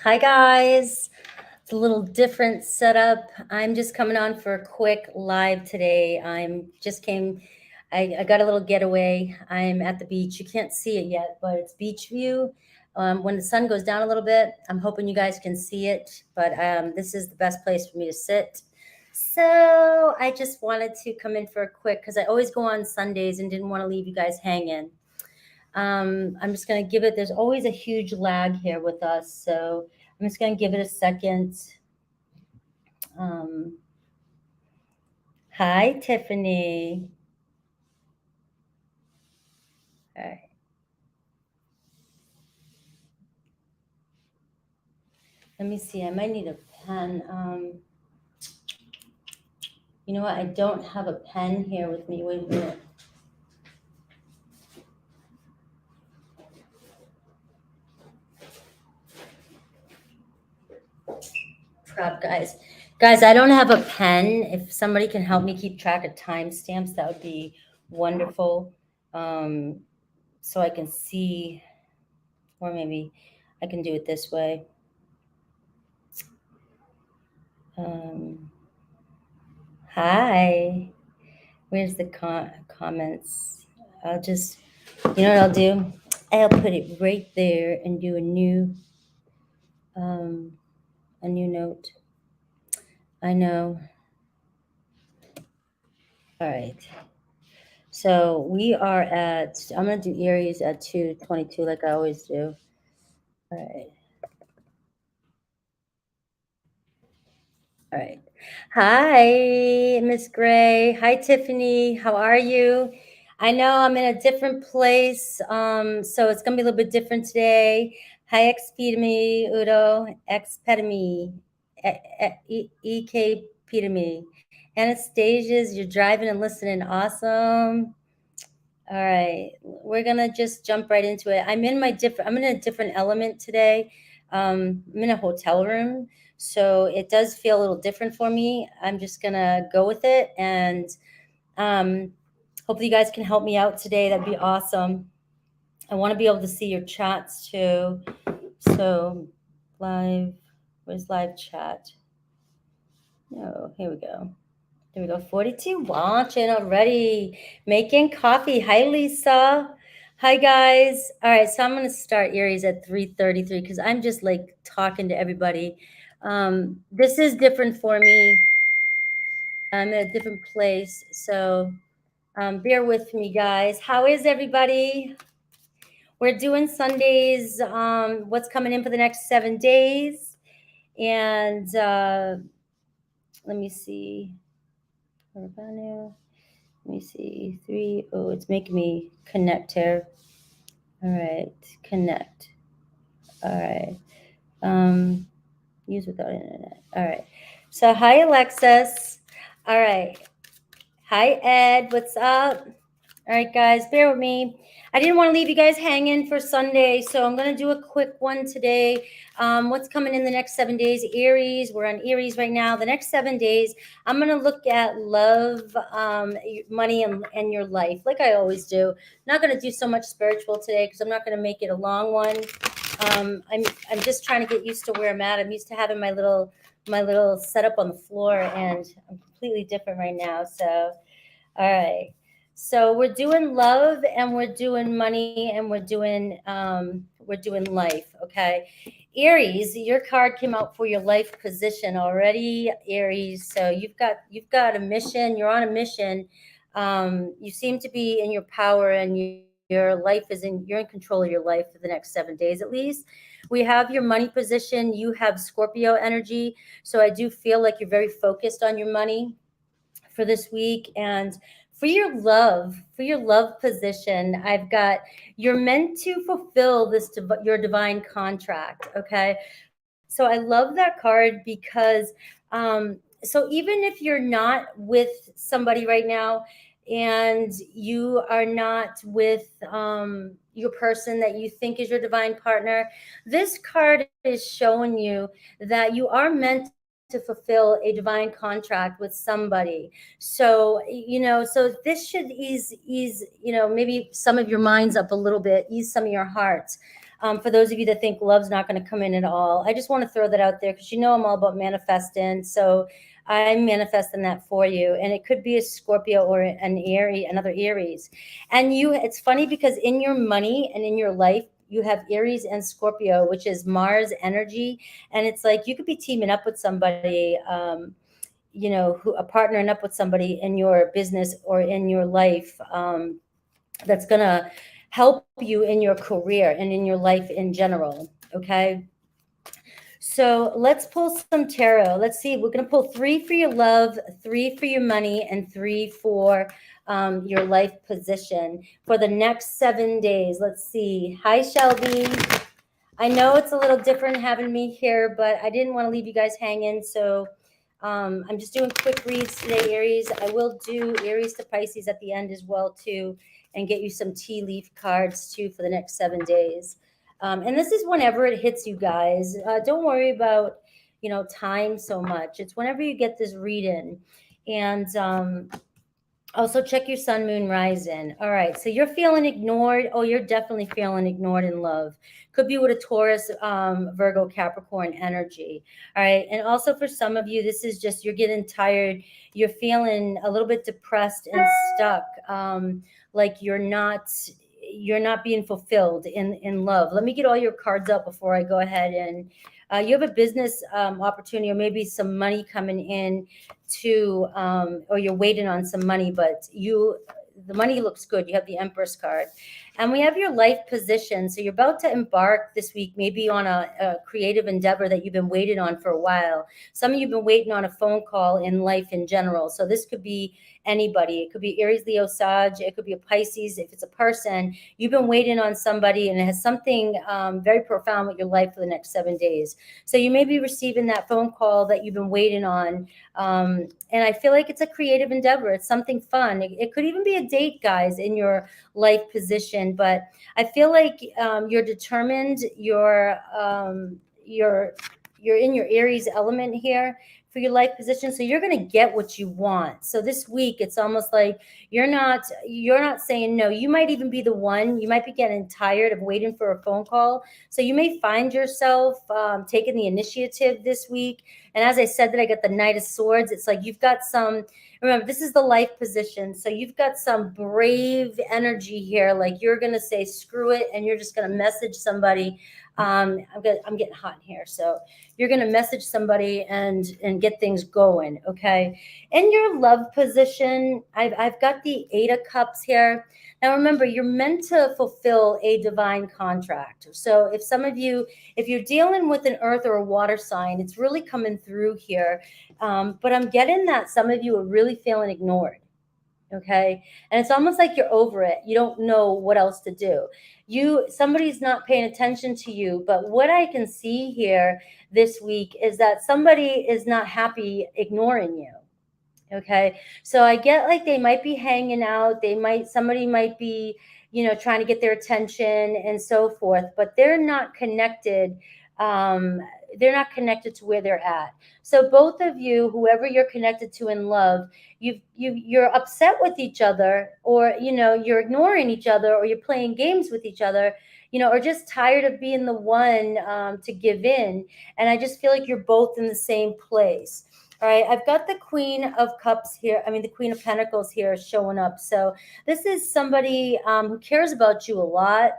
Hi guys, it's a little different setup. I'm just coming on for a quick live today. I got a little getaway. I'm at the beach. You can't see it yet, but it's beach view. When the sun goes down a little bit, I'm hoping you guys can see it, but this is the best place for me to sit. So I just wanted to come in for a quick, because I always go on Sundays and didn't want to leave you guys hanging. I'm just going to give it, there's always a huge lag here with us. So I'm just going to give it a second. Um, Hi, Tiffany. All right. Let me see. I might need a pen. You know what? I don't have a pen here with me. Wait a minute. Crap, guys. Guys, I don't have a pen. If somebody can help me keep track of timestamps, that would be wonderful. Um, so I can see, or maybe I can do it this way. Um, Hi. Where's the comments? I'll just, you know what I'll do? I'll put it right there and do um, a new note. I know. All right. So we are I'm going to do Aries at 2:22 like I always do. All right. All right. Hi, Miss Gray. Hi, Tiffany. How are you? I know I'm in a different place, so it's gonna be a little bit different today. Hi, Expedemy, Udo, Expedemy, EK Anastasia's, you're driving and listening. Awesome. All right, we're gonna just jump right into it. I'm in a different element today. I'm in a hotel room, so it does feel a little different for me. I'm just gonna go with it, and um, hopefully you guys can help me out today. That'd be awesome. I want to be able to see your chats too. So live, where's live chat? Oh, here we go. There we go. 42 watching already. Making coffee. Hi, Lisa. Hi, guys. All right. So I'm going to start Aries at 3:33 because I'm just like talking to everybody. This is different for me. I'm in a different place. So bear with me, guys. How is everybody? We're doing Sundays, what's coming in for the next 7 days. And let me see. Let me see. Three. Oh, it's making me connect here. All right. Connect. All right. Use without internet. All right. So hi, Alexis. All right. Hi, Ed. What's up? All right, guys, bear with me. I didn't want to leave you guys hanging for Sunday, so I'm going to do a quick one today. What's coming in the next 7 days? Aries. We're on Aries right now. The next 7 days, I'm going to look at love, money, and your life, like I always do. I'm not going to do so much spiritual today because I'm not going to make it a long one. I'm just trying to get used to where I'm at. I'm used to having my little setup on the floor, and I'm completely different right now. So, all right. So we're doing love and we're doing money and we're doing life. Okay. Aries, your card came out for your life position already, Aries. So you've got a mission, you're on a mission. You seem to be in your power and your life you're in control of your life for the next 7 days at least. We have your money position, you have Scorpio energy. So I do feel like you're very focused on your money for this week. And for your love position, I've got, you're meant to fulfill your divine contract. Okay. So I love that card because, so even if you're not with somebody right now and you are not with your person that you think is your divine partner, this card is showing you that you are meant to fulfill a divine contract with somebody. So, so this should ease, maybe some of your minds up a little bit, ease some of your hearts. For those of you that think love's not going to come in at all, I just want to throw that out there because I'm all about manifesting. So I'm manifesting that for you. And it could be a Scorpio or another Aries. And it's funny because in your money and in your life, you have Aries and Scorpio, which is Mars energy. And it's like you could be teaming up with somebody, partnering up with somebody in your business or in your life, that's going to help you in your career and in your life in general. Okay. So let's pull some tarot. Let's see. We're going to pull 3 for your love, 3 for your money, and 3 for your life position for the next 7 days. Let's see. Hi, Shelby. I know it's a little different having me here, but I didn't want to leave you guys hanging. So I'm just doing quick reads today, Aries. I will do Aries to Pisces at the end as well, too, and get you some tea leaf cards, too, for the next 7 days. And this is whenever it hits you guys. Don't worry about, time so much. It's whenever you get this read-in. And also check your sun, moon, rising. All right. So you're feeling ignored. Oh, you're definitely feeling ignored in love. Could be with a Taurus, Virgo, Capricorn energy. All right. And also for some of you, this is just, you're getting tired. You're feeling a little bit depressed and stuck. Like you're not being fulfilled in love. Let me get all your cards up before I go ahead and you have a business opportunity or maybe some money coming in to, or you're waiting on some money, but the money looks good. You have the Empress card. And we have your life position. So you're about to embark this week, maybe on a creative endeavor that you've been waiting on for a while. Some of you have been waiting on a phone call in life in general. So this could be anybody. It could be Aries, Leo, Sag. It could be a Pisces. If it's a person, you've been waiting on somebody and it has something very profound with your life for the next 7 days. So you may be receiving that phone call that you've been waiting on. And I feel like it's a creative endeavor. It's something fun. It could even be a date, guys, in your life position. But I feel like you're determined. You're in your Aries element here for your life position. So you're going to get what you want. So this week, it's almost like you're not saying no. You might even be the one. You might be getting tired of waiting for a phone call. So you may find yourself taking the initiative this week. And as I said that I got the Knight of Swords, it's like you've got some, remember, this is the life position. So you've got some brave energy here. Like you're going to say, screw it. And you're just going to message somebody. I'm getting hot here. So you're going to message somebody and get things going. Okay. In your love position, I've got the 8 of Cups here. Now, remember, you're meant to fulfill a divine contract. So if some of you, if you're dealing with an earth or a water sign, it's really coming through here. But I'm getting that some of you are really feeling ignored. Okay. And it's almost like you're over it. You don't know what else to do. Somebody's not paying attention to you. But what I can see here this week is that somebody is not happy ignoring you. Okay. So I get like they might be hanging out. Somebody might be, trying to get their attention and so forth, but they're not connected. They're not connected to where they're at. So both of you, whoever you're connected to in love, you're upset with each other, or, you're ignoring each other, or you're playing games with each other, or just tired of being the one to give in. And I just feel like you're both in the same place. All right, I've got the Queen of Cups here. I mean, the Queen of Pentacles here showing up. So this is somebody who cares about you a lot.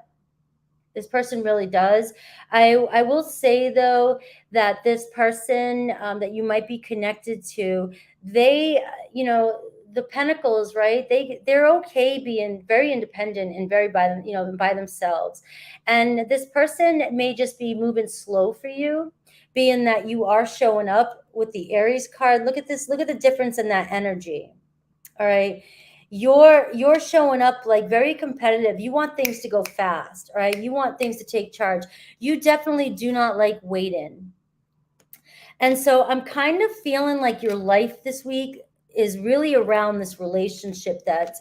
This person really does. I will say, though, that this person that you might be connected to, they, the Pentacles, right? They're okay being very independent and very by themselves. And this person may just be moving slow for you, being that you are showing up with the Aries card. Look at this. Look at the difference in that energy. All right. You're showing up like very competitive. You want things to go fast. All right. You want things to take charge. You definitely do not like waiting. And so I'm kind of feeling like your life this week is really around this relationship that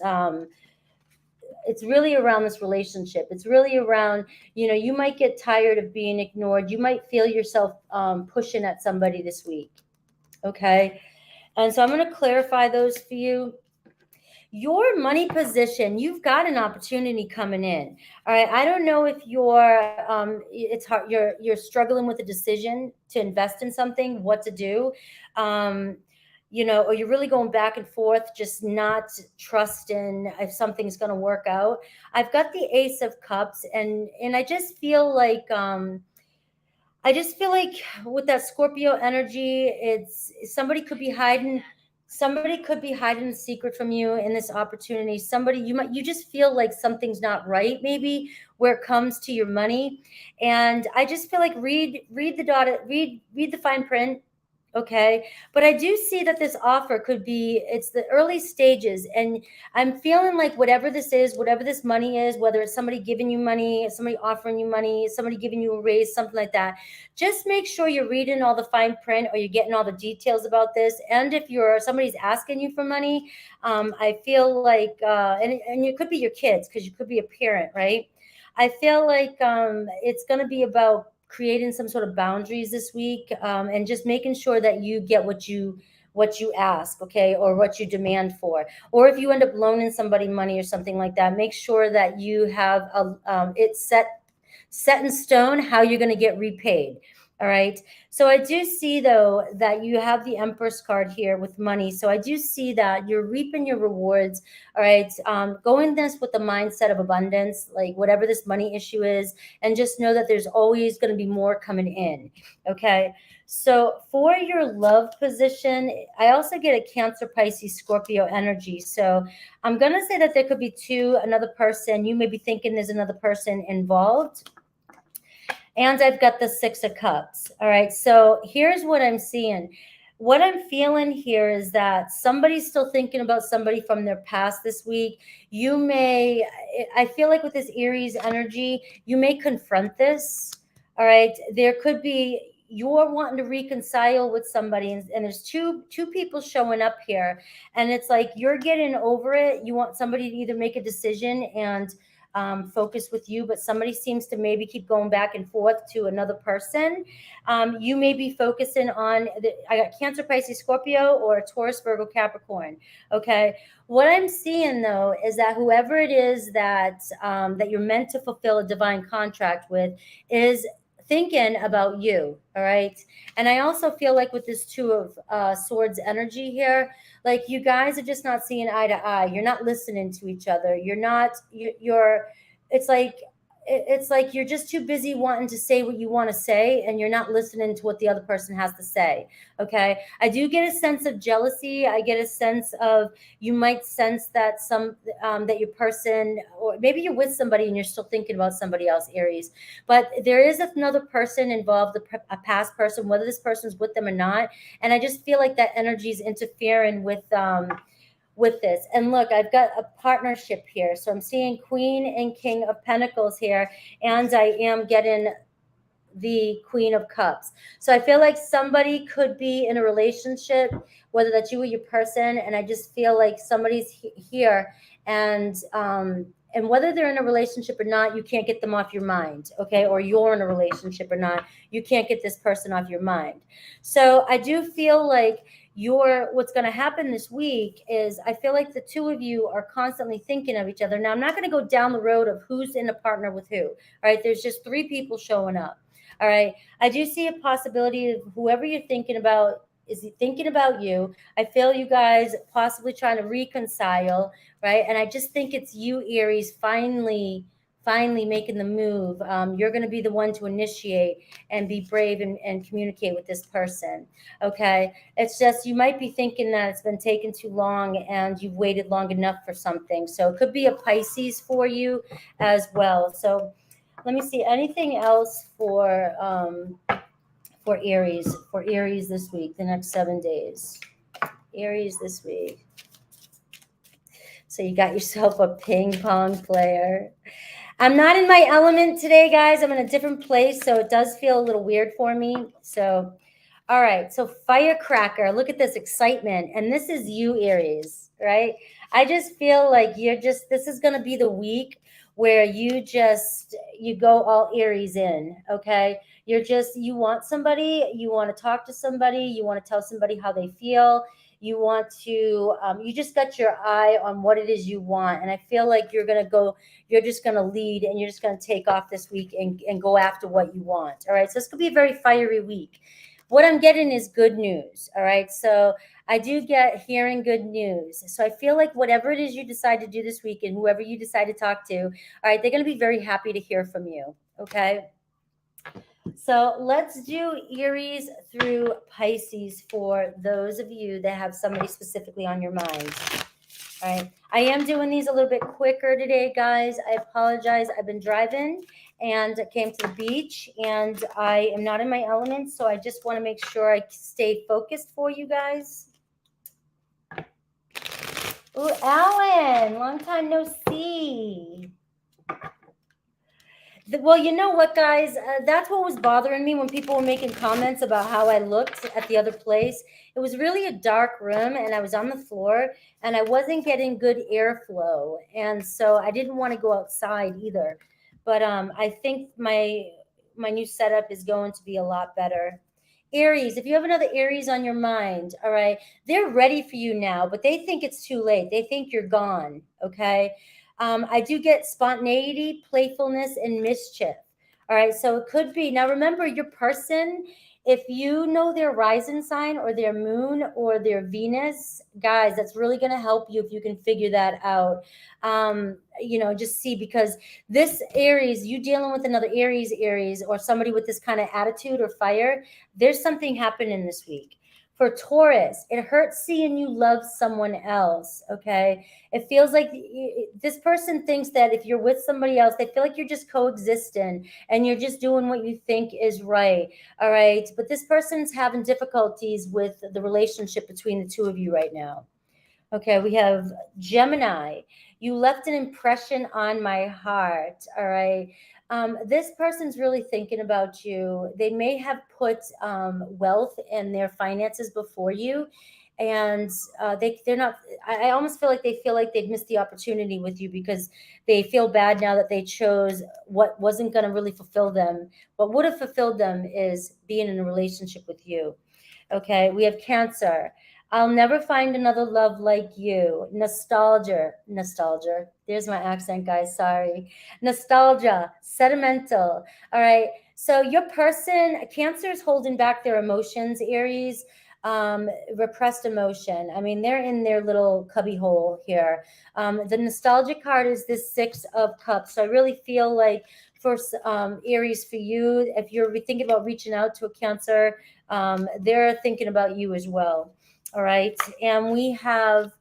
it's really around this relationship. It's really around, you might get tired of being ignored. You might feel yourself pushing at somebody this week. Okay. And so I'm going to clarify those for you. your money position, you've got an opportunity coming in. All right. I don't know if it's hard, you're struggling with a decision to invest in something, what to do. Um, or you're really going back and forth, just not trusting if something's going to work out. I've got the Ace of Cups, and I just feel like with that Scorpio energy, it's somebody could be hiding a secret from you in this opportunity. You just feel like something's not right, maybe where it comes to your money. And I just feel like read the fine print. Okay. But I do see that this offer it's the early stages. And I'm feeling like whatever this is, whatever this money is, whether it's somebody giving you money, somebody offering you money, somebody giving you a raise, something like that, just make sure you're reading all the fine print, or you're getting all the details about this. And if somebody's asking you for money, I feel like, and it could be your kids, because you could be a parent, right? I feel like it's going to be about creating some sort of boundaries this week, and just making sure that you get what you ask, okay, or what you demand for. Or if you end up loaning somebody money or something like that, make sure that you have it set in stone how you're going to get repaid. All right. So I do see, though, that you have the Empress card here with money. So I do see that you're reaping your rewards. All right. Go this with the mindset of abundance, like whatever this money issue is, and just know that there's always going to be more coming in. Okay. So for your love position, I also get a Cancer, Pisces, Scorpio energy. So I'm going to say that there could be another person. You may be thinking there's another person involved. And I've got the Six of Cups. All right. So here's what I'm seeing. What I'm feeling here is that somebody's still thinking about somebody from their past this week. I feel like with this Aries energy, you may confront this. All right. There could be, you're wanting to reconcile with somebody, and there's two people showing up here, and it's like you're getting over it. You want somebody to either make a decision and focus with you, but somebody seems to maybe keep going back and forth to another person. You may be focusing on I got Cancer, Pisces, Scorpio, or Taurus, Virgo, Capricorn. Okay. What I'm seeing, though, is that whoever it is that you're meant to fulfill a divine contract with is thinking about you. All right. And I also feel like with this Two of Swords energy here, like you guys are just not seeing eye to eye. You're not listening to each other. It's like you're just too busy wanting to say what you want to say, and you're not listening to what the other person has to say. Okay. I do get a sense of jealousy. I get a sense of, you might sense that that your person, or maybe you're with somebody and you're still thinking about somebody else, Aries, but there is another person involved, a past person, whether this person's with them or not. And I just feel like that energy is interfering with this. And look, I've got a partnership here. So I'm seeing Queen and King of Pentacles here, and I am getting the Queen of Cups. So I feel like somebody could be in a relationship, whether that's you or your person, and I just feel like somebody's here, and whether they're in a relationship or not, you can't get them off your mind, okay? Or you're in a relationship or not, you can't get this person off your mind. So I do feel like what's going to happen this week is, I feel like the two of you are constantly thinking of each other. Now, I'm not going to go down the road of who's in a partner with who. All right. There's just three people showing up. All right. I do see a possibility of whoever you're thinking about is thinking about you. I feel you guys possibly trying to reconcile, right? And I just think it's you, Aries, finally making the move. You're going to be the one to initiate and be brave and communicate with this person. Okay. It's just, you might be thinking that it's been taking too long and you've waited long enough for something. So it could be a Pisces for you as well. So let me see, anything else for Aries this week, the next 7 days. Aries this week. So you got yourself a ping pong player. I'm not in my element today, guys. I'm in a different place, so it does feel a little weird for me. So, all right. So firecracker, look at this excitement. And this is you, Aries, right? I just feel like this is going to be the week where you go all Aries in, okay? You want somebody, you want to talk to somebody, you want to tell somebody how they feel. You want to, you just got your eye on what it is you want. And I feel like you're just going to lead, and you're just going to take off this week and go after what you want. All right. So this could be a very fiery week. What I'm getting is good news. All right. So I do get hearing good news. So I feel like whatever it is you decide to do this week, and whoever you decide to talk to, all right, they're going to be very happy to hear from you. Okay. So let's do Aries through Pisces for those of you that have somebody specifically on your mind. All right. I am doing these a little bit quicker today, guys. I apologize. I've been driving and came to the beach, and I am not in my element, so I just want to make sure I stay focused for you guys. Ooh, Alan, long time no see. Well, you know what, guys? That's what was bothering me when people were making comments about how I looked at the other place. It was really a dark room, and I was on the floor, and I wasn't getting good airflow. And so I didn't want to go outside either. But I think my new setup is going to be a lot better. Aries, if you have another Aries on your mind, all right, they're ready for you now, but they think it's too late. They think you're gone, okay? I do get spontaneity, playfulness, and mischief. All right, so it could be. Now, remember, your person, if you know their rising sign or their moon or their Venus, guys, that's really going to help you if you can figure that out. Just see, because this Aries, you dealing with another Aries, or somebody with this kind of attitude or fire, there's something happening this week. For Taurus, it hurts seeing you love someone else, okay? It feels like this person thinks that if you're with somebody else, they feel like you're just coexisting and you're just doing what you think is right, all right? But this person's having difficulties with the relationship between the two of you right now. Okay, we have Gemini. You left an impression on my heart, all right? This person's really thinking about you. They may have put wealth and their finances before you, and they're not. I almost feel like they feel like they've missed the opportunity with you, because they feel bad now that they chose what wasn't going to really fulfill them. What would have fulfilled them is being in a relationship with you. Okay, we have Cancer. I'll never find another love like you. Nostalgia. There's my accent, guys. Sorry. Nostalgia. Sentimental. All right. So your person, Cancer, is holding back their emotions, Aries. Repressed emotion. I mean, they're in their little cubby hole here. The nostalgia card is this Six of Cups. So I really feel like for Aries, for you, if you're thinking about reaching out to a Cancer, they're thinking about you as well. All right. And we have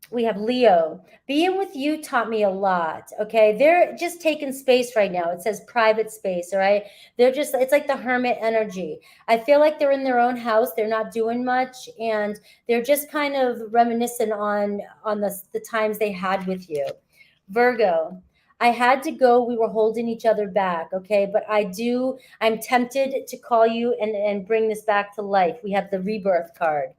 Leo. Being with you taught me a lot. Okay. They're just taking space right now. It says private space. All right. It's like the hermit energy. I feel like they're in their own house. They're not doing much. And they're just kind of reminiscent on the times they had with you. Virgo. I had to go. We were holding each other back. Okay. But I'm tempted to call you and bring this back to life. We have the rebirth card.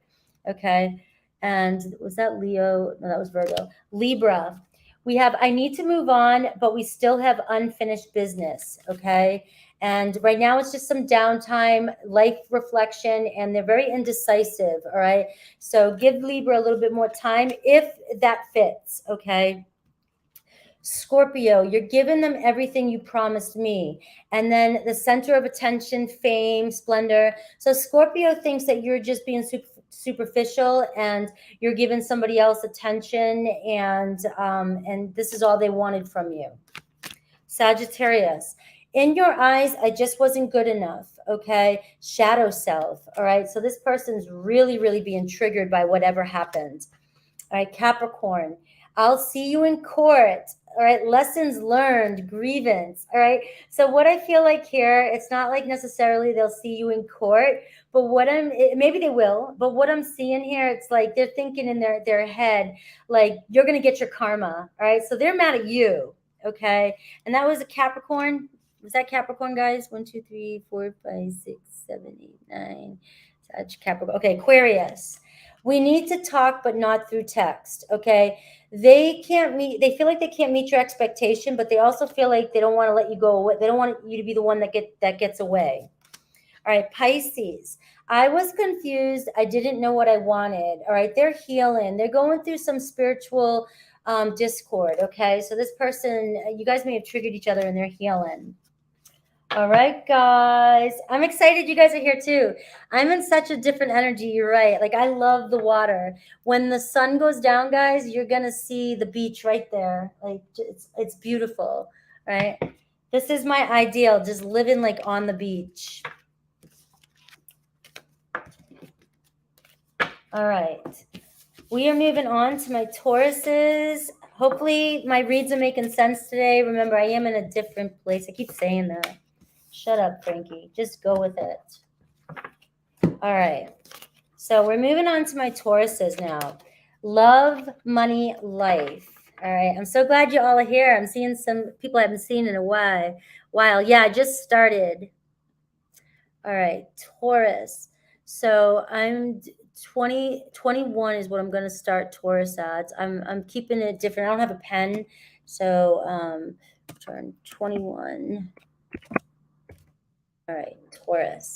Okay. And was that Leo? No, that was Virgo. Libra. We have, I need to move on, but we still have unfinished business. Okay. And right now it's just some downtime, life reflection, and they're very indecisive. All right. So give Libra a little bit more time if that fits. Okay. Scorpio, you're giving them everything you promised me. And then the center of attention, fame, splendor. So Scorpio thinks that you're just being superficial and you're giving somebody else attention, and this is all they wanted from you. Sagittarius, in your eyes, I just wasn't good enough. Okay. Shadow self. All right. So this person's really, really being triggered by whatever happened. All right. Capricorn, I'll see you in court. All right. Lessons learned, grievance. All right. So what I feel like here, it's not like necessarily they'll see you in court, but maybe they will, but what I'm seeing here, it's like they're thinking in their head, like you're going to get your karma. All right. So they're mad at you. Okay. And that was a Capricorn. Was that Capricorn, guys? 1, 2, 3, 4, 5, 6, 7, 8, 9. Capricorn. Okay. Aquarius. We need to talk, but not through text. Okay. They feel like they can't meet your expectation, but they also feel like they don't want to let you go away. They don't want you to be the one that gets away. All right, Pisces. I was confused. I didn't know what I wanted. All right, they're healing. They're going through some spiritual discord. Okay, so this person, you guys may have triggered each other and they're healing. All right, guys. I'm excited you guys are here too. I'm in such a different energy. You're right. Like, I love the water. When the sun goes down, guys, you're going to see the beach right there. Like, it's beautiful, right? This is my ideal, just living like on the beach. All right. We are moving on to my Tauruses. Hopefully my reads are making sense today. Remember, I am in a different place. I keep saying that. Shut up, Frankie. Just go with it. All right. So we're moving on to my Tauruses now. Love, money, life. All right. I'm so glad you all are here. I'm seeing some people I haven't seen in a while. Yeah, I just started. All right. Taurus. So I'm 21 is what I'm going to start Taurus at. I'm keeping it different. I don't have a pen. So turn 21. All right. Taurus.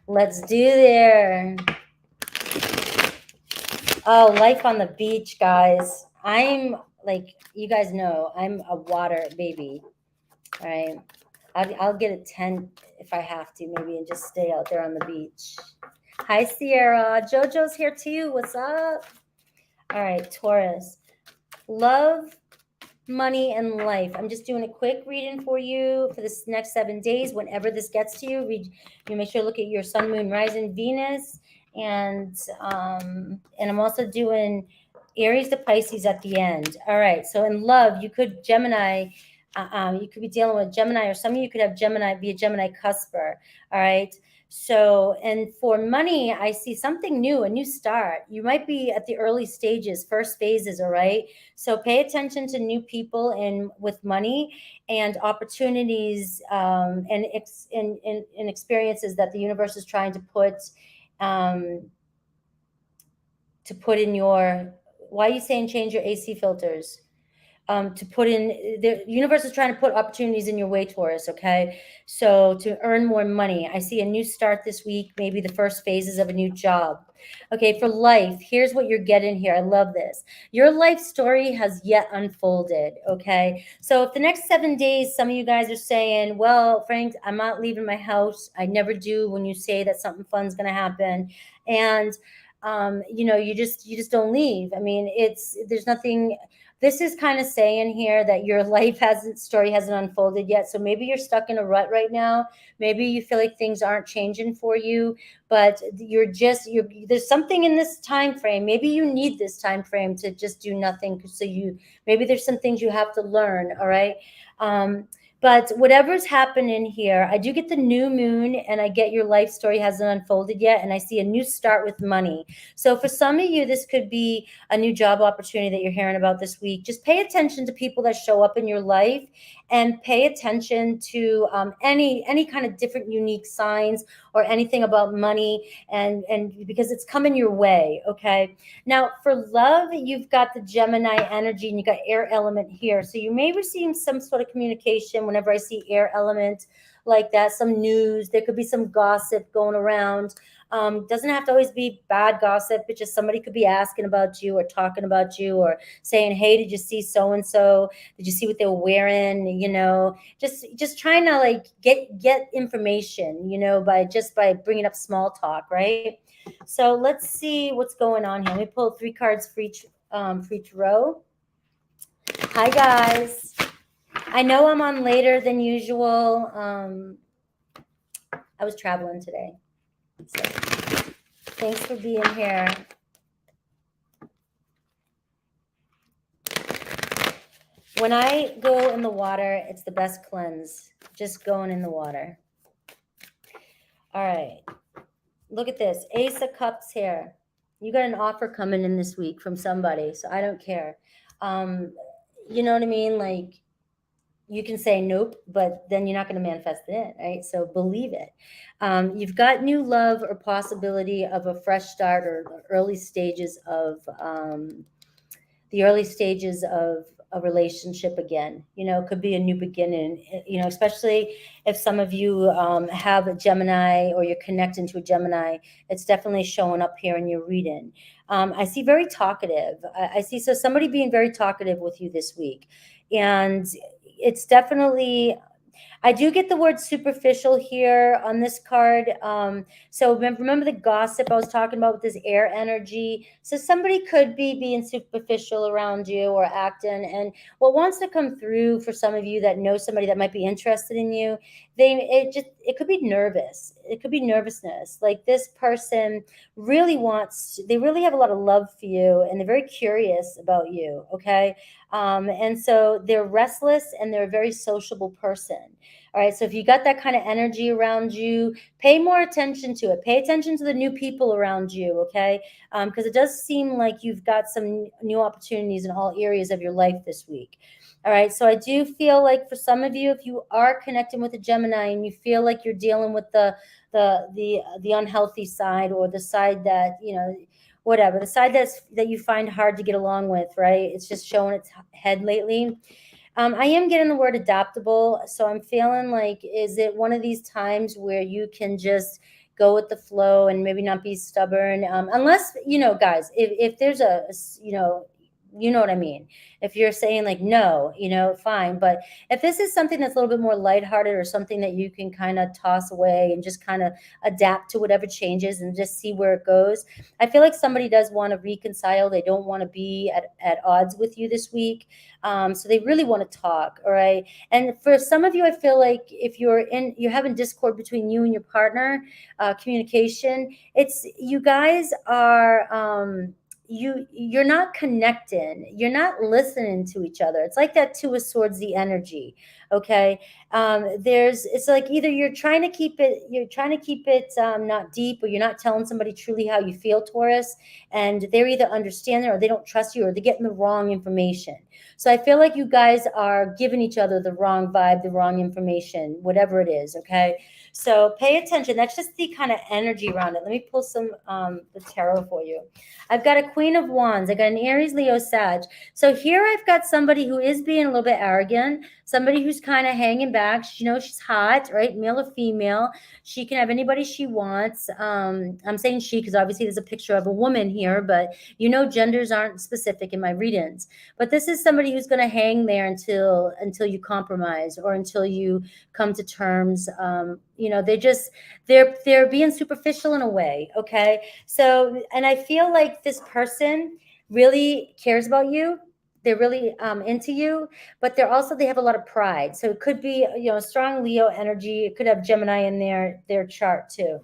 Let's do there. Oh, life on the beach, guys. I'm like, you guys know, I'm a water baby. All right. I'll get a tent if I have to, maybe, and just stay out there on the beach. Hi, Sierra. JoJo's here too. What's up? All right, Taurus. Love, money, and life. I'm just doing a quick reading for you for this next 7 days. Whenever this gets to you, you make sure to look at your sun, moon, rising, Venus, and I'm also doing Aries to Pisces at the end. All right. So in love, you could Gemini. You could be dealing with Gemini, or some of you could have Gemini, be a Gemini cusper. All right. So, and for money, I see something new, a new start. You might be at the early stages, first phases. All right. So pay attention to new people and with money and opportunities and experiences that the universe is trying to put in your. Why are you saying change your AC filters? To put in, the universe is trying to put opportunities in your way, Taurus. Okay. So to earn more money, I see a new start this week, maybe the first phases of a new job. Okay. For life, here's what you're getting here. I love this. Your life story has yet unfolded. Okay. So if the next 7 days, some of you guys are saying, well, Frank, I'm not leaving my house. I never do when you say that something fun's going to happen. And, you just don't leave. I mean, there's nothing. This is kind of saying here that your life story hasn't unfolded yet. So maybe you're stuck in a rut right now. Maybe you feel like things aren't changing for you, but there's something in this time frame. Maybe you need this time frame to just do nothing. So maybe there's some things you have to learn. All right. But whatever's happening here, I do get the new moon and I get your life story hasn't unfolded yet. And I see a new start with money. So for some of you, this could be a new job opportunity that you're hearing about this week. Just pay attention to people that show up in your life and pay attention to any kind of different unique signs or anything about money and because it's coming your way. Okay. Now for love, you've got the Gemini energy and you got air element here. So you may receive some sort of communication whenever I see air element like that, some news, there could be some gossip going around. Doesn't have to always be bad gossip. It's just somebody could be asking about you or talking about you or saying, hey, did you see so-and-so? Did you see what they were wearing? Just trying to like get information, by bringing up small talk. Right. So let's see what's going on here. Let me pull 3 cards for each row. Hi guys. I know I'm on later than usual. I was traveling today. So thanks for being here. When I go in the water, it's the best cleanse. Just going in the water. All right. Look at this. Ace of Cups here. You got an offer coming in this week from somebody, so I don't care. You know what I mean? Like, you can say nope, but then you're not going to manifest it, right? So believe it. You've got new love or possibility of a fresh start or the early stages of a relationship again. It could be a new beginning, especially if some of you have a Gemini or you're connecting to a Gemini. It's definitely showing up here in your reading. I see very talkative. I see so somebody being very talkative with you this week. And it's definitely, I do get the word superficial here on this card. So remember the gossip I was talking about with this air energy. So somebody could be being superficial around you or acting. And what wants to come through for some of you that know somebody that might be interested in you, it could be nervous. It could be nervousness. Like this person they really have a lot of love for you and they're very curious about you. Okay. And so they're restless and they're a very sociable person. All right. So if you got that kind of energy around you, pay more attention to it. Pay attention to the new people around you. Okay. Because it does seem like you've got some new opportunities in all areas of your life this week. All right. So I do feel like for some of you, if you are connecting with a Gemini and you feel like you're dealing with the unhealthy side or the side that, whatever, the side that you find hard to get along with, right? It's just showing its head lately. I am getting the word adaptable. So I'm feeling like, is it one of these times where you can just go with the flow and maybe not be stubborn? Unless, guys, if there's you know what I mean? If you're saying like, no, fine. But if this is something that's a little bit more lighthearted or something that you can kind of toss away and just kind of adapt to whatever changes and just see where it goes, I feel like somebody does want to reconcile. They don't want to be at odds with you this week. So they really want to talk. All right. And for some of you, I feel like if you're having discord between you and your partner, communication, it's, you guys are, you're not connecting, you're not listening to each other. It's like that Two of Swords, the energy. Okay. It's like either you're trying to keep it not deep, or you're not telling somebody truly how you feel, Taurus, and they're either understanding or they don't trust you or they're getting the wrong information. So I feel like you guys are giving each other the wrong vibe, the wrong information, whatever it is. Okay. So pay attention. That's just the kind of energy around it. Let me pull some the tarot for you. I've got a Queen of Wands. I got an Aries, Leo, Sag. So here I've got somebody who is being a little bit arrogant, somebody who's kind of hanging back. She's hot, right? Male or female. She can have anybody she wants. I'm saying she because obviously there's a picture of a woman here, but genders aren't specific in my readings. But this is somebody who's going to hang there until you compromise or until you come to terms. They're being superficial in a way. Okay. So, and I feel like this person really cares about you. They're really into you, but they have a lot of pride. So it could be, strong Leo energy. It could have Gemini in their chart too.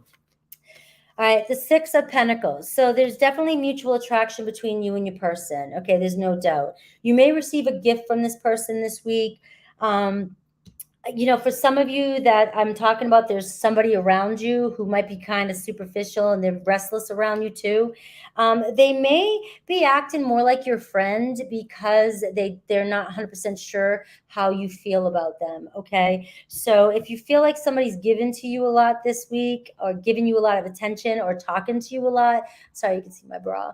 All right, the Six of Pentacles. So there's definitely mutual attraction between you and your person. Okay, there's no doubt. You may receive a gift from this person this week. For some of you that I'm talking about, there's somebody around you who might be kind of superficial and they're restless around you too. They may be acting more like your friend because they're not 100% sure how you feel about them. Okay. So if you feel like somebody's given to you a lot this week or giving you a lot of attention or talking to you a lot, sorry, you can see my bra.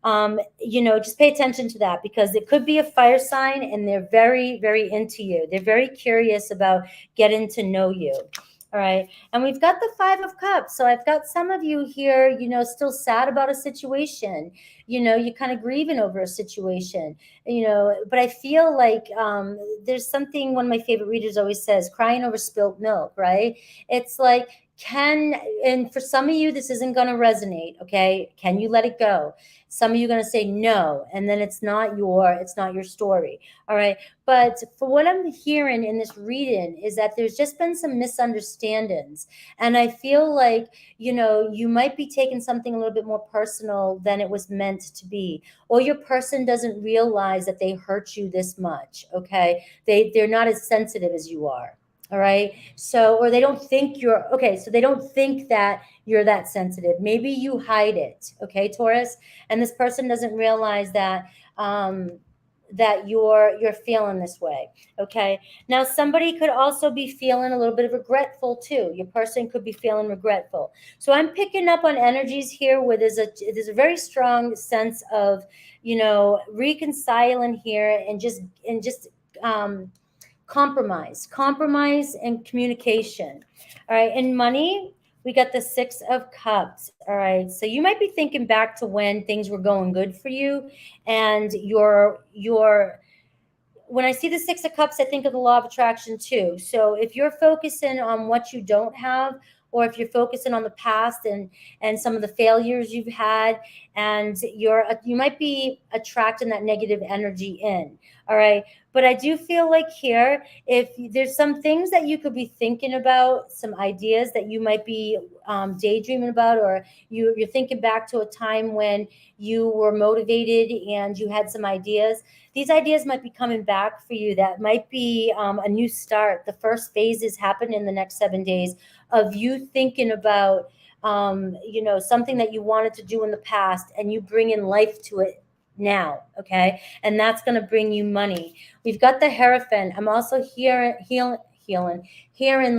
Just pay attention to that because it could be a fire sign and they're very, very into you. They're very curious about getting to know you. All right. And we've got the Five of Cups. So I've got some of you here, still sad about a situation. You're kind of grieving over a situation, but I feel like there's something one of my favorite readers always says, crying over spilt milk, right? It's like, and for some of you, this isn't going to resonate. Okay. Can you let it go? Some of you are going to say no, and then it's not your story. All right. But for what I'm hearing in this reading is that there's just been some misunderstandings. And I feel like, you might be taking something a little bit more personal than it was meant to be. Or your person doesn't realize that they hurt you this much. Okay. They're not as sensitive as you are. All right. So, or they don't think so they don't think that you're that sensitive. Maybe you hide it. Okay, Taurus. And this person doesn't realize that that you're feeling this way. Okay. Now somebody could also be feeling a little bit of regretful too. Your person could be feeling regretful. So I'm picking up on energies here where there's a very strong sense of, reconciling here, and just compromise and communication. All right. And money, we got the 6 of Cups. All right. So you might be thinking back to when things were going good for you, and your when I see the 6 of Cups, I think of the law of attraction too. So if you're focusing on what you don't have, or if you're focusing on the past and some of the failures you've had, and you might be attracting that negative energy in. All right. But I do feel like here, if there's some things that you could be thinking about, some ideas that you might be daydreaming about, or you're thinking back to a time when you were motivated and you had some ideas. These ideas might be coming back for you. That might be a new start. The first phases happen in the next 7 days of you thinking about, something that you wanted to do in the past, and you bring in life to it now. Okay. And that's going to bring you money. We've got the Hierophant. I'm also hearing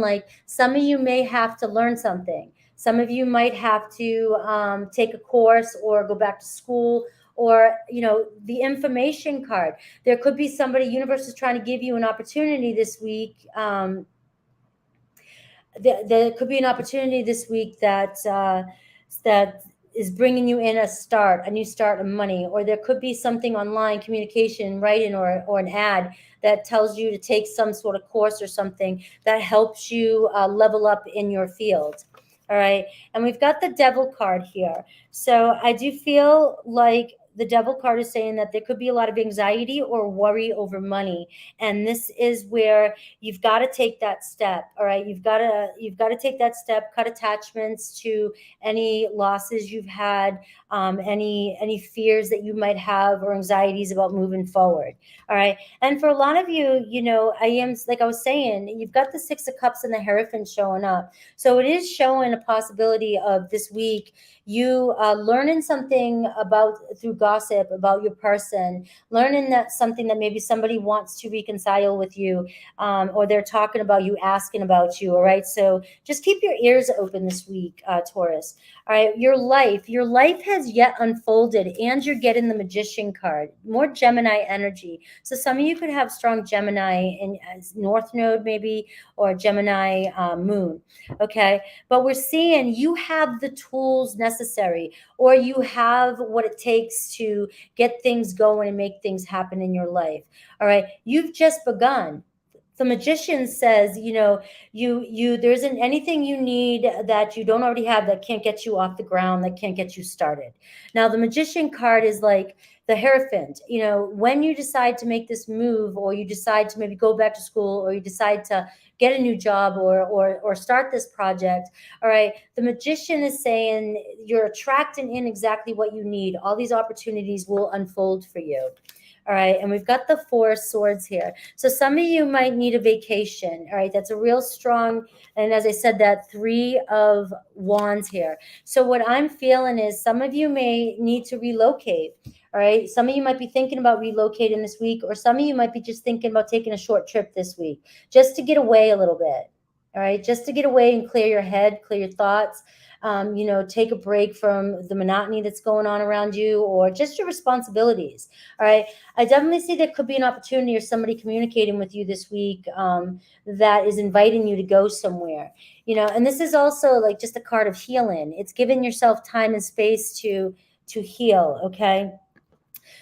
like some of you may have to learn something. Some of you might have to take a course or go back to school, or the information card. There could be somebody, universe is trying to give you an opportunity this week. There could be an opportunity this week that is bringing you in a new start of money, or there could be something online, communication, writing, or an ad that tells you to take some sort of course or something that helps you level up in your field. All right. And we've got the Devil card here. So I do feel like the Devil card is saying that there could be a lot of anxiety or worry over money. And this is where you've got to take that step. All right. You've got to take that step, cut attachments to any losses you've had, any fears that you might have, or anxieties about moving forward. All right. And for a lot of you, I am, like I was saying, you've got the 6 of Cups and the Hierophant showing up. So it is showing a possibility of this week you learning something through gossip about your person, learning that something that maybe somebody wants to reconcile with you, or they're talking about you, asking about you. All right. So just keep your ears open this week, Taurus. All right. Your life has yet unfolded, and you're getting the Magician card, more Gemini energy. So some of you could have strong Gemini in North Node maybe, or Gemini moon. Okay. But we're seeing you have the tools necessary, or you have what it takes to get things going and make things happen in your life. All right. You've just begun. The Magician says, there isn't anything you need that you don't already have that can't get you off the ground, that can't get you started. Now, the Magician card is like the Hierophant. When you decide to make this move, or you decide to maybe go back to school, or you decide to get a new job, or start this project. All right. The Magician is saying you're attracting in exactly what you need. All these opportunities will unfold for you. All right. And we've got the 4 of Swords here. So some of you might need a vacation. All right. That's a real strong. And as I said, that 3 of Wands here. So what I'm feeling is some of you may need to relocate. All right. Some of you might be thinking about relocating this week, or some of you might be just thinking about taking a short trip this week just to get away a little bit. All right. Just to get away and clear your head, clear your thoughts. Take a break from the monotony that's going on around you, or just your responsibilities. All right. I definitely see there could be an opportunity, or somebody communicating with you this week that is inviting you to go somewhere. And this is also like just a card of healing. It's giving yourself time and space to heal. Okay.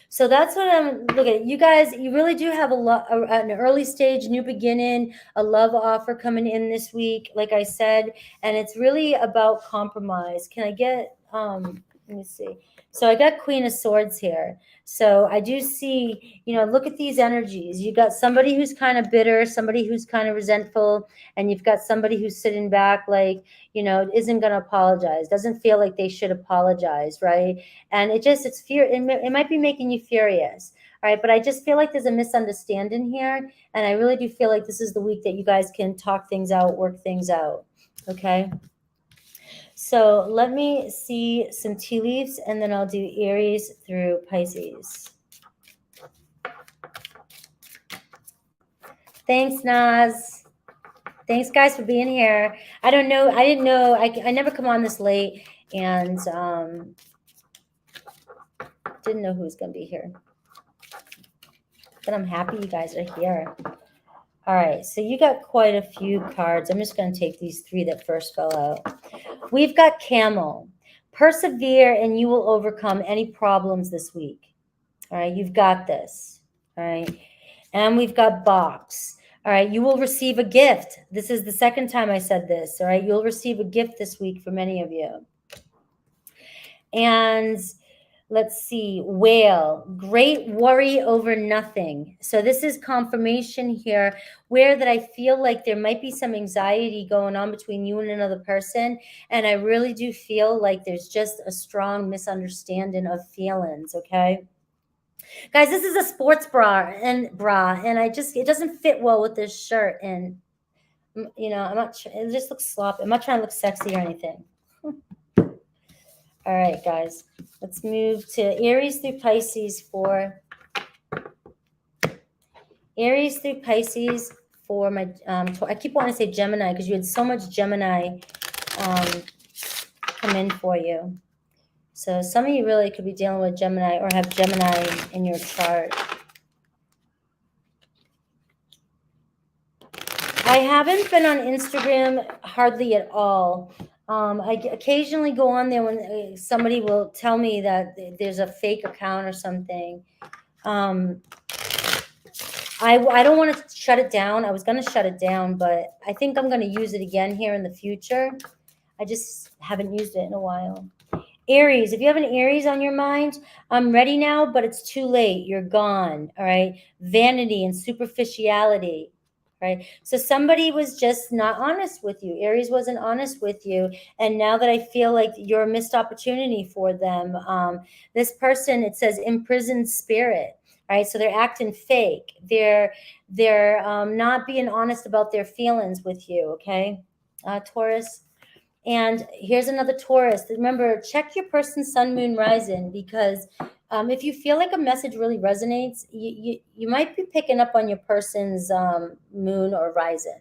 So that's what I'm looking at. You guys, you really do have an early stage, new beginning, a love offer coming in this week, like I said, and it's really about compromise. Can I get, let me see. So I got Queen of Swords here. So I do see, look at these energies. You got somebody who's kind of bitter, somebody who's kind of resentful, and you've got somebody who's sitting back like, isn't going to apologize, doesn't feel like they should apologize, right? And it's fear. It might be making you furious. All right. But I just feel like there's a misunderstanding here. And I really do feel like this is the week that you guys can talk things out, work things out. Okay. So let me see some tea leaves, and then I'll do Aries through Pisces. Thanks, Naz. Thanks, guys, for being here. I don't know. I didn't know. I never come on this late, and didn't know who was going to be here. But I'm happy you guys are here. All right, so you got quite a few cards. I'm just going to take these three that first fell out. We've got Camel. Persevere and you will overcome any problems this week. All right, you've got this. All right, and we've got Box. All right, you will receive a gift. This is the second time I said this. All right, you'll receive a gift this week for many of you. And let's see, Whale, great worry over nothing. So this is confirmation here where that I feel like there might be some anxiety going on between you and another person. And I really do feel like there's just a strong misunderstanding of feelings, okay? Guys, this is a sports bra, and it doesn't fit well with this shirt. And, you know, it just looks sloppy. I'm not trying to look sexy or anything. All right, guys, let's move to Aries through Pisces for my, I keep wanting to say Gemini because you had so much Gemini come in for you. So some of you really could be dealing with Gemini or have Gemini in your chart. I haven't been on Instagram hardly at all. I occasionally go on there when somebody will tell me that there's a fake account or something. I don't want to shut it down. I was going to shut it down, but I think I'm going to use it again here in the future. I just haven't used it in a while. Aries, if you have an Aries on your mind, I'm ready now, but it's too late. You're gone. All right. Vanity and superficiality. Right. So somebody was just not honest with you. Aries wasn't honest with you. And now that I feel like you're a missed opportunity for them, this person, it says imprisoned spirit. Right. So they're acting fake. They're not being honest about their feelings with you. Okay. Taurus. And here's another Taurus. Remember, check your person's sun, moon, rising, because if you feel like a message really resonates, you might be picking up on your person's moon or rising.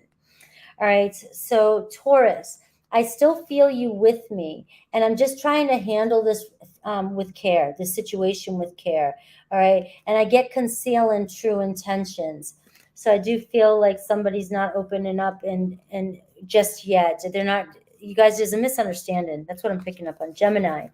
All right. So Taurus, I still feel you with me, and I'm just trying to handle this with care, this situation with care. All right. And I get concealing true intentions. So I do feel like somebody's not opening up and just yet. They're not. You guys, there's a misunderstanding. That's what I'm picking up on. Gemini.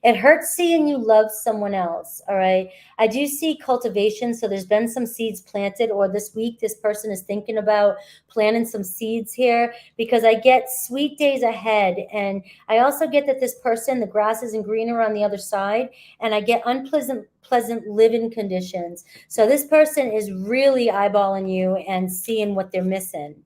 It hurts seeing you love someone else, all right? I do see cultivation, so there's been some seeds planted, or this week this person is thinking about planting some seeds here, because I get sweet days ahead, and I also get that this person, the grass isn't greener on the other side, and I get pleasant living conditions. So this person is really eyeballing you and seeing what they're missing.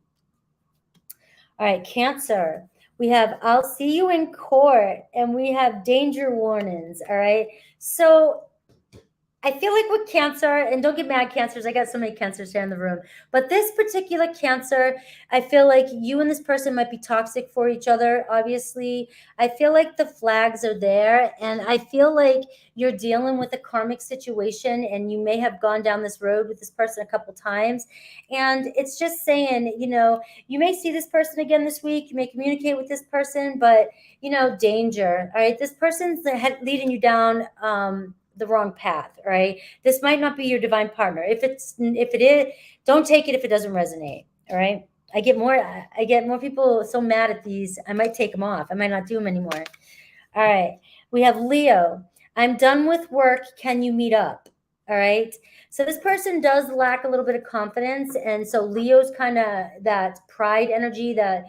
All right, Cancer. We have, I'll see you in court, and we have danger warnings, all right? So I feel like with Cancer, and don't get mad, Cancers, I got so many Cancers here in the room, but this particular Cancer, I feel like you and this person might be toxic for each other, obviously. I feel like the flags are there, and I feel like you're dealing with a karmic situation, and you may have gone down this road with this person a couple times, and it's just saying, you know, you may see this person again this week, you may communicate with this person, but, you know, danger, all right? This person's leading you down the wrong path, all right? This might not be your divine partner. If it is, don't take it if it doesn't resonate, all right? I get more people so mad at these, I might take them off. I might not do them anymore. All right. We have Leo. I'm done with work. Can you meet up? All right. So this person does lack a little bit of confidence. And so Leo's kind of that pride energy that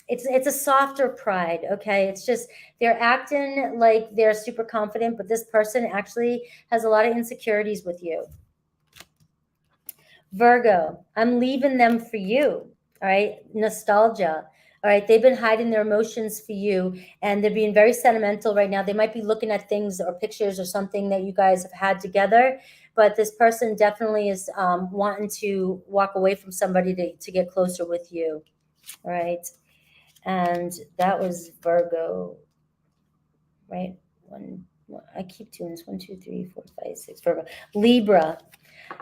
it's a softer pride. Okay. It's just they're acting like they're super confident, but this person actually has a lot of insecurities with you. Virgo, I'm leaving them for you. All right. Nostalgia. All right. They've been hiding their emotions for you, and they're being very sentimental right now. They might be looking at things or pictures or something that you guys have had together, but this person definitely is wanting to walk away from somebody to get closer with you. All right. And that was Virgo, right? I keep doing this. 1, 2, 3, 4, 5, 6. Virgo. Libra.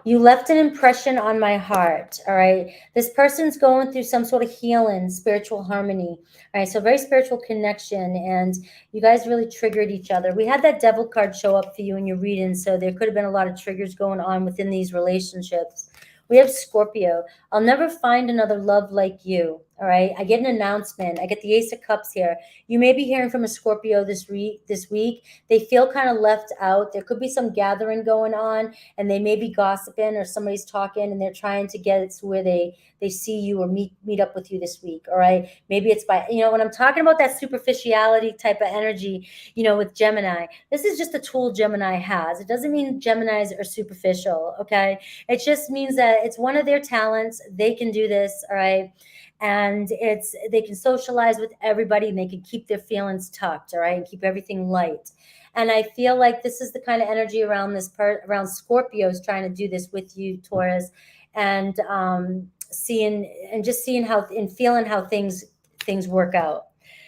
You left an impression on my heart. All right. This person's going through some sort of healing, spiritual harmony. All right. So very spiritual connection. And you guys really triggered each other. We had that devil card show up for you in your reading. So there could have been a lot of triggers going on within these relationships. We have Scorpio. I'll never find another love like you. All right. I get an announcement. I get the Ace of Cups here. You may be hearing from a Scorpio this week. They feel kind of left out. There could be some gathering going on, and they may be gossiping, or somebody's talking and they're trying to get it to where they see you or meet up with you this week. All right. Maybe it's by, when I'm talking about that superficiality type of energy, with Gemini, this is just a tool Gemini has. It doesn't mean Geminis are superficial. Okay. It just means that it's one of their talents. They can do this. All right. And they can socialize with everybody, and they can keep their feelings tucked. All right. And keep everything light. And I feel like this is the kind of energy around around Scorpios trying to do this with you, Taurus, and seeing how and feeling how things work out.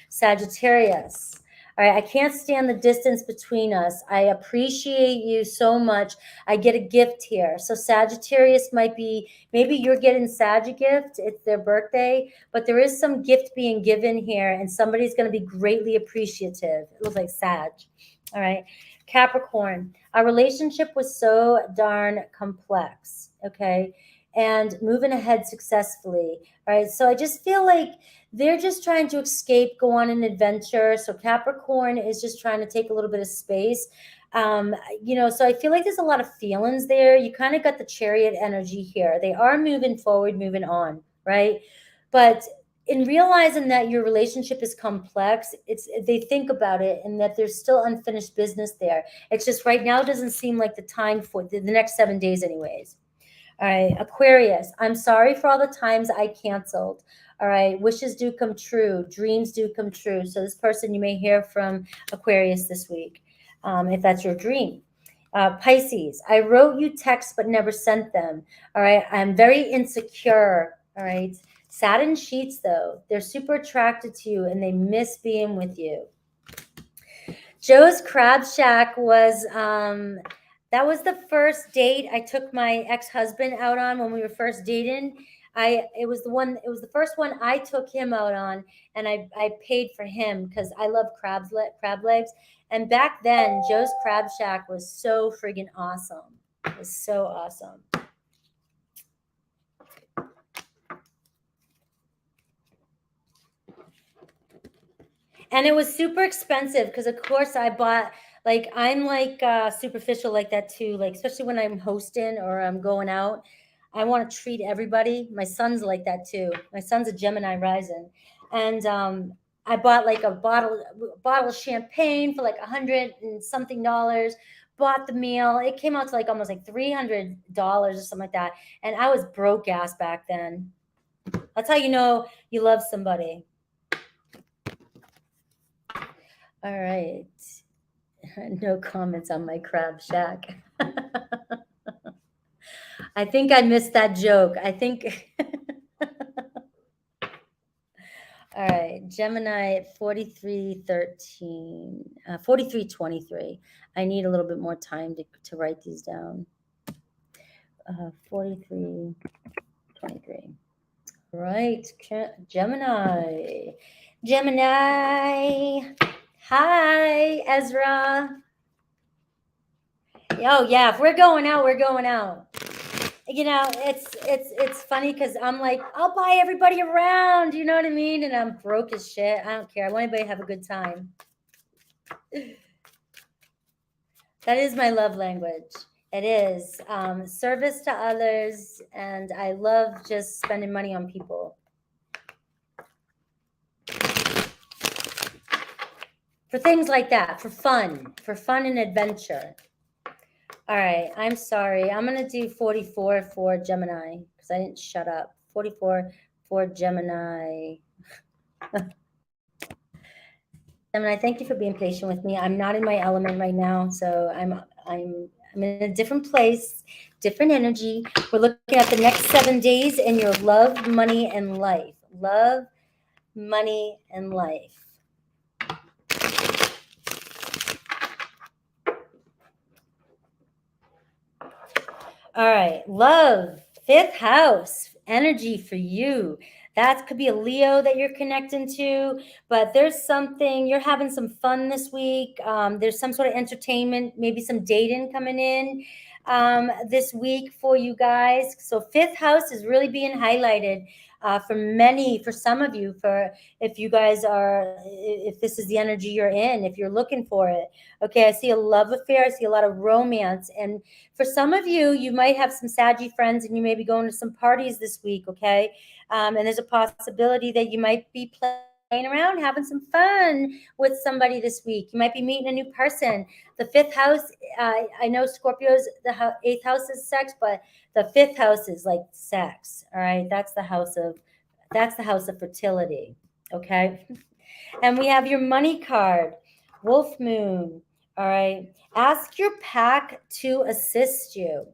Sagittarius. All right, I can't stand the distance between us. I appreciate you so much. I get a gift here. So Sagittarius maybe you're getting Sag a gift. It's their birthday, but there is some gift being given here, and somebody's going to be greatly appreciative. It looks like Sag. All right. Capricorn, our relationship was so darn complex. Okay. And moving ahead successfully. All right. So I just feel like they're just trying to escape, go on an adventure. So Capricorn is just trying to take a little bit of space. So I feel like there's a lot of feelings there. You kind of got the Chariot energy here. They are moving forward, moving on. Right. But in realizing that your relationship is complex, they think about it and that there's still unfinished business there. It's just right now doesn't seem like the time for the next 7 days anyways. All right, Aquarius, I'm sorry for all the times I canceled. All right, wishes do come true, dreams do come true. So this person, you may hear from Aquarius this week, if that's your dream. Pisces, I wrote you texts but never sent them. All right, I'm very insecure. All right. Satin sheets, though, they're super attracted to you and they miss being with you. Joe's Crab Shack was that was the first date I took my ex-husband out on when we were first dating. It was the first one I took him out on, and I paid for him because I love crab legs. And back then, Joe's Crab Shack was so friggin' awesome. It was so awesome. And it was super expensive because, of course, I bought, I'm superficial like that too. Like, especially when I'm hosting or I'm going out, I want to treat everybody. My son's like that too. My son's a Gemini rising. And I bought like a bottle of champagne for like $100 and something. Bought the meal. It came out to like almost like $300 or something like that. And I was broke ass back then. That's how you know you love somebody. All right. No comments on my Crab Shack. I think I missed that joke. I think. All right. Gemini 4313, 4323. I need a little bit more time to write these down. 4323. Right. Gemini. Hi, Ezra. Oh yeah, if we're going out, we're going out. It's funny because I'm like, I'll buy everybody around, you know what I mean? And I'm broke as shit. I don't care. I want everybody to have a good time. That is my love language. It is service to others, and I love just spending money on people. For things like that, for fun and adventure. All right, I'm sorry. I'm going to do 44 for Gemini because I didn't shut up. 44 for Gemini. Gemini, thank you for being patient with me. I'm not in my element right now, so I'm in a different place, different energy. We're looking at the next 7 days in your love, money, and life. Love, money, and life. All right, love, fifth house, energy for you. That could be a Leo that you're connecting to, but there's something, you're having some fun this week. There's some sort of entertainment, maybe some dating coming in this week for you guys. So, fifth house is really being highlighted for some of you, for if you guys are, if this is the energy you're in, if you're looking for it. Okay, I see a love affair, I see a lot of romance, and for some of you, you might have some Saggy friends and you may be going to some parties this week, okay? And there's a possibility that you might be playing around, having some fun with somebody this week. You might be meeting a new person. The fifth house, I know Scorpios, the eighth house is sex, but the fifth house is like sex, all right? That's the house of fertility, okay? And we have your money card, Wolf Moon. All right. Ask your pack to assist you.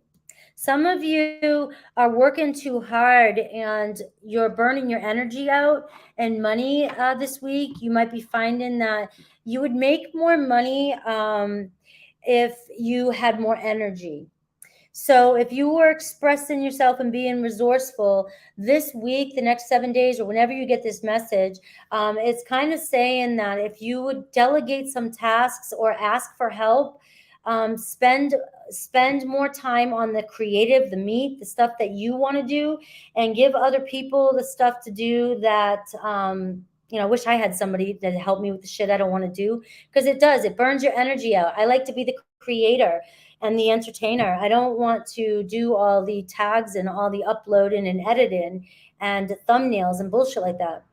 Some of you are working too hard and you're burning your energy out and money this week. You might be finding that you would make more money if you had more energy. So if you were expressing yourself and being resourceful this week, the next 7 days, or whenever you get this message, it's kind of saying that if you would delegate some tasks or ask for help, spend more time on the creative, the meat, the stuff that you want to do, and give other people the stuff to do that. I wish I had somebody that helped me with the shit I don't want to do, because it burns your energy out. I like to be the creator and the entertainer. I don't want to do all the tags and all the uploading and editing and thumbnails and bullshit like that.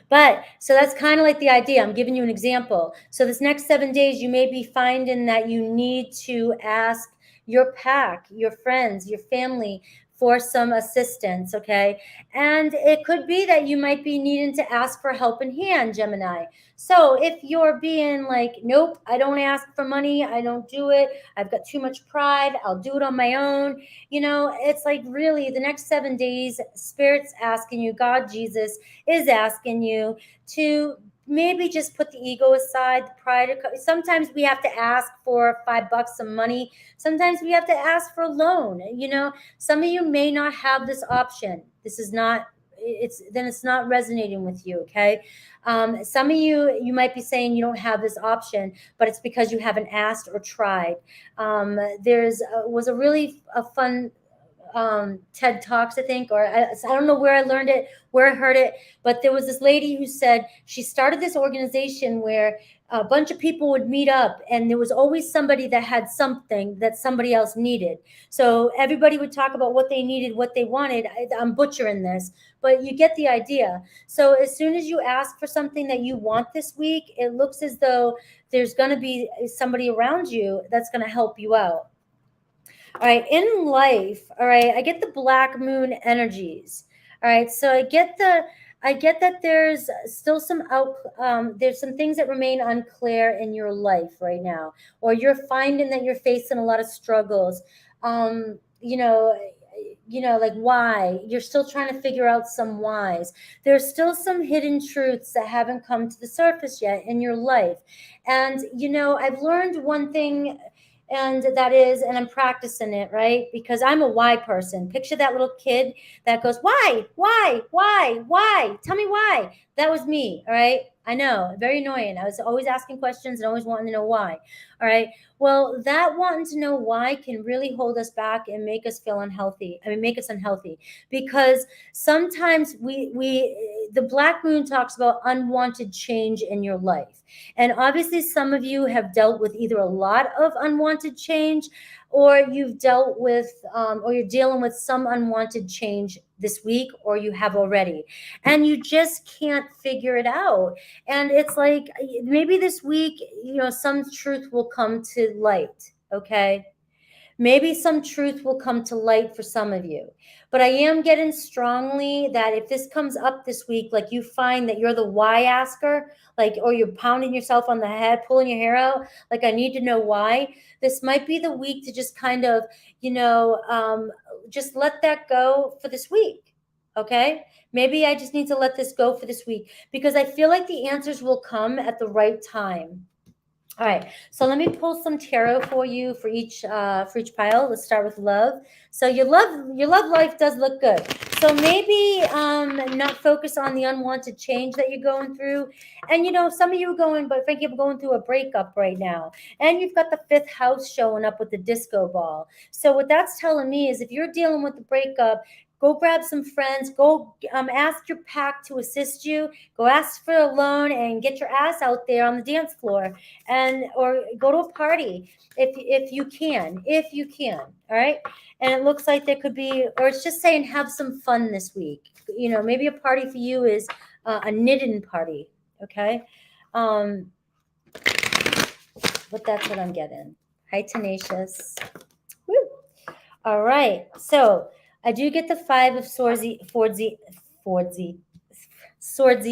But so that's kind of like the idea. I'm giving you an example. So this next 7 days, you may be finding that you need to ask your pack, your friends, your family for some assistance, okay? And it could be that you might be needing to ask for help in hand, Gemini. So if you're being like, nope, I don't ask for money, I don't do it, I've got too much pride, I'll do it on my own, it's like really the next 7 days, Spirit's asking you, God, Jesus is asking you to maybe just put the ego aside, the pride. Sometimes we have to ask for $5 some money. Sometimes we have to ask for a loan. Some of you may not have this option. This is not, it's not resonating with you. Okay. Some of you might be saying you don't have this option, but it's because you haven't asked or tried. Was a really a fun TED Talks, I think, or I don't know where I learned it, where I heard it, but there was this lady who said she started this organization where a bunch of people would meet up, and there was always somebody that had something that somebody else needed. So everybody would talk about what they needed, what they wanted. I'm butchering this, but you get the idea. So as soon as you ask for something that you want this week, it looks as though there's going to be somebody around you that's going to help you out. All right, in life, all right, I get the black moon energies. All right, so I get that there's still there's some things that remain unclear in your life right now, or you're finding that you're facing a lot of struggles. Um, you know, like why you're still trying to figure out some whys. There's still some hidden truths that haven't come to the surface yet in your life. And I've learned one thing, and that is, and I'm practicing it, right? Because I'm a why person. Picture that little kid that goes, why? Tell me why. That was me, all right? I know, very annoying. I was always asking questions and always wanting to know why. All right. Well, that wanting to know why can really hold us back and make us feel unhealthy. Make us unhealthy, because sometimes the black moon talks about unwanted change in your life. And obviously, some of you have dealt with either a lot of unwanted change, or you've dealt with, or you're dealing with some unwanted change this week, or you have already, and you just can't figure it out. And it's like maybe this week, some truth will come to light. Okay. Maybe some truth will come to light for some of you. But I am getting strongly that if this comes up this week, like you find that you're the why asker, like, or you're pounding yourself on the head, pulling your hair out, like, I need to know why, this might be the week to just kind of, just let that go for this week. Okay. Maybe I just need to let this go for this week, because I feel like the answers will come at the right time. All right, so let me pull some tarot for you for each pile. Let's start with love. So your love life does look good. So maybe not focus on the unwanted change that you're going through. And some of you are going, but Frankie, I'm going through a breakup right now. And you've got the fifth house showing up with the disco ball. So what that's telling me is if you're dealing with the breakup, go grab some friends, go ask your pack to assist you, go ask for a loan and get your ass out there on the dance floor, and or go to a party if you can. All right, and it looks like there could be, or it's just saying have some fun this week. Maybe a party for you is a knitting party. Okay, um but that's what I'm getting. Hi, Tenacious. Woo. All right, so I do get the five of swordsy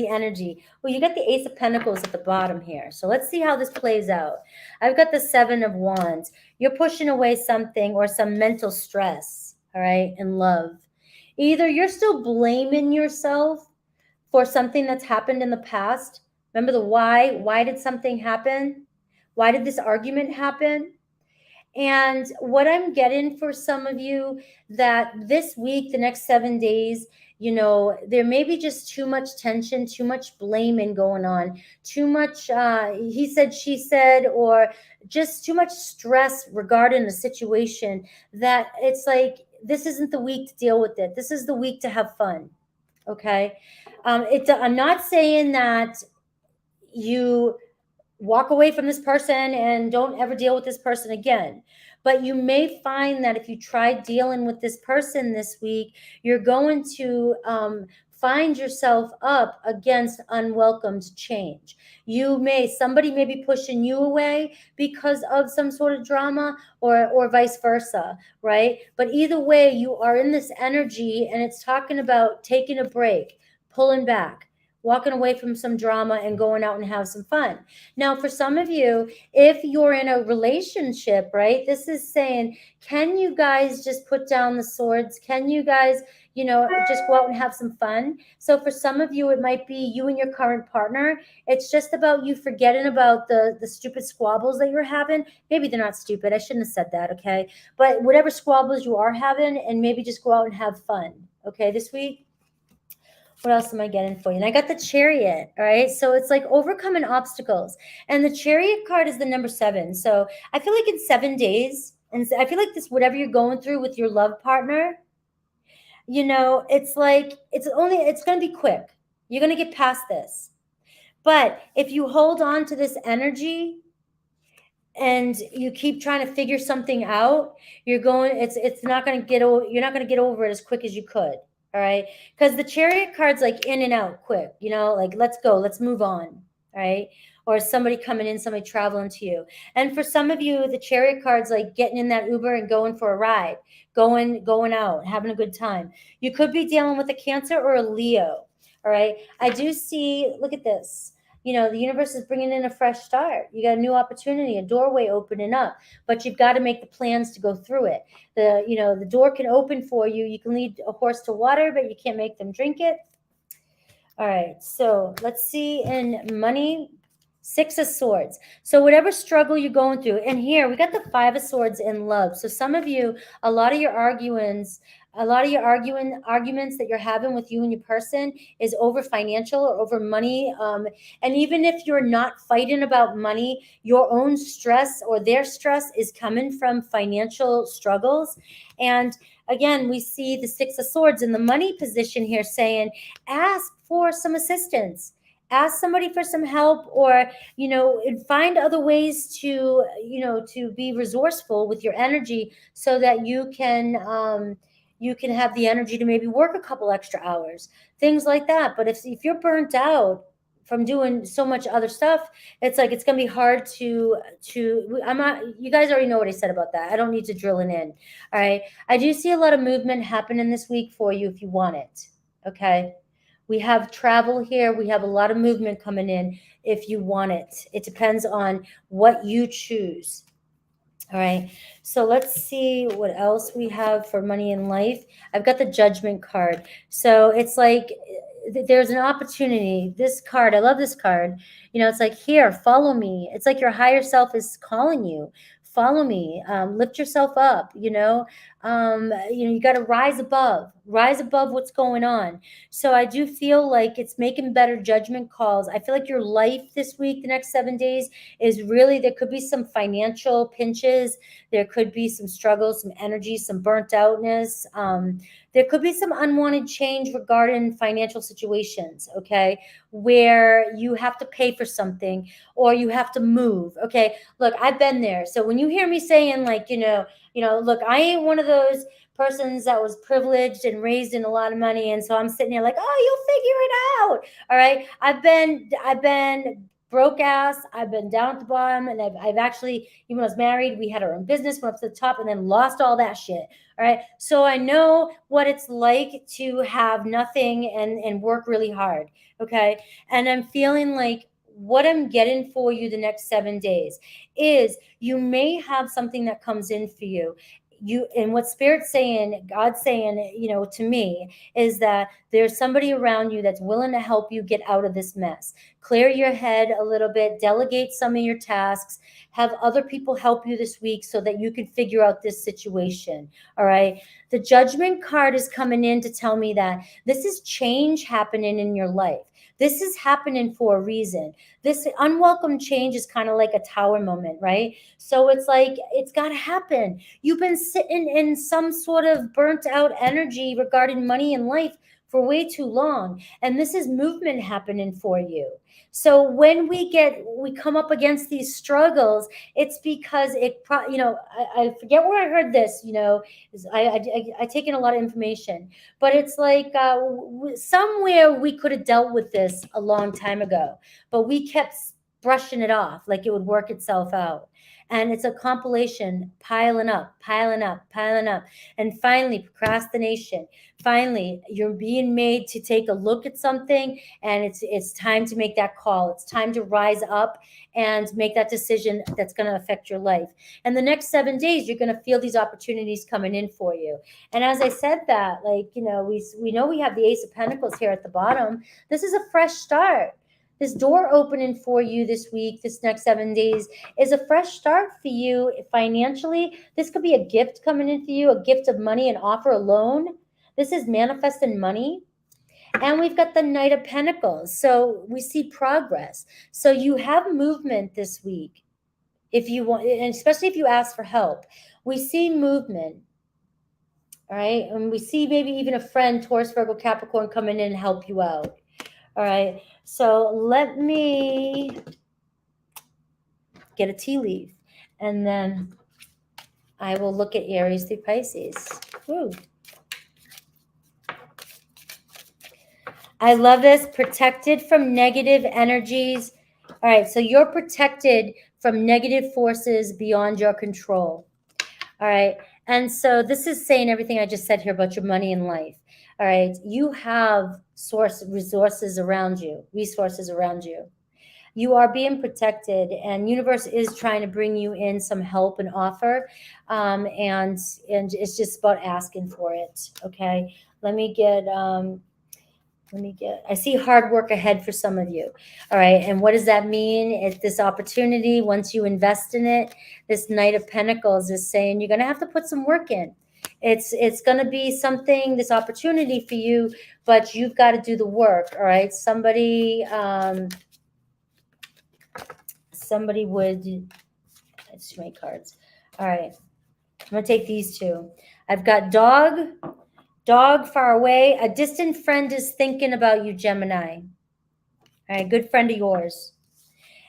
energy. Well, you got the Ace of Pentacles at the bottom here. So let's see how this plays out. I've got the Seven of Wands. You're pushing away something or some mental stress, all right, in love. Either you're still blaming yourself for something that's happened in the past. Remember the why? Why did something happen? Why did this argument happen? And what I'm getting for some of you, that this week, the next 7 days, there may be just too much tension, too much blaming going on, too much he said, she said, or just too much stress regarding the situation, that it's like, this isn't the week to deal with it. This is the week to have fun. Okay. I'm not saying that you walk away from this person and don't ever deal with this person again. But you may find that if you try dealing with this person this week, you're going to find yourself up against unwelcomed change. Somebody may be pushing you away because of some sort of drama, or vice versa, right? But either way, you are in this energy, and it's talking about taking a break, pulling back, walking away from some drama and going out and have some fun. Now, for some of you, if you're in a relationship, right, this is saying, can you guys just put down the swords? Can you guys, just go out and have some fun? So for some of you, it might be you and your current partner. It's just about you forgetting about the stupid squabbles that you're having. Maybe they're not stupid. I shouldn't have said that, okay? But whatever squabbles you are having, and maybe just go out and have fun, okay, this week. What else am I getting for you? And I got the Chariot, all right? So it's like overcoming obstacles. And the Chariot card is the number 7. So I feel like in 7 days, and I feel like this, whatever you're going through with your love partner, it's like, it's going to be quick. You're going to get past this. But if you hold on to this energy and you keep trying to figure something out, you're not going to get over it as quick as you could. All right. Because the Chariot card's like in and out quick, like, let's go, let's move on. All right. Or somebody coming in, somebody traveling to you. And for some of you, the Chariot card's like getting in that Uber and going for a ride, going out, having a good time. You could be dealing with a Cancer or a Leo. All right. I do see, look at this. The universe is bringing in a fresh start. You got a new opportunity, a doorway opening up, but you've got to make the plans to go through it. The door can open for you. You can lead a horse to water, but you can't make them drink it. All right, so let's see in money. 6 of Swords. So whatever struggle you're going through, and here we got the 5 of Swords in love. So some of you, a lot of your arguments that you're having with you and your person is over financial or over money. And even if you're not fighting about money, your own stress or their stress is coming from financial struggles. And again, we see the 6 of Swords in the money position here saying, ask for some assistance. Ask somebody for some help, or find other ways to be resourceful with your energy, so that you can have the energy to maybe work a couple extra hours, things like that. But if you're burnt out from doing so much other stuff, it's like it's gonna be hard to I'm not, you guys already know what I said about that. I don't need to drill it in. All right, I do see a lot of movement happening this week for you if you want it. Okay. We have travel here. We have a lot of movement coming in if you want it. It depends on what you choose. All right. So let's see what else we have for money in life. I've got the Judgment card. So it's like there's an opportunity. This card, I love this card. You know, it's like, here, follow me. It's like your higher self is calling you. Follow me. Lift yourself up. You got to rise above what's going on. So I do feel like it's making better judgment calls. I feel like your life this week, the next 7 days, is really, there could be some financial pinches. There could be some struggles, some energy, some burnt outness. There could be some unwanted change regarding financial situations, okay, where you have to pay for something or you have to move. Okay, look, I've been there. So when you hear me saying, like, look, I ain't one of those persons that was privileged and raised in a lot of money, and so I'm sitting here like, oh, you'll figure it out. All right, I've been broke ass. I've been down at the bottom, and I've actually, even when I was married, we had our own business, went up to the top, and then lost all that shit. All right, so I know what it's like to have nothing and work really hard. Okay, and I'm feeling like what I'm getting for you the next 7 days is you may have something that comes in for you. And what Spirit's saying, God's saying, to me, is that there's somebody around you that's willing to help you get out of this mess. Clear your head a little bit, delegate some of your tasks, have other people help you this week so that you can figure out this situation. All right. The Judgment card is coming in to tell me that this is change happening in your life. This is happening for a reason. This unwelcome change is kind of like a tower moment, right? So it's like, it's got to happen. You've been sitting in some sort of burnt out energy regarding money and life for way too long. And this is movement happening for you. So when we come up against these struggles, it's because I forget where I heard this, I take in a lot of information, but it's like somewhere we could have dealt with this a long time ago, but we kept brushing it off like it would work itself out. And it's a compilation, piling up. And finally, procrastination. Finally, you're being made to take a look at something, and it's time to make that call. It's time to rise up and make that decision that's going to affect your life. And the next 7 days, you're going to feel these opportunities coming in for you. And as I said that, we know we have the Ace of Pentacles here at the bottom. This is a fresh start. This door opening for you this week, this next 7 days, is a fresh start for you financially. This could be a gift coming in for you, a gift of money, an offer, a loan. This is manifesting money. And we've got the Knight of Pentacles. So we see progress. So you have movement this week. If you want, and especially if you ask for help, we see movement. All right. And we see maybe even a friend, Taurus, Virgo, Capricorn, coming in and help you out. All right. So let me get a tea leaf, and then I will look at Aries through Pisces. Woo. I love this. Protected from negative energies. All right. So you're protected from negative forces beyond your control. All right. And so this is saying everything I just said here about your money and life. All right. You have resources around you. You are being protected, and universe is trying to bring you in some help and offer. And it's just about asking for it. Okay. I see hard work ahead for some of you. All right. And what does that mean? It's this opportunity. Once you invest in it, this Knight of Pentacles is saying you're going to have to put some work in. It's going to be something, this opportunity for you, but you've got to do the work. All right. Somebody would, that's too many cards. All right. I'm going to take these two. I've got dog far away. A distant friend is thinking about you, Gemini. All right, good friend of yours.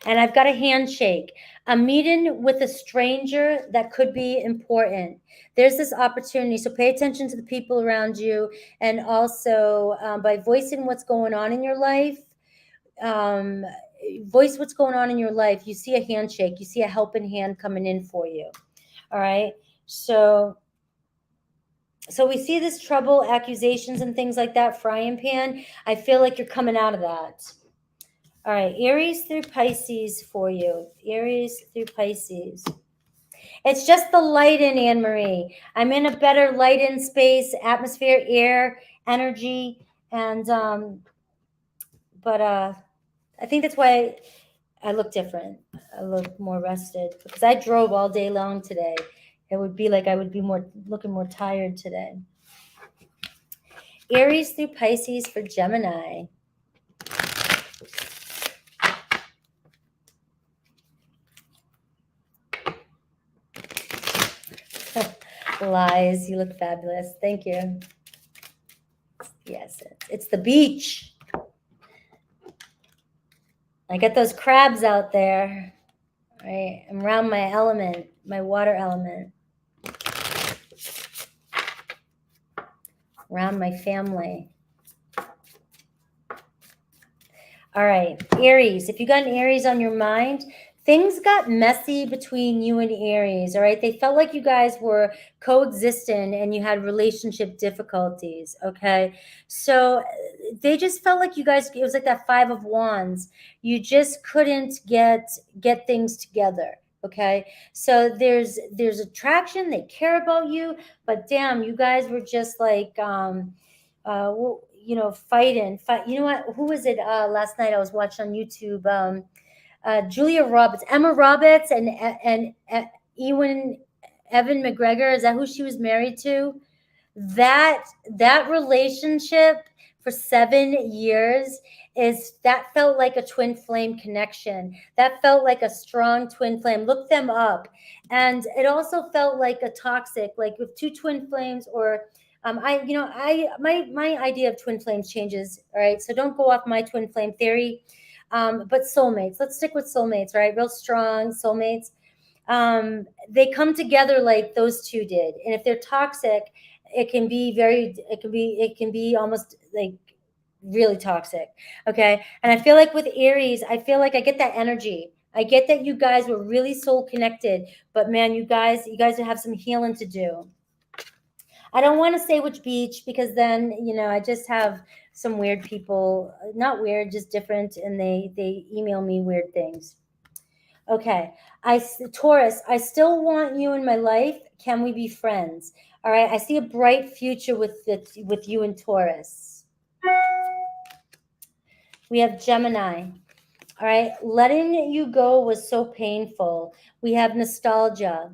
And I've got a handshake. A meeting with a stranger that could be important. There's this opportunity. So pay attention to the people around you. And also by voicing what's going on in your life, voice what's going on in your life. You see a handshake. You see a helping hand coming in for you. All right. So we see this trouble, accusations, and things like that, frying pan. I feel like you're coming out of that. All right, Aries through Pisces for you. Aries through Pisces. It's just the light in, Anne-Marie. I'm in a better light in space, atmosphere, air, energy, and but I think that's why I look different. I look more rested because I drove all day long today. It would be like I would be looking more tired today. Aries through Pisces for Gemini. Lies, you look fabulous. Thank you. Yes, it's the beach. I get those crabs out there. Right? I'm around my element, my water element. Around my family. All right, Aries. If you got an Aries on your mind, things got messy between you and Aries, all right? They felt like you guys were coexisting and you had relationship difficulties, okay? So they just felt like you guys, it was like that 5 of Wands. You just couldn't get things together, okay? So there's attraction, they care about you, but damn, you guys were just like, fighting. You know what? Who was it? Last night I was watching on YouTube. Julia Roberts, Emma Roberts, and Evan McGregor. Is that who she was married to? That relationship for 7 years that felt like a twin flame connection. That felt like a strong twin flame. Look them up. And it also felt like a toxic, like with two twin flames or my idea of twin flames changes. All right. So don't go off my twin flame theory. But soulmates, let's stick with soulmates, right? Real strong soulmates. They come together like those two did. And if they're toxic, it can be almost like really toxic. Okay. And I feel like with Aries, I feel like I get that energy. I get that you guys were really soul connected, but man, you guys have some healing to do. I don't want to say which beach because then, I just have some weird people, not weird, just different. And they email me weird things. Okay. Taurus, I still want you in my life. Can we be friends? All right. I see a bright future with you and Taurus. We have Gemini. All right. Letting you go was so painful. We have nostalgia.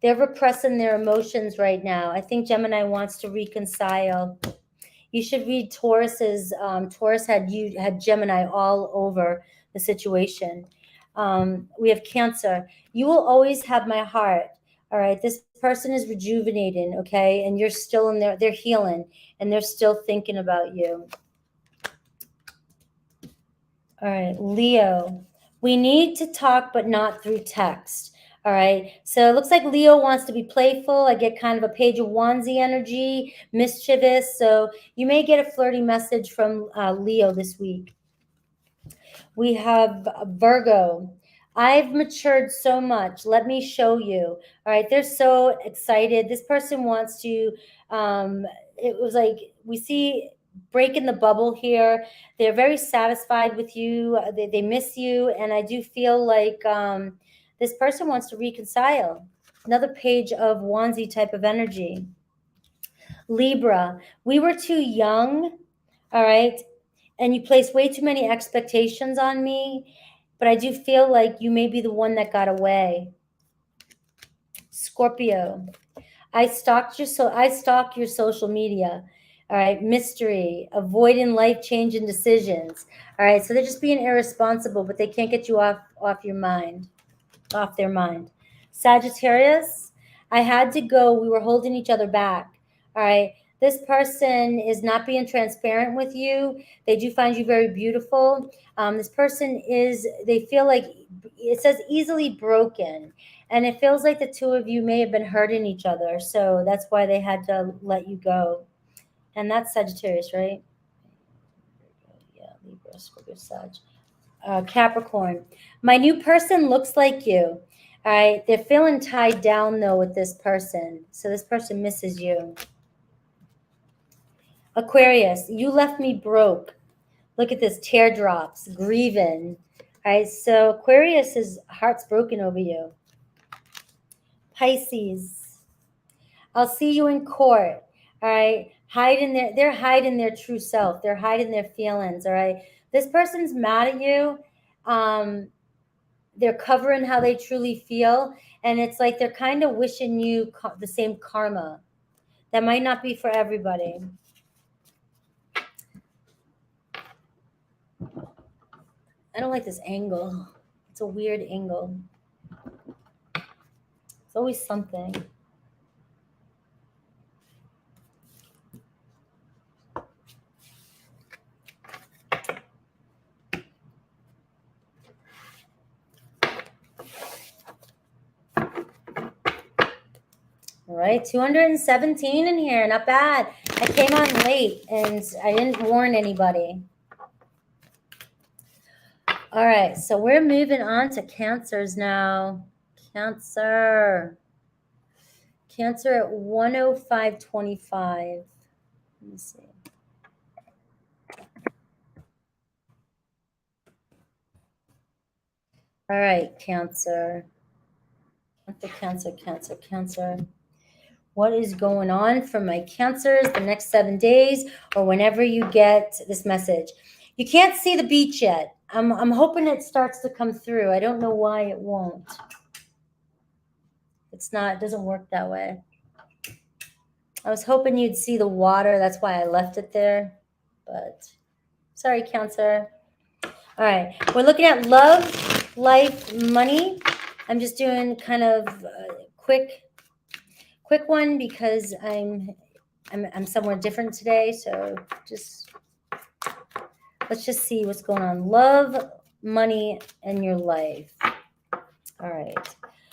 They're repressing their emotions right now. I think Gemini wants to reconcile. You should read Taurus's. Taurus had Gemini all over the situation. We have Cancer. You will always have my heart. All right. This person is rejuvenating. Okay. And you're still in there. They're healing and they're still thinking about you. All right. Leo. We need to talk, but not through text. All right. So it looks like Leo wants to be playful. I get kind of a Page of Wandsy energy, mischievous. So you may get a flirty message from Leo this week. We have Virgo. I've matured so much. Let me show you. All right. They're so excited. This person wants to, it was like we see breaking the bubble here. They're very satisfied with you. They miss you. And I do feel like this person wants to reconcile. Another Page of Wandsy type of energy. Libra. We were too young. All right. And you place way too many expectations on me, but I do feel like you may be the one that got away. Scorpio, I stalk your social media. All right, mystery, avoiding life-changing decisions. All right, so they're just being irresponsible, but they can't get you off their mind. Sagittarius, I had to go. We were holding each other back. All right. This person is not being transparent with you. They do find you very beautiful. This person they feel like it says easily broken. And it feels like the two of you may have been hurting each other. So that's why they had to let you go. And that's Sagittarius, right? Yeah, Libra, Scorpio, Sag. Capricorn. My new person looks like you. All right. They're feeling tied down, though, with this person. So this person misses you. Aquarius, you left me broke. Look at this, teardrops, grieving. All right, so Aquarius's heart's broken over you. Pisces, I'll see you in court. All right, they're hiding their true self. They're hiding their feelings, all right? This person's mad at you. They're covering how they truly feel, and it's like they're kind of wishing you the same karma. That might not be for everybody. I don't like this angle. It's a weird angle. It's always something. All right, 217 in here. Not bad. I came on late and I didn't warn anybody. All right, so we're moving on to Cancers now. Cancer at 105.25. Let me see. All right, Cancer. Cancer. What is going on for my Cancers the next 7 days, or whenever you get this message? You can't see the beach yet. I'm hoping it starts to come through. I don't know why it won't. It doesn't work that way. I was hoping you'd see the water. That's why I left it there. But sorry, Cancer. All right. We're looking at love, life, money. I'm just doing kind of a quick one because I'm somewhere different today. So let's just see what's going on. Love, money, and your life. All right.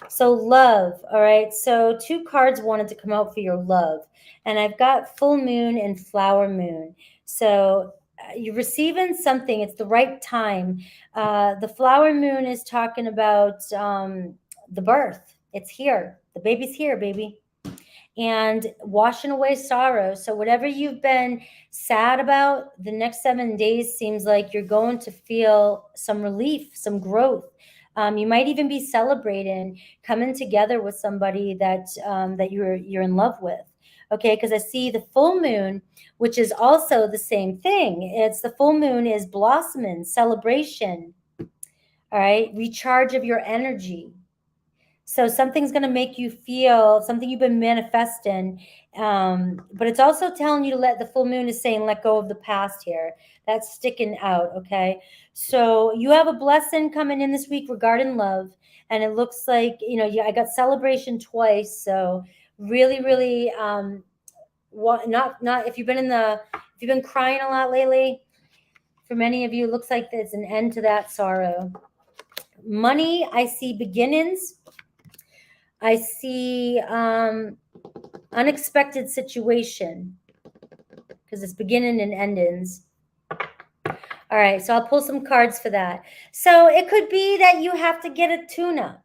So love. All right. So 2 cards wanted to come out for your love. And I've got full moon and flower moon. So you're receiving something. It's the right time. The flower moon is talking about the birth. It's here. The baby's here, baby. And washing away sorrow. So whatever you've been sad about, the next 7 days seems like you're going to feel some relief, some growth. You might even be celebrating coming together with somebody that you're in love with. Okay, because I see the full moon, which is also the same thing. It's the full moon is blossoming, celebration. All right, recharge of your energy. So something's going to make you feel something you've been manifesting. But it's also telling you to the full moon is saying, let go of the past here. That's sticking out. Okay. So you have a blessing coming in this week regarding love. And it looks like, I got celebration twice. So really, really, if you've been crying a lot lately, for many of you, it looks like there's an end to that sorrow. Money, I see beginnings. I see unexpected situation because it's beginning and endings. All right, so I'll pull some cards for that. So it could be that you have to get a tune-up,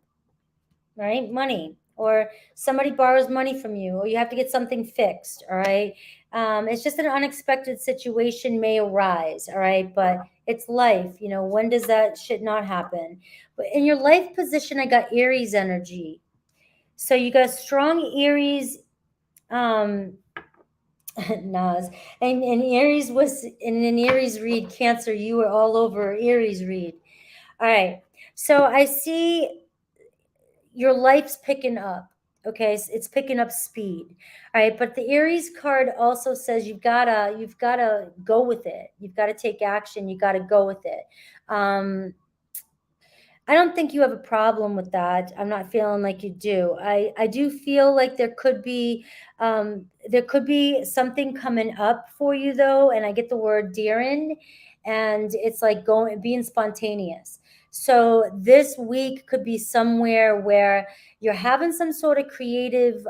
right? Money, or somebody borrows money from you, or you have to get something fixed, all right? It's just an unexpected situation may arise, all right? But it's life, when does that shit not happen? But in your life position, I got Aries energy. So you got strong Aries, Nas, and Aries was in an Aries read, Cancer. You were all over Aries read. All right. So I see your life's picking up. Okay, it's picking up speed. All right, but the Aries card also says you've gotta go with it. You've got to take action. You got to go with it. I don't think you have a problem with that. I'm not feeling like you do. I do feel like there could be something coming up for you though, and I get the word daring, and it's like being spontaneous. So this week could be somewhere where you're having some sort of creative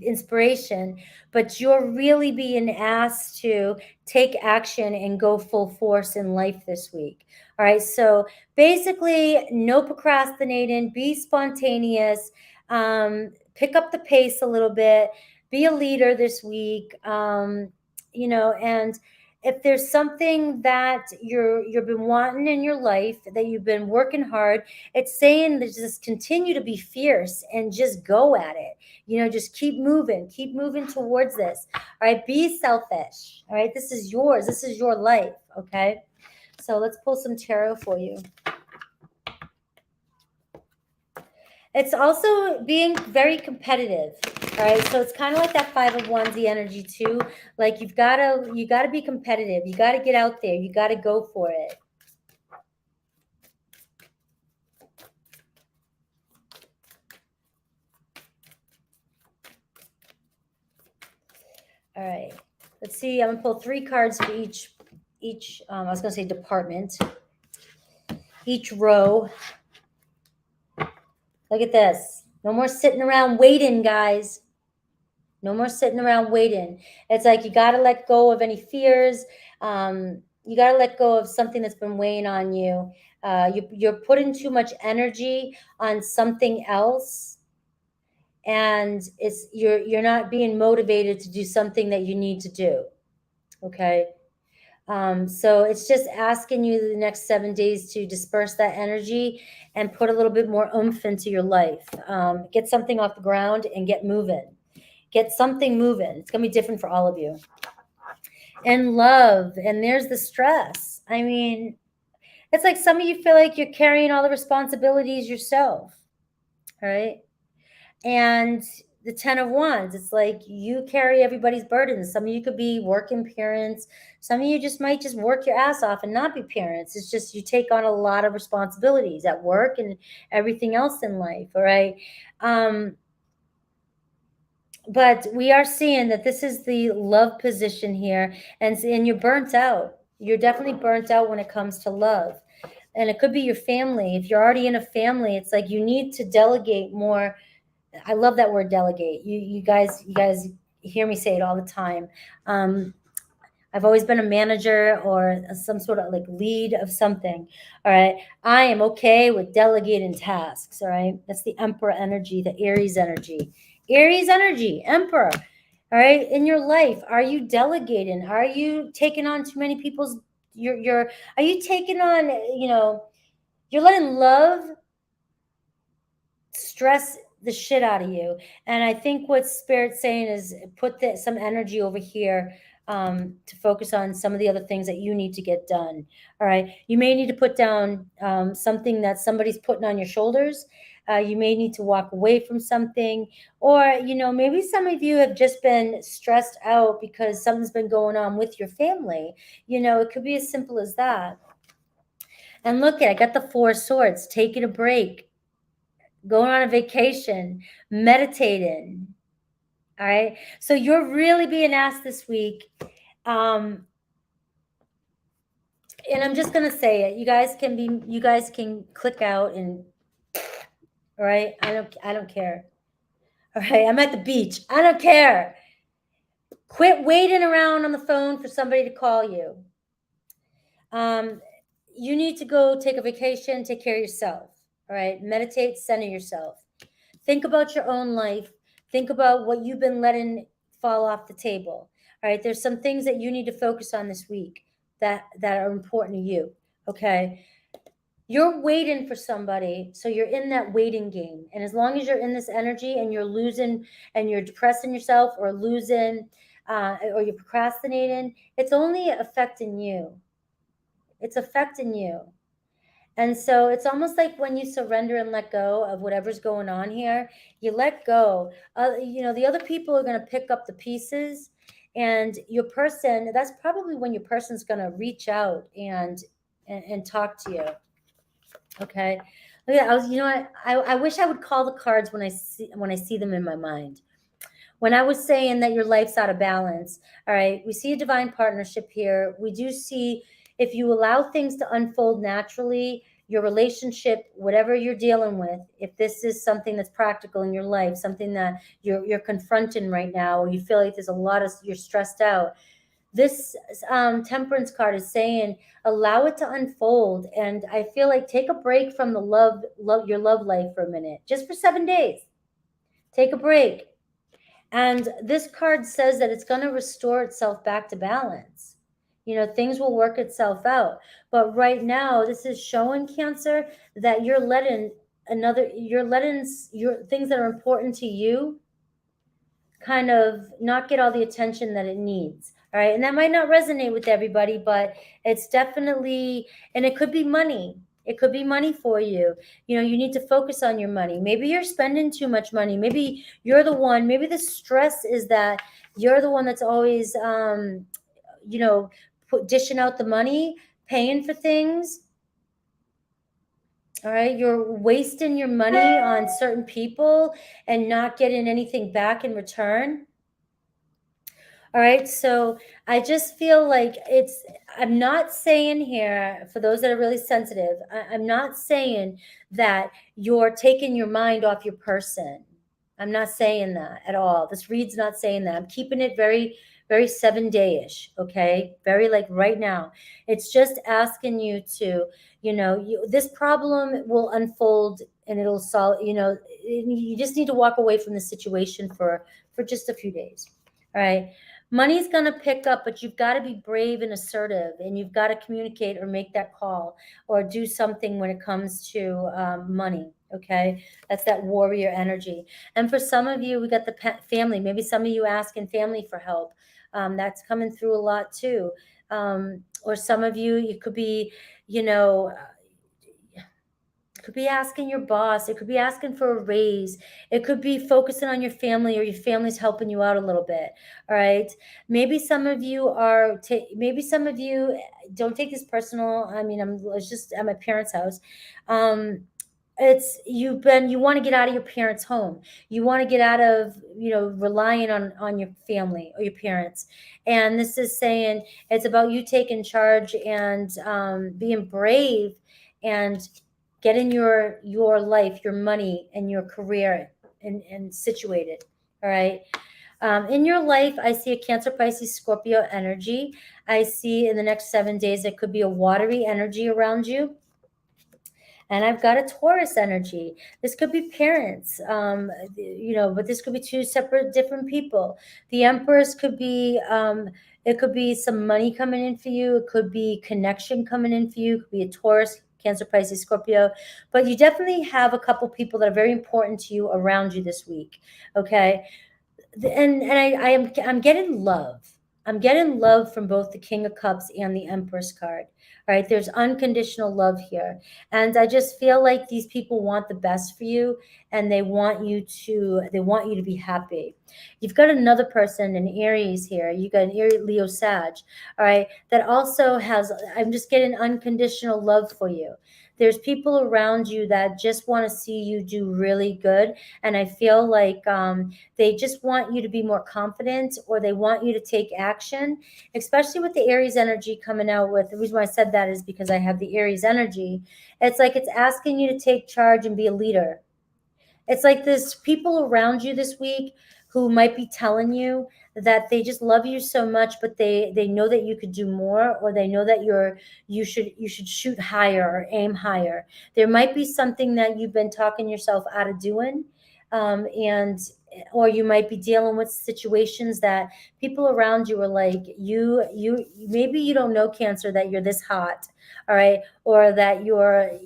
inspiration, but you're really being asked to take action and go full force in life this week. All right. So basically, no procrastinating, be spontaneous, pick up the pace a little bit, be a leader this week, and if there's something that you've been wanting in your life, that you've been working hard, it's saying to just continue to be fierce and just go at it. Just keep moving towards this. All right, be selfish. All right, this is yours. This is your life. Okay, so let's pull some tarot for you. It's also being very competitive. All right, so it's kind of like that Five of Wands, the energy too. Like you gotta be competitive. You gotta get out there. You gotta go for it. All right, let's see. I'm gonna pull 3 cards for each. I was gonna say department. Each row. Look at this. No more sitting around waiting, guys. No more sitting around waiting. It's like you got to let go of any fears. You got to let go of something that's been weighing on you. You're putting too much energy on something else, and you're not being motivated to do something that you need to do. Okay. So it's just asking you the next 7 days to disperse that energy and put a little bit more oomph into your life. Get something off the ground and get moving. Get something moving. It's going to be different for all of you. And love. And there's the stress. I mean, it's like some of you feel like you're carrying all the responsibilities yourself. All right. And the 10 of Wands, it's like you carry everybody's burdens. Some of you could be working parents. Some of you might just work your ass off and not be parents. It's just you take on a lot of responsibilities at work and everything else in life. All right. But we are seeing that this is the love position here, and you're burnt out. You're definitely burnt out when it comes to love. And it could be your family. If you're already in a family, it's like you need to delegate more. I love that word, delegate. You guys hear me say it all the time. I've always been a manager or some sort of like lead of something. All right. I am okay with delegating tasks. All right. That's the Emperor energy, the Aries energy. Aries energy, Emperor. All right. In your life, are you delegating? Are you taking on too many people's are you taking on, you're letting love stress the shit out of you. And I think what Spirit's saying is put some energy over here to focus on some of the other things that you need to get done. All right. You may need to put down something that somebody's putting on your shoulders. You may need to walk away from something, or, maybe some of you have just been stressed out because something's been going on with your family. It could be as simple as that. And look, I got the 4 swords, taking a break, going on a vacation, meditating. All right. So you're really being asked this week. And I'm just going to say it. You guys can click out and, all right. I don't care. All right. I'm at the beach. I don't care. Quit waiting around on the phone for somebody to call you. You need to go take a vacation, take care of yourself. All right. Meditate, center yourself. Think about your own life. Think about what you've been letting fall off the table. All right. There's some things that you need to focus on this week that are important to you. Okay. You're waiting for somebody. So you're in that waiting game. And as long as you're in this energy and you're losing and you're depressing yourself or losing or you're procrastinating, it's only affecting you. It's affecting you. And so it's almost like when you surrender and let go of whatever's going on here, you let go. The other people are going to pick up the pieces, and your person, that's probably when your person's going to reach out and talk to you. Okay. Yeah, I wish I would call the cards when I see them in my mind. When I was saying that your life's out of balance, all right, we see a divine partnership here. We do see, if you allow things to unfold naturally, your relationship, whatever you're dealing with, if this is something that's practical in your life, something that you're confronting right now, or you feel like you're stressed out, this temperance card is saying allow it to unfold. And I feel like take a break from your love life for a minute, just for 7 days. Take a break. And this card says that it's going to restore itself back to balance. things will work itself out. But right now, this is showing, Cancer, that you're letting your things that are important to you kind of not get all the attention that it needs. All right. And that might not resonate with everybody, but it's definitely, and it could be money. It could be money for you. You need to focus on your money. Maybe you're spending too much money. Maybe you're the one, maybe the stress is that you're the one that's always, dishing out the money, paying for things. All right. You're wasting your money on certain people and not getting anything back in return. All right. So I just feel like I'm not saying here, for those that are really sensitive, I'm not saying that you're taking your mind off your person. I'm not saying that at all. This read's not saying that. I'm keeping it very, very 7-day-ish. Okay. Very like right now. It's just asking you to, this problem will unfold and it'll solve, you just need to walk away from the situation for just a few days. All right. Money's going to pick up, but you've got to be brave and assertive, and you've got to communicate or make that call or do something when it comes to money. Okay. That's that warrior energy. And for some of you, we got the family. Maybe some of you asking family for help. That's coming through a lot too. Or some of you, you could be, it could be asking your boss. It could be asking for a raise. It could be focusing on your family, or your family's helping you out a little bit. All right. Maybe some of you don't take this personal. I mean, it's just at my parents' house. You want to get out of your parents' home. You want to get out of, relying on your family or your parents. And this is saying it's about you taking charge and being brave and getting your life, your money, and your career and situated. All right. In your life, I see a Cancer, Pisces, Scorpio energy. I see in the next 7 days, it could be a watery energy around you. And I've got a Taurus energy. This could be parents, but this could be two separate, different people. The Empress could be, it could be some money coming in for you. It could be connection coming in for you. It could be a Taurus, Cancer, Pisces, Scorpio. But you definitely have a couple people that are very important to you around you this week. Okay. And I'm getting love. I'm getting love from both the King of Cups and the Empress card. All right, there's unconditional love here. And I just feel like these people want the best for you, and they want you to be happy. You've got another person, an Aries here. You got an Aries, Leo, Sag, all right, that also has, I'm just getting unconditional love for you. There's people around you that just want to see you do really good. And I feel like they just want you to be more confident, or they want you to take action, especially with the Aries energy coming out with. The reason why I said that is because I have the Aries energy. It's like it's asking you to take charge and be a leader. It's like there's people around you this week who might be telling you that they just love you so much, but they know that you could do more, or they know that you should shoot higher or aim higher. There might be something that you've been talking yourself out of doing, or you might be dealing with situations that people around you are like, maybe you don't know, Cancer, that you're this hot, all right, or that you're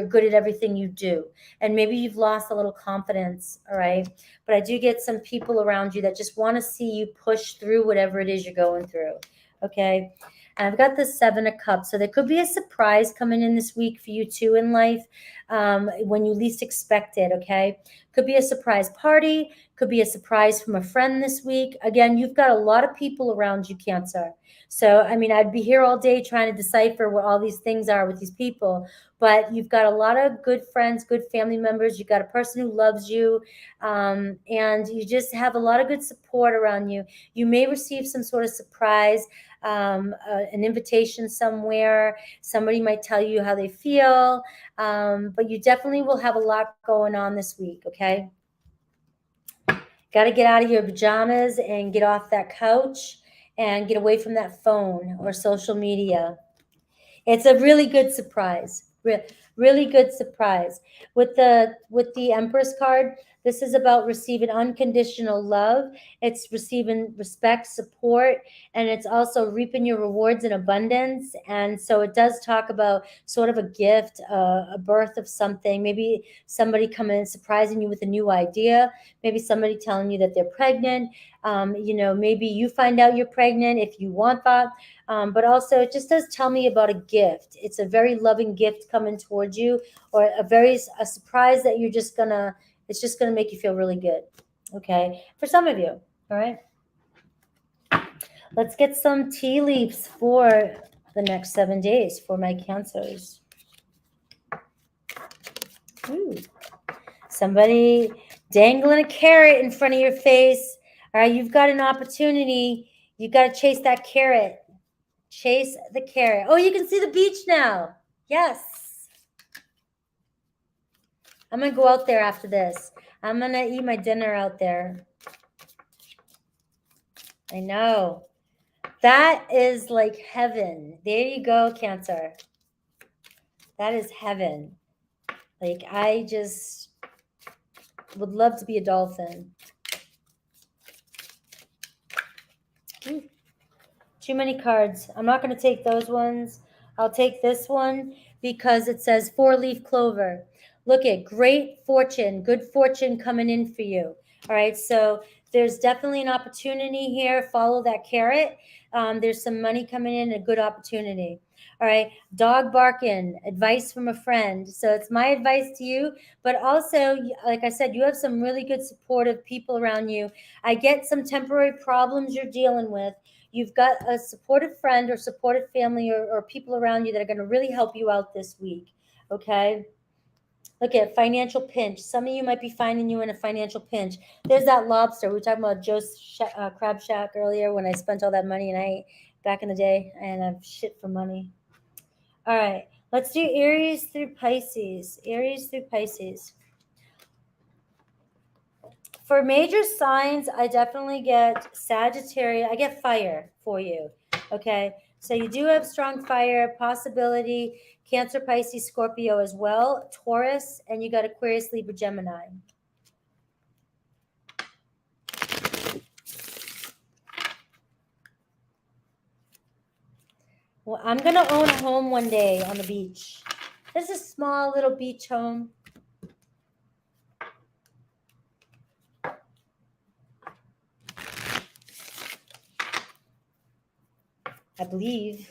good at everything you do. And maybe you've lost a little confidence. All right. But I do get some people around you that just want to see you push through whatever it is you're going through. Okay. And I've got the 7 of Cups. So there could be a surprise coming in this week for you too in life, when you least expect it. Okay. Could be a surprise party. Could be a surprise from a friend this week. Again, you've got a lot of people around you, Cancer. So, I mean, I'd be here all day trying to decipher what all these things are with these people, but you've got a lot of good friends, good family members. You've got a person who loves you, and you just have a lot of good support around you. You may receive some sort of surprise, an invitation somewhere. Somebody might tell you how they feel, but you definitely will have a lot going on this week, okay? Got to get out of your pajamas and get off that couch and get away from that phone or social media. It's a really good surprise. Really good surprise. With the Empress card, This is about receiving unconditional love. It's receiving respect, support, and it's also reaping your rewards in abundance. And so it does talk about sort of a gift, a birth of something. Maybe somebody coming and surprising you with a new idea. Maybe somebody telling you that they're pregnant. Maybe you find out you're pregnant if you want that. But also, it just does tell me about a gift. It's a very loving gift coming towards you, or a surprise that it's just gonna make you feel really good. Okay, for some of you. All right. Let's get some tea leaves for the next 7 days for my Cancers. Ooh. Somebody dangling a carrot in front of your face. All right, you've got an opportunity. You got to chase that carrot. Chase the carrot. Oh, you can see the beach now. Yes. I'm going to go out there after this. I'm going to eat my dinner out there. I know. That is like heaven. There you go, Cancer. That is heaven. Like, I just would love to be a dolphin. Ooh. Too many cards. I'm not going to take those ones. I'll take this one because it says 4-leaf clover. Look at great fortune, good fortune coming in for you. All right, so there's definitely an opportunity here. Follow that carrot. There's some money coming in, a good opportunity. All right, dog barking, advice from a friend. So it's my advice to you, but also, like I said, you have some really good supportive people around you. I get some temporary problems you're dealing with. You've got a supportive friend or supportive family or people around you that are going to really help you out this week. Okay. Look at financial pinch. Some of you might be finding you in a financial pinch. There's that lobster. We were talking about Joe's Crab Shack earlier when I spent all that money and I ate back in the day, and I've shit for money. All right. Let's do Aries through Pisces. Aries through Pisces. For major signs, I definitely get Sagittarius. I get fire for you. Okay. So you do have strong fire, possibility, Cancer, Pisces, Scorpio as well, Taurus, and you got Aquarius, Libra, Gemini. Well, I'm going to own a home one day on the beach. This is a small little beach home. I believe.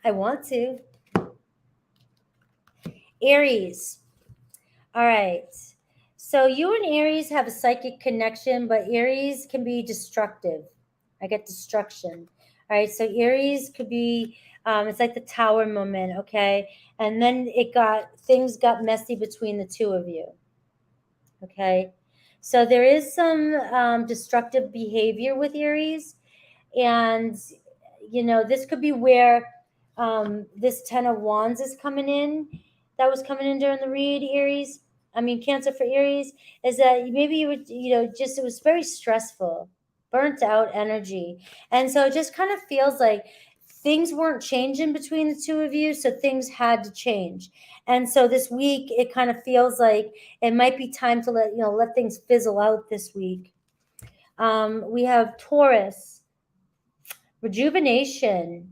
I want to. Aries. All right. So you and Aries have a psychic connection, but Aries can be destructive. I get destruction. All right. So Aries could be, it's like the tower moment. Okay. And then things got messy between the two of you. Okay. So there is some destructive behavior with Aries. And, this could be where this 10 of Wands is coming in. That was coming in during the read, Aries. Cancer for Aries, is that maybe you would, it was very stressful, burnt out energy. And so it just kind of feels like things weren't changing between the two of you. So things had to change. And so this week, it kind of feels like it might be time to let things fizzle out this week. We have Taurus, rejuvenation.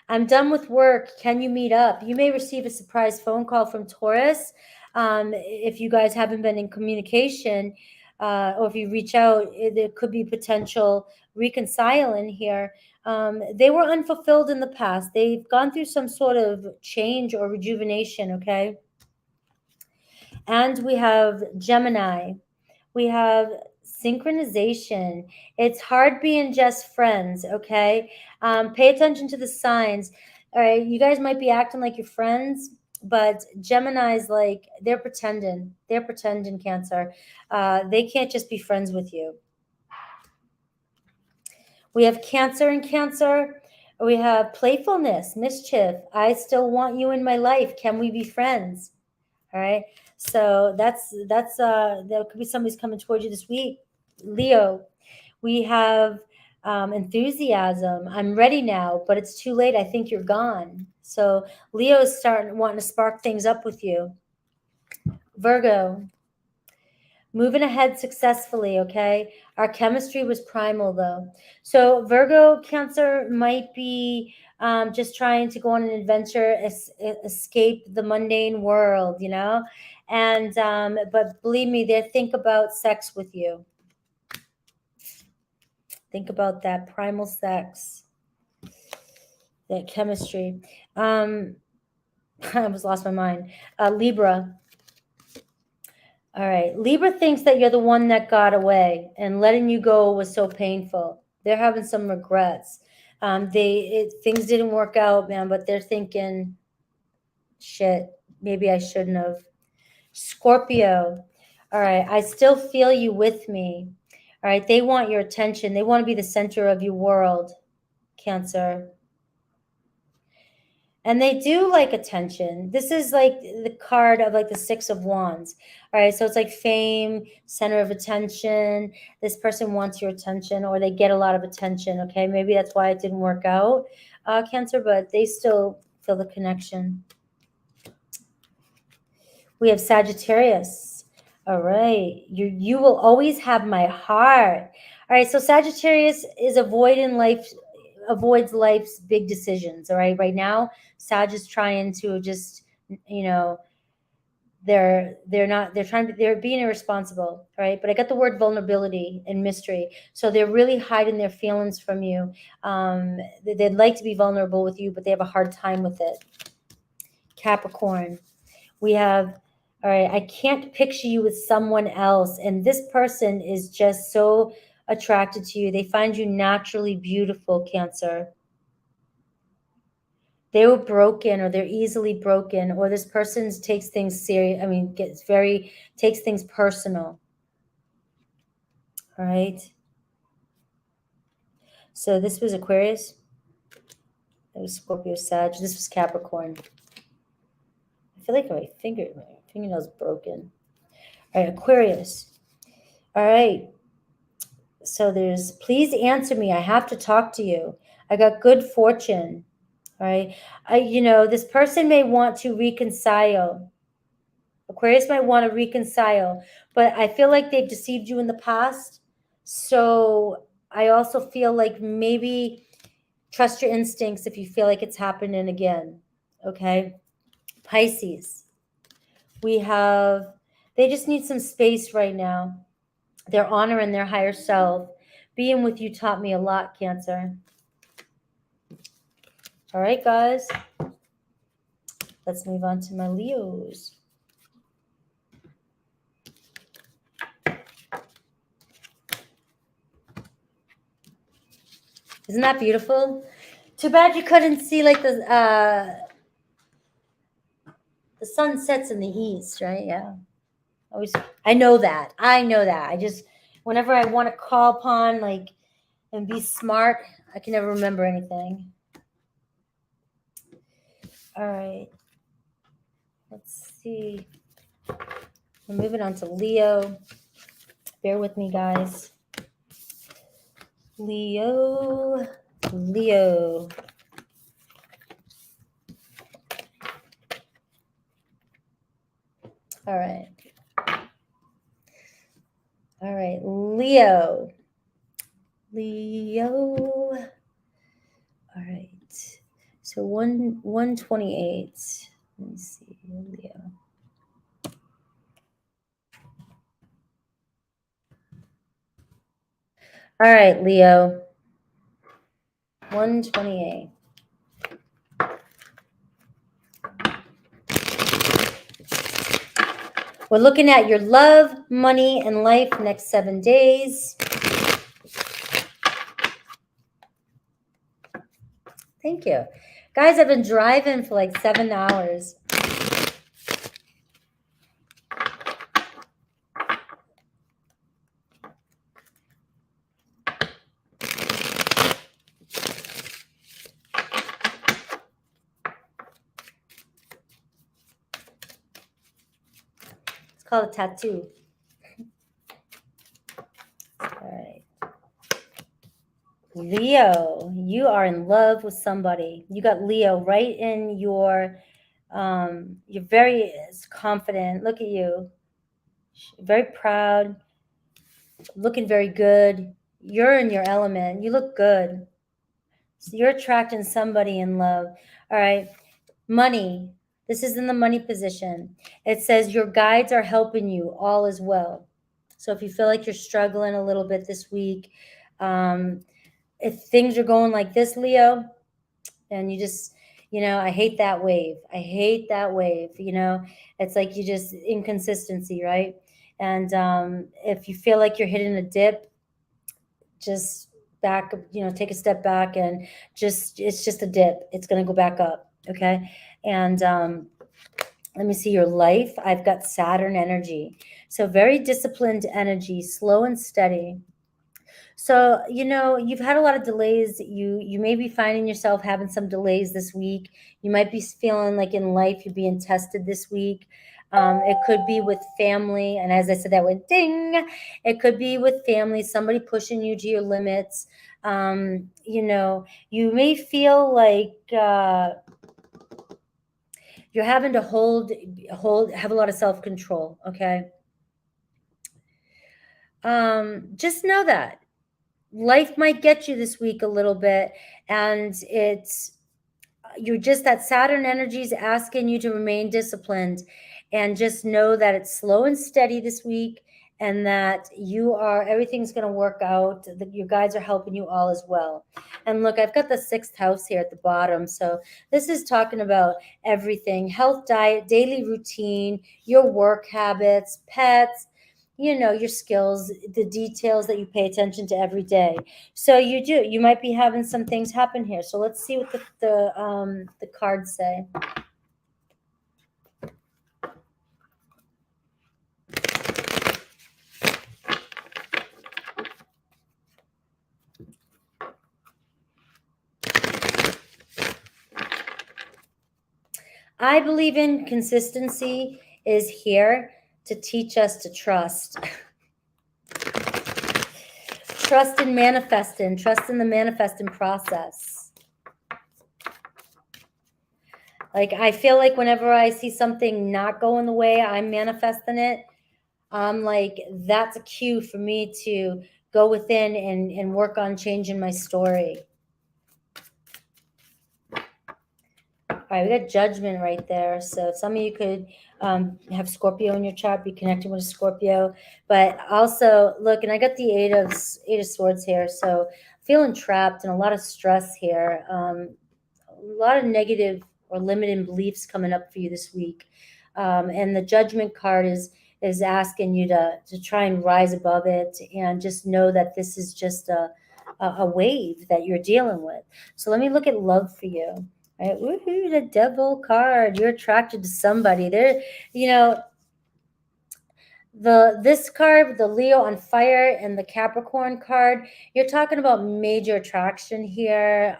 I'm done with work. Can you meet up? You may receive a surprise phone call from Taurus. If you guys haven't been in communication, or if you reach out, there could be potential reconciling here. They were unfulfilled in the past. They've gone through some sort of change or rejuvenation, okay? And we have Gemini. We have synchronization. It's hard being just friends, okay? Pay attention to the signs. All right, you guys might be acting like you're friends, but Gemini's like, they're pretending. They're pretending, Cancer. They can't just be friends with you. We have Cancer and Cancer. We have playfulness, mischief. I still want you in my life. Can we be friends? All right. So there could be somebody's coming towards you this week. Leo, we have enthusiasm. I'm ready now, but it's too late. I think you're gone. So Leo is wanting to spark things up with you. Virgo, Moving ahead successfully, okay? Our chemistry was primal, though. So Virgo Cancer might be just trying to go on an adventure, escape the mundane world, you know? And, but believe me, they think about sex with you. Think about that primal sex, that chemistry. I almost lost my mind. Libra. All right. Libra thinks that you're the one that got away and letting you go was so painful. They're having some regrets. Things didn't work out, man, but they're thinking, shit, maybe I shouldn't have. Scorpio. All right. I still feel you with me. All right. They want your attention. They want to be the center of your world, Cancer. And they do like attention. This is like the card of like the Six of Wands. All right. So it's like fame, center of attention. This person wants your attention or they get a lot of attention. Okay. Maybe that's why it didn't work out, Cancer, but they still feel the connection. We have Sagittarius. All right. You will always have my heart. All right. So Sagittarius is avoids life's big decisions. All right. Right now, Sag is trying to just, you know, they're being irresponsible. Right. But I got the word vulnerability and mystery. So they're really hiding their feelings from you. They'd like to be vulnerable with you, but they have a hard time with it. Capricorn. We have, all right, I can't picture you with someone else. And this person is just so attracted to you. They find you naturally beautiful, Cancer. They were broken or they're easily broken, or this person takes things serious. I mean, takes things personal. All right. So this was Aquarius. It was Scorpio, Sag. This was Capricorn. I feel like my fingernail's broken. All right, Aquarius. All right. So there's, please answer me. I have to talk to you. I got good fortune. All right. This person may want to reconcile. Aquarius might want to reconcile, but I feel like they've deceived you in the past. So I also feel like maybe trust your instincts if you feel like it's happening again. Okay. Pisces. They just need some space right now. Their honor and their higher self. Being with you taught me a lot, Cancer. All right, guys. Let's move on to my Leos. Isn't that beautiful? Too bad you couldn't see like the sun sets in the east, right? Yeah. I know that. I just, whenever I want to call upon like and be smart, I can never remember anything. All right. Let's see. We're moving on to Leo. Bear with me, guys. Leo. All right. Leo. All right. So 128. Let me see. Leo. All right, Leo. 128. We're looking at your love, money, and life next 7 days. Thank you. Guys, I've been driving for like 7 hours. It's called a tattoo. All right. Leo, you are in love with somebody. You got Leo right in you're very confident. Look at you. very proud, looking very good. You're in your element. You look good. So you're attracting somebody in love. All right. Money. This is in the money position. It says your guides are helping you. All is well. So if you feel like you're struggling a little bit this week, if things are going like this, Leo, and you just, I hate that wave. I hate that wave. It's like you just inconsistency, right? And if you feel like you're hitting a dip, just back, take a step back and it's just a dip. It's going to go back up. Okay. And let me see your life. I've got Saturn energy. So very disciplined energy, slow and steady. So, you've had a lot of delays. You may be finding yourself having some delays this week. You might be feeling like in life you're being tested this week. It could be with family. And as I said, that went ding. It could be with family, somebody pushing you to your limits. You may feel like you're having to have a lot of self-control. Okay. Just know that life might get you this week a little bit, and you're just, that Saturn energy is asking you to remain disciplined, and just know that it's slow and steady this week, and that everything's going to work out, that your guides are helping you all as well. And look, I've got the 6th house here at the bottom. So this is talking about everything: health, diet, daily routine, your work habits, pets, your skills, the details that you pay attention to every day. So you might be having some things happen here. So let's see what the cards say. I believe in consistency is here to teach us to trust. Trust in manifesting, trust in the manifesting process. Like, I feel like whenever I see something not going the way I'm manifesting it, I'm like, that's a cue for me to go within and work on changing my story. All right, we got Judgment right there. So some of you could have Scorpio in your chart, be connected with a Scorpio. But also, look, and I got the Eight of Swords here. So feeling trapped and a lot of stress here. A lot of negative or limiting beliefs coming up for you this week. And the Judgment card is asking you to try and rise above it, and just know that this is just a wave that you're dealing with. So let me look at love for you. All right, woohoo, the Devil card. You're attracted to somebody. This card, the Leo on fire, and the Capricorn card, you're talking about major attraction here,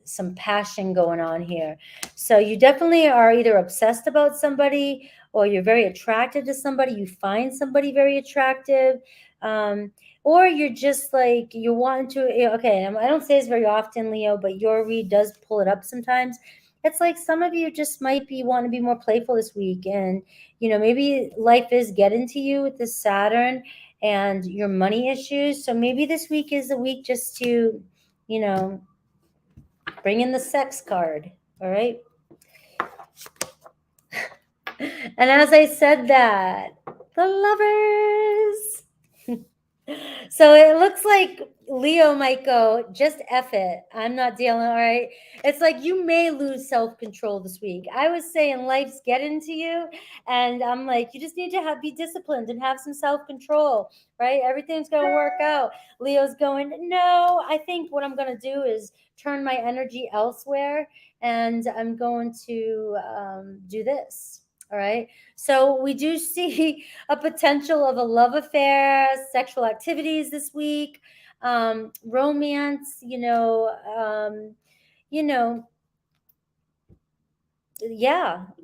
some passion going on here. So you definitely are either obsessed about somebody, or you're very attracted to somebody. You find somebody very attractive, or you're just like, you're wanting to, okay, I don't say this very often, Leo, but your read does pull it up sometimes. It's like some of you just might be wanting to be more playful this week, and maybe life is getting to you with this Saturn and your money issues. So maybe this week is the week just to, bring in the sex card. All right. And as I said that, the Lovers. So it looks like Leo might go, just F it. I'm not dealing, all right? It's like you may lose self-control this week. I was saying life's getting to you, and I'm like, you just need to be disciplined and have some self-control, right? Everything's going to work out. Leo's going, no, I think what I'm going to do is turn my energy elsewhere, and I'm going to do this. All right. So we do see a potential of a love affair, sexual activities this week, romance, yeah,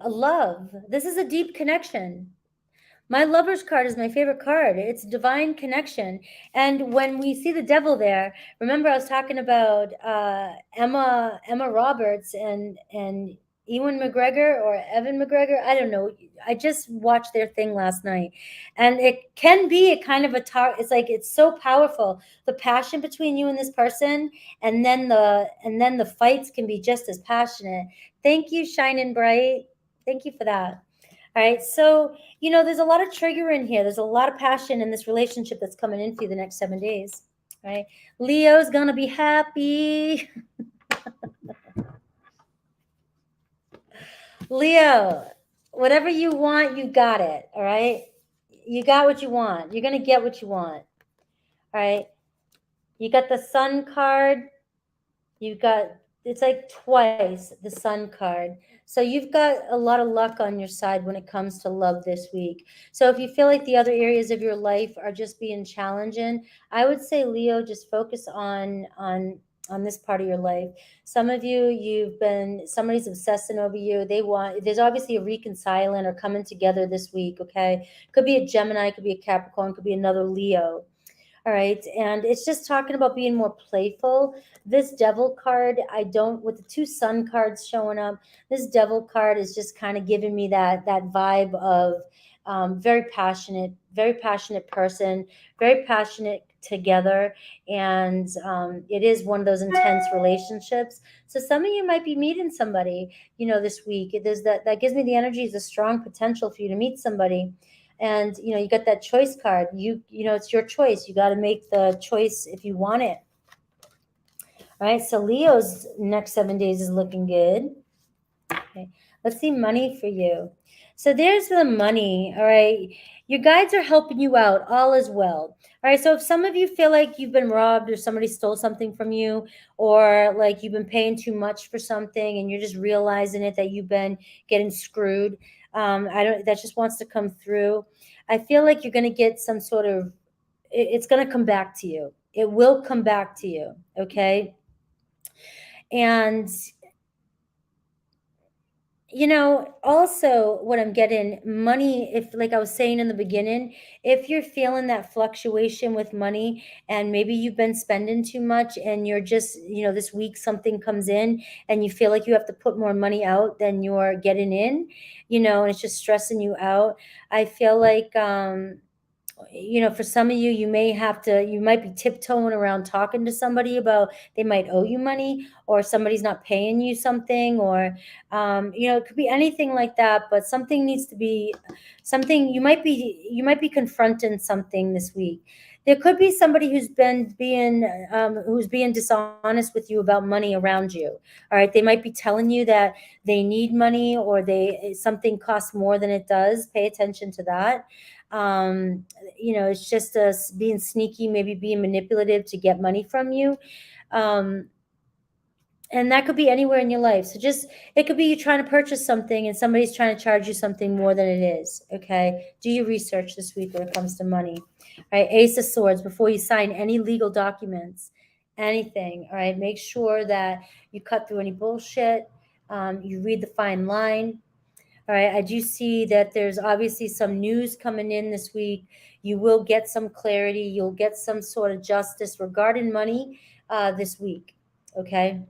a love. This is a deep connection. My Lover's card is my favorite card. It's divine connection. And when we see the Devil there, remember I was talking about Emma Roberts and Ewan McGregor or Evan McGregor. I don't know. I just watched their thing last night, and it can be a kind of a it's like it's so powerful, the passion between you and this person, and then the fights can be just as passionate. Thank you, Shining Bright. Thank you for that. All right, so there's a lot of trigger in here. There's a lot of passion in this relationship that's coming in for you the next 7 days. All right, Leo's gonna be happy. Leo, whatever you want, you got it. All right. You got what you want. You're going to get what you want. All right. You got the sun card. You got, it's like twice the sun card. So you've got a lot of luck on your side when it comes to love this week. So if you feel like the other areas of your life are just being challenging, I would say, Leo, just focus on this part of your life. Some of you, somebody's obsessing over you. There's obviously a reconciling or coming together this week. Okay. Could be a Gemini, could be a Capricorn, could be another Leo. All right. And it's just talking about being more playful. This devil card, with the two sun cards showing up, this devil card is just kind of giving me that vibe of very passionate person, very passionate together. And it is one of those intense relationships. So some of you might be meeting somebody, this week. There's that gives me the energy, is a strong potential for you to meet somebody. And you got that choice card. It's your choice. You got to make the choice if you want it. All right, so Leo's next 7 days is looking good. Okay, let's see money for you. So there's the money. All right, your guides are helping you out. All is well. All right, so if some of you feel like you've been robbed or somebody stole something from you, or like you've been paying too much for something and you're just realizing it, that you've been getting screwed, I don't. That just wants to come through. I feel like you're going to get some sort of. It's going to come back to you. It will come back to you. Okay, and also what I'm getting, money, if, like I was saying in the beginning, if you're feeling that fluctuation with money and maybe you've been spending too much and you're just, this week something comes in and you feel like you have to put more money out than you're getting in, and it's just stressing you out. I feel like, for some of you, you might be tiptoeing around talking to somebody about they might owe you money, or somebody's not paying you something, or, it could be anything like that, but something needs to be something. You might be confronting something this week. There could be somebody who's being dishonest with you about money around you. All right. They might be telling you that they need money, or something costs more than it does. Pay attention to that. It's just us being sneaky, maybe being manipulative to get money from you. Um, and that could be anywhere in your life. So it could be you trying to purchase something and somebody's trying to charge you something more than it is. Okay. Do your research this week when it comes to money. All right. Ace of Swords, before you sign any legal documents, anything. All right. Make sure that you cut through any bullshit. You read the fine line. All right, I do see that there's obviously some news coming in this week. You will get some clarity. You'll get some sort of justice regarding money this week. Okay.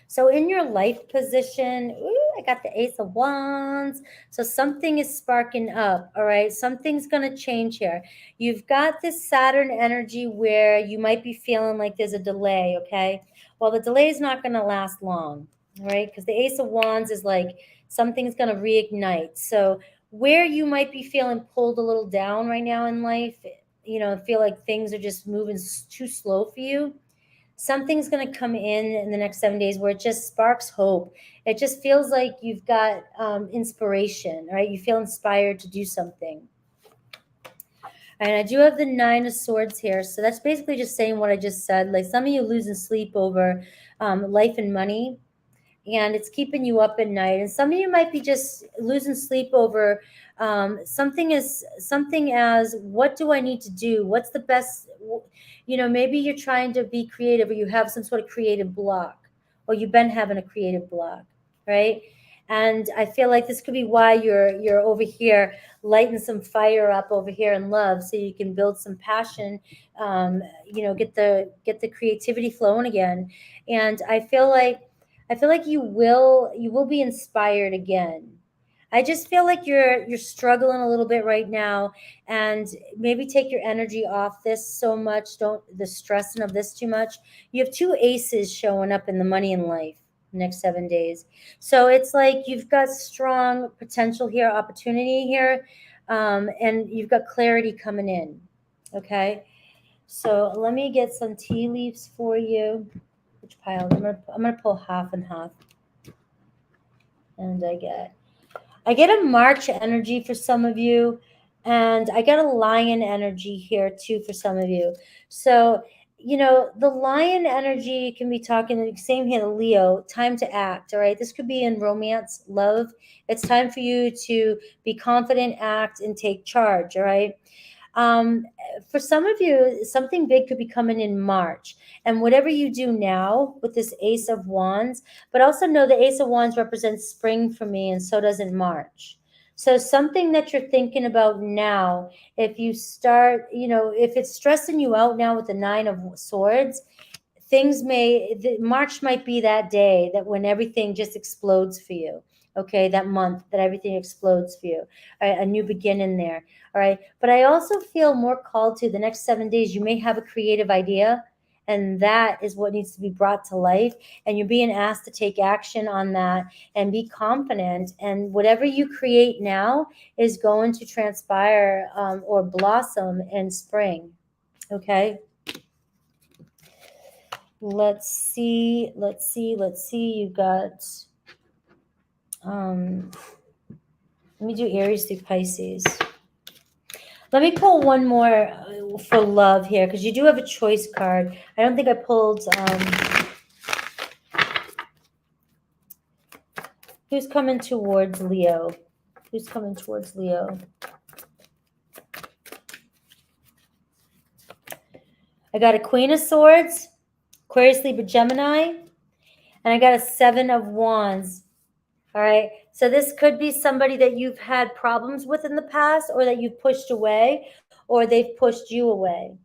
So in your life position, I got the Ace of Wands. So something is sparking up. All right. Something's going to change here. You've got this Saturn energy where you might be feeling like there's a delay. Okay. Well, the delay is not going to last long. All right. Because the Ace of Wands is like something's going to reignite. So where you might be feeling pulled a little down right now in life, feel like things are just moving too slow for you, something's going to come in the next 7 days where it just sparks hope. It just feels like you've got inspiration, right? You feel inspired to do something. And I do have the Nine of Swords here. So that's basically just saying what I just said. Like some of you losing sleep over life and money, and it's keeping you up at night. And some of you might be just losing sleep over something as what do I need to do? What's the best? Maybe you're trying to be creative, or you have some sort of creative block, or you've been having a creative block, right? And I feel like this could be why you're over here lighting some fire up over here in love, so you can build some passion, get the creativity flowing again. And I feel like I feel like you will be inspired again. I just feel like you're struggling a little bit right now, and maybe take your energy off this so much. Don't the stressing of this too much. You have two aces showing up in the money in life next 7 days, so it's like you've got strong potential here, opportunity here, and you've got clarity coming in. Okay, so let me get some tea leaves for you. Which pile? I'm gonna pull half and half, and I get a March energy for some of you, and I get a lion energy here too for some of you. So, the lion energy can be talking, same here, the Leo, time to act, all right? This could be in romance, love. It's time for you to be confident, act, and take charge, all right? Um, for some of you, something big could be coming in March. And whatever you do now with this Ace of Wands, but also know the Ace of Wands represents spring for me, and so does in March. So something that you're thinking about now, if you start, if it's stressing you out now with the Nine of Swords, March might be that day that when everything just explodes for you. Okay, that month that everything explodes for you. All right, a new beginning there. All right, but I also feel more called to the next 7 days. You may have a creative idea, and that is what needs to be brought to life, and you're being asked to take action on that and be confident, and whatever you create now is going to transpire, or blossom in spring. Okay, let's see. You got, let me do Aries through Pisces. Let me pull one more for love here, because you do have a choice card. I don't think I pulled, who's coming towards Leo? Who's coming towards Leo? I got a Queen of Swords, Aquarius, Libra, Gemini, and I got a Seven of Wands. All right. So this could be somebody that you've had problems with in the past, or that you've pushed away, or they've pushed you away.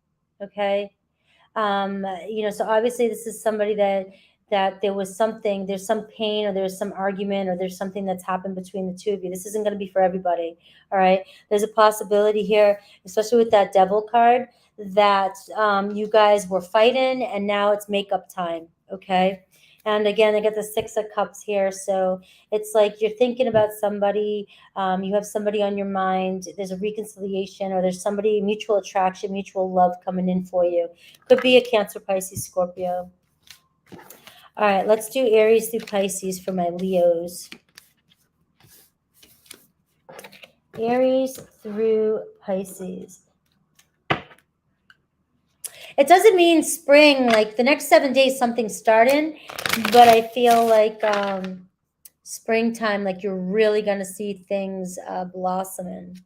Okay. So obviously this is somebody that there's some pain, or there's some argument, or there's something that's happened between the two of you. This isn't going to be for everybody. All right. There's a possibility here, especially with that Devil card, that you guys were fighting, and now it's makeup time. Okay. And again, I got the Six of Cups here. So it's like you're thinking about somebody, you have somebody on your mind, there's a reconciliation, or there's somebody, mutual attraction, mutual love coming in for you. Could be a Cancer, Pisces, Scorpio. All right, let's do Aries through Pisces for my Leos. Aries through Pisces. It doesn't mean spring, like the next 7 days something's starting, but I feel like springtime, like you're really going to see things blossoming.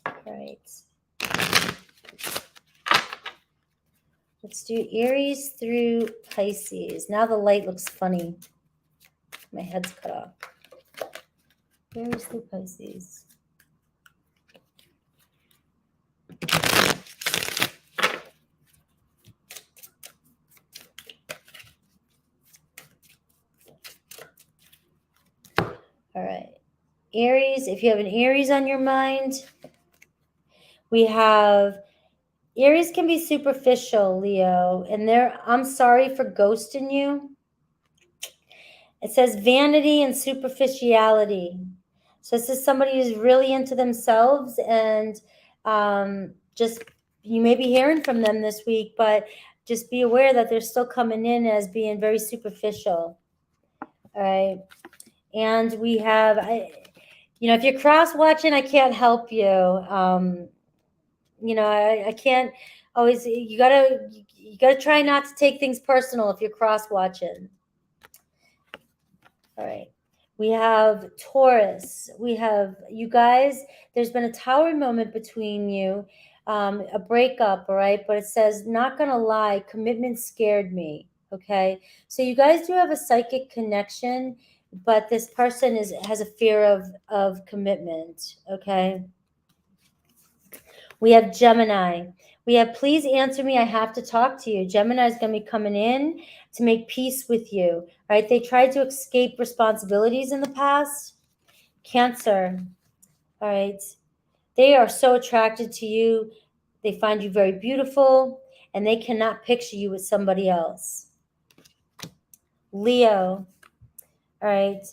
All right. Let's do Aries through Pisces. Now the light looks funny. My head's cut off. Aries through Pisces. All right. Aries, if you have an Aries on your mind, we have Aries can be superficial, Leo, and I'm sorry for ghosting you. It says vanity and superficiality. So this is somebody who's really into themselves, and just, you may be hearing from them this week, but just be aware that they're still coming in as being very superficial. All right. And we have, if you're cross watching, I can't help you. I can't always, you gotta try not to take things personal if you're cross watching. All right. We have Taurus. We have you guys. There's been a tower moment between you, a breakup, all right? But it says, not going to lie, commitment scared me, okay? So you guys do have a psychic connection, but this person has a fear of commitment, okay? We have Gemini. We have, please answer me. I have to talk to you. Gemini is going to be coming in to make peace with you, right? They tried to escape responsibilities in the past. Cancer, all right? They are so attracted to you. They find you very beautiful, and they cannot picture you with somebody else. Leo, all right?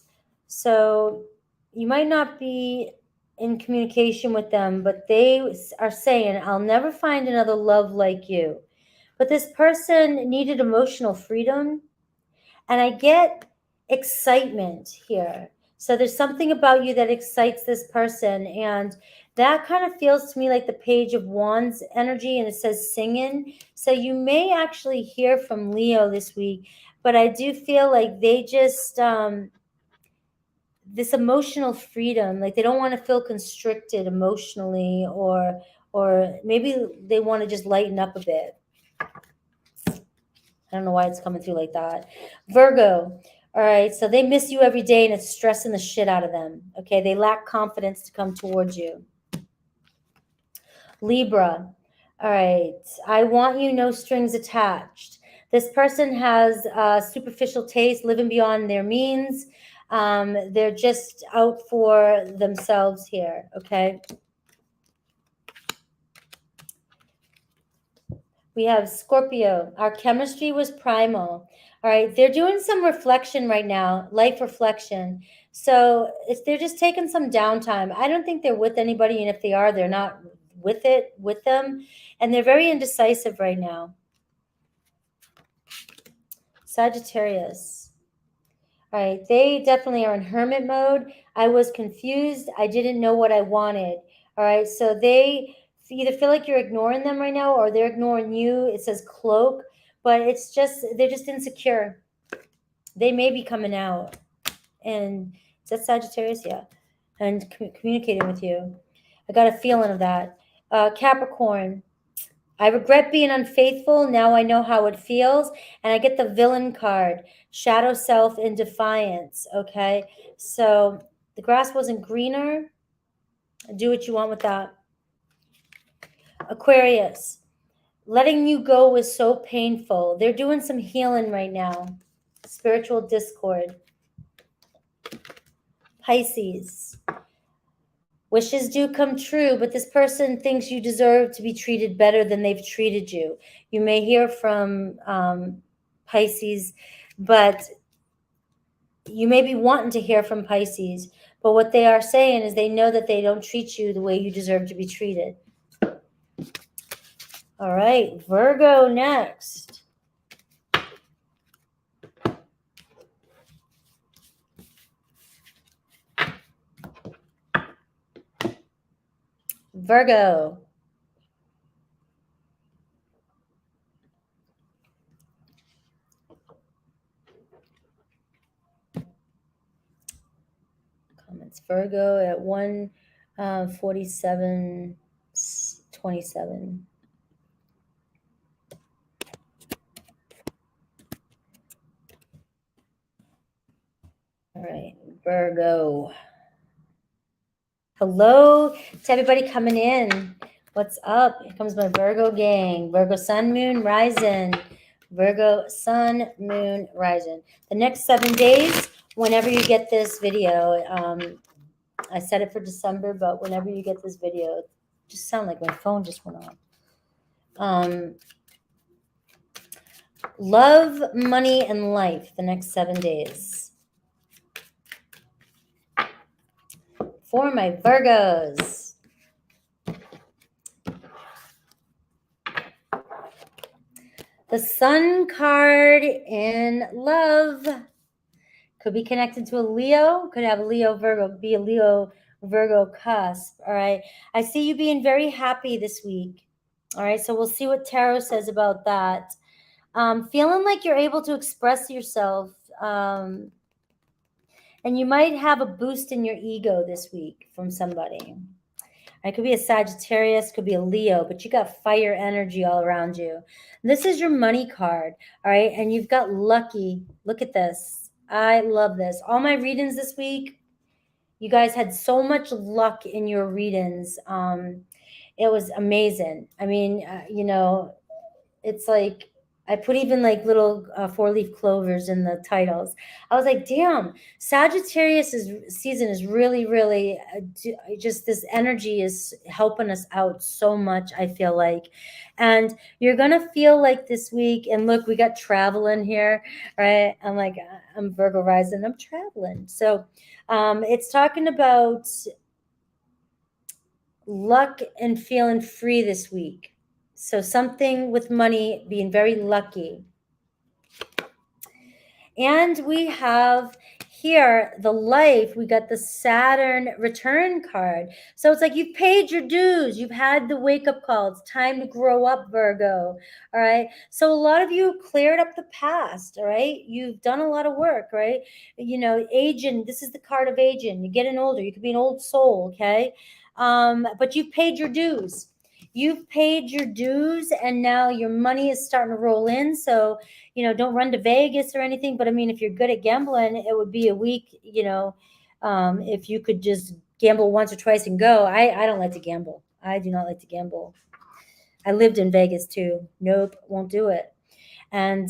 So you might not be in communication with them, but they are saying, I'll never find another love like you. But this person needed emotional freedom, and I get excitement here. So there's something about you that excites this person, and that kind of feels to me like the Page of Wands energy, and it says singing. So you may actually hear from Leo this week, but I do feel like they just this emotional freedom, like they don't want to feel constricted emotionally, or maybe they want to just lighten up a bit. I don't know why it's coming through like that. Virgo. All right. So they miss you every day, and it's stressing the shit out of them. Okay. They lack confidence to come towards you. Libra. All right. I want you, no strings attached. This person has superficial taste, living beyond their means. They're just out for themselves here. Okay. We have Scorpio. Our chemistry was primal. All right. They're doing some reflection right now, life reflection. So they're just taking some downtime. I don't think they're with anybody. And if they are, they're not with them. And they're very indecisive right now. Sagittarius. All right. They definitely are in hermit mode. I was confused. I didn't know what I wanted. All right. So they either feel like you're ignoring them right now, or they're ignoring you. It says cloak, but it's just, they're just insecure. They may be coming out. And is that Sagittarius? Yeah. And communicating with you. I got a feeling of that. Capricorn. I regret being unfaithful. Now I know how it feels. And I get the villain card, shadow self in defiance. Okay. So the grass wasn't greener. Do what you want with that. Aquarius. Letting you go was so painful. They're doing some healing right now. Spiritual discord. Pisces. Wishes do come true, but this person thinks you deserve to be treated better than they've treated you. You may hear from Pisces, but you may be wanting to hear from Pisces, but what they are saying is they know that they don't treat you the way you deserve to be treated. All right, Virgo next. Virgo. Comments. Virgo at 1:47:27. All right, Virgo. Hello to everybody coming in. What's up? Here comes my Virgo gang. Virgo Sun, Moon, Rising. Virgo Sun, Moon, Rising. The next 7 days, whenever you get this video, I set it for December, but whenever you get this video, it just sound like my phone just went off. Love, money, and life the next 7 days. For my Virgos. The Sun card in love could be connected to a Leo, could have a Leo Virgo, be a Leo Virgo cusp. All right. I see you being very happy this week. All right. So we'll see what tarot says about that. Feeling like you're able to express yourself. And you might have a boost in your ego this week from somebody. It could be a Sagittarius, could be a Leo, but you got fire energy all around you. This is your money card, all right? And you've got lucky. Look at this. I love this. All my readings this week, you guys had so much luck in your readings. It was amazing. I mean, it's like I put even like little 4-leaf clovers in the titles. I was like, damn, Sagittarius's season is really, really just this energy is helping us out so much, I feel like. And you're going to feel like this week, and look, we got travel in here, right? I'm like, I'm Virgo rising, I'm traveling. So it's talking about luck and feeling free this week. So something with money, being very lucky. And we have here the life, we got the Saturn return card. So it's like you've paid your dues, you've had the wake-up call, it's time to grow up, Virgo. All right, so a lot of you cleared up the past. All right, you've done a lot of work, right? Aging, this is the card of aging. You're getting older, you could be an old soul. Okay, but you've paid your dues. You've paid your dues, and now your money is starting to roll in. So don't run to Vegas or anything. But I mean, if you're good at gambling, it would be a week, if you could just gamble once or twice and go. I don't like to gamble. I do not like to gamble. I lived in Vegas too. Nope, won't do it. And,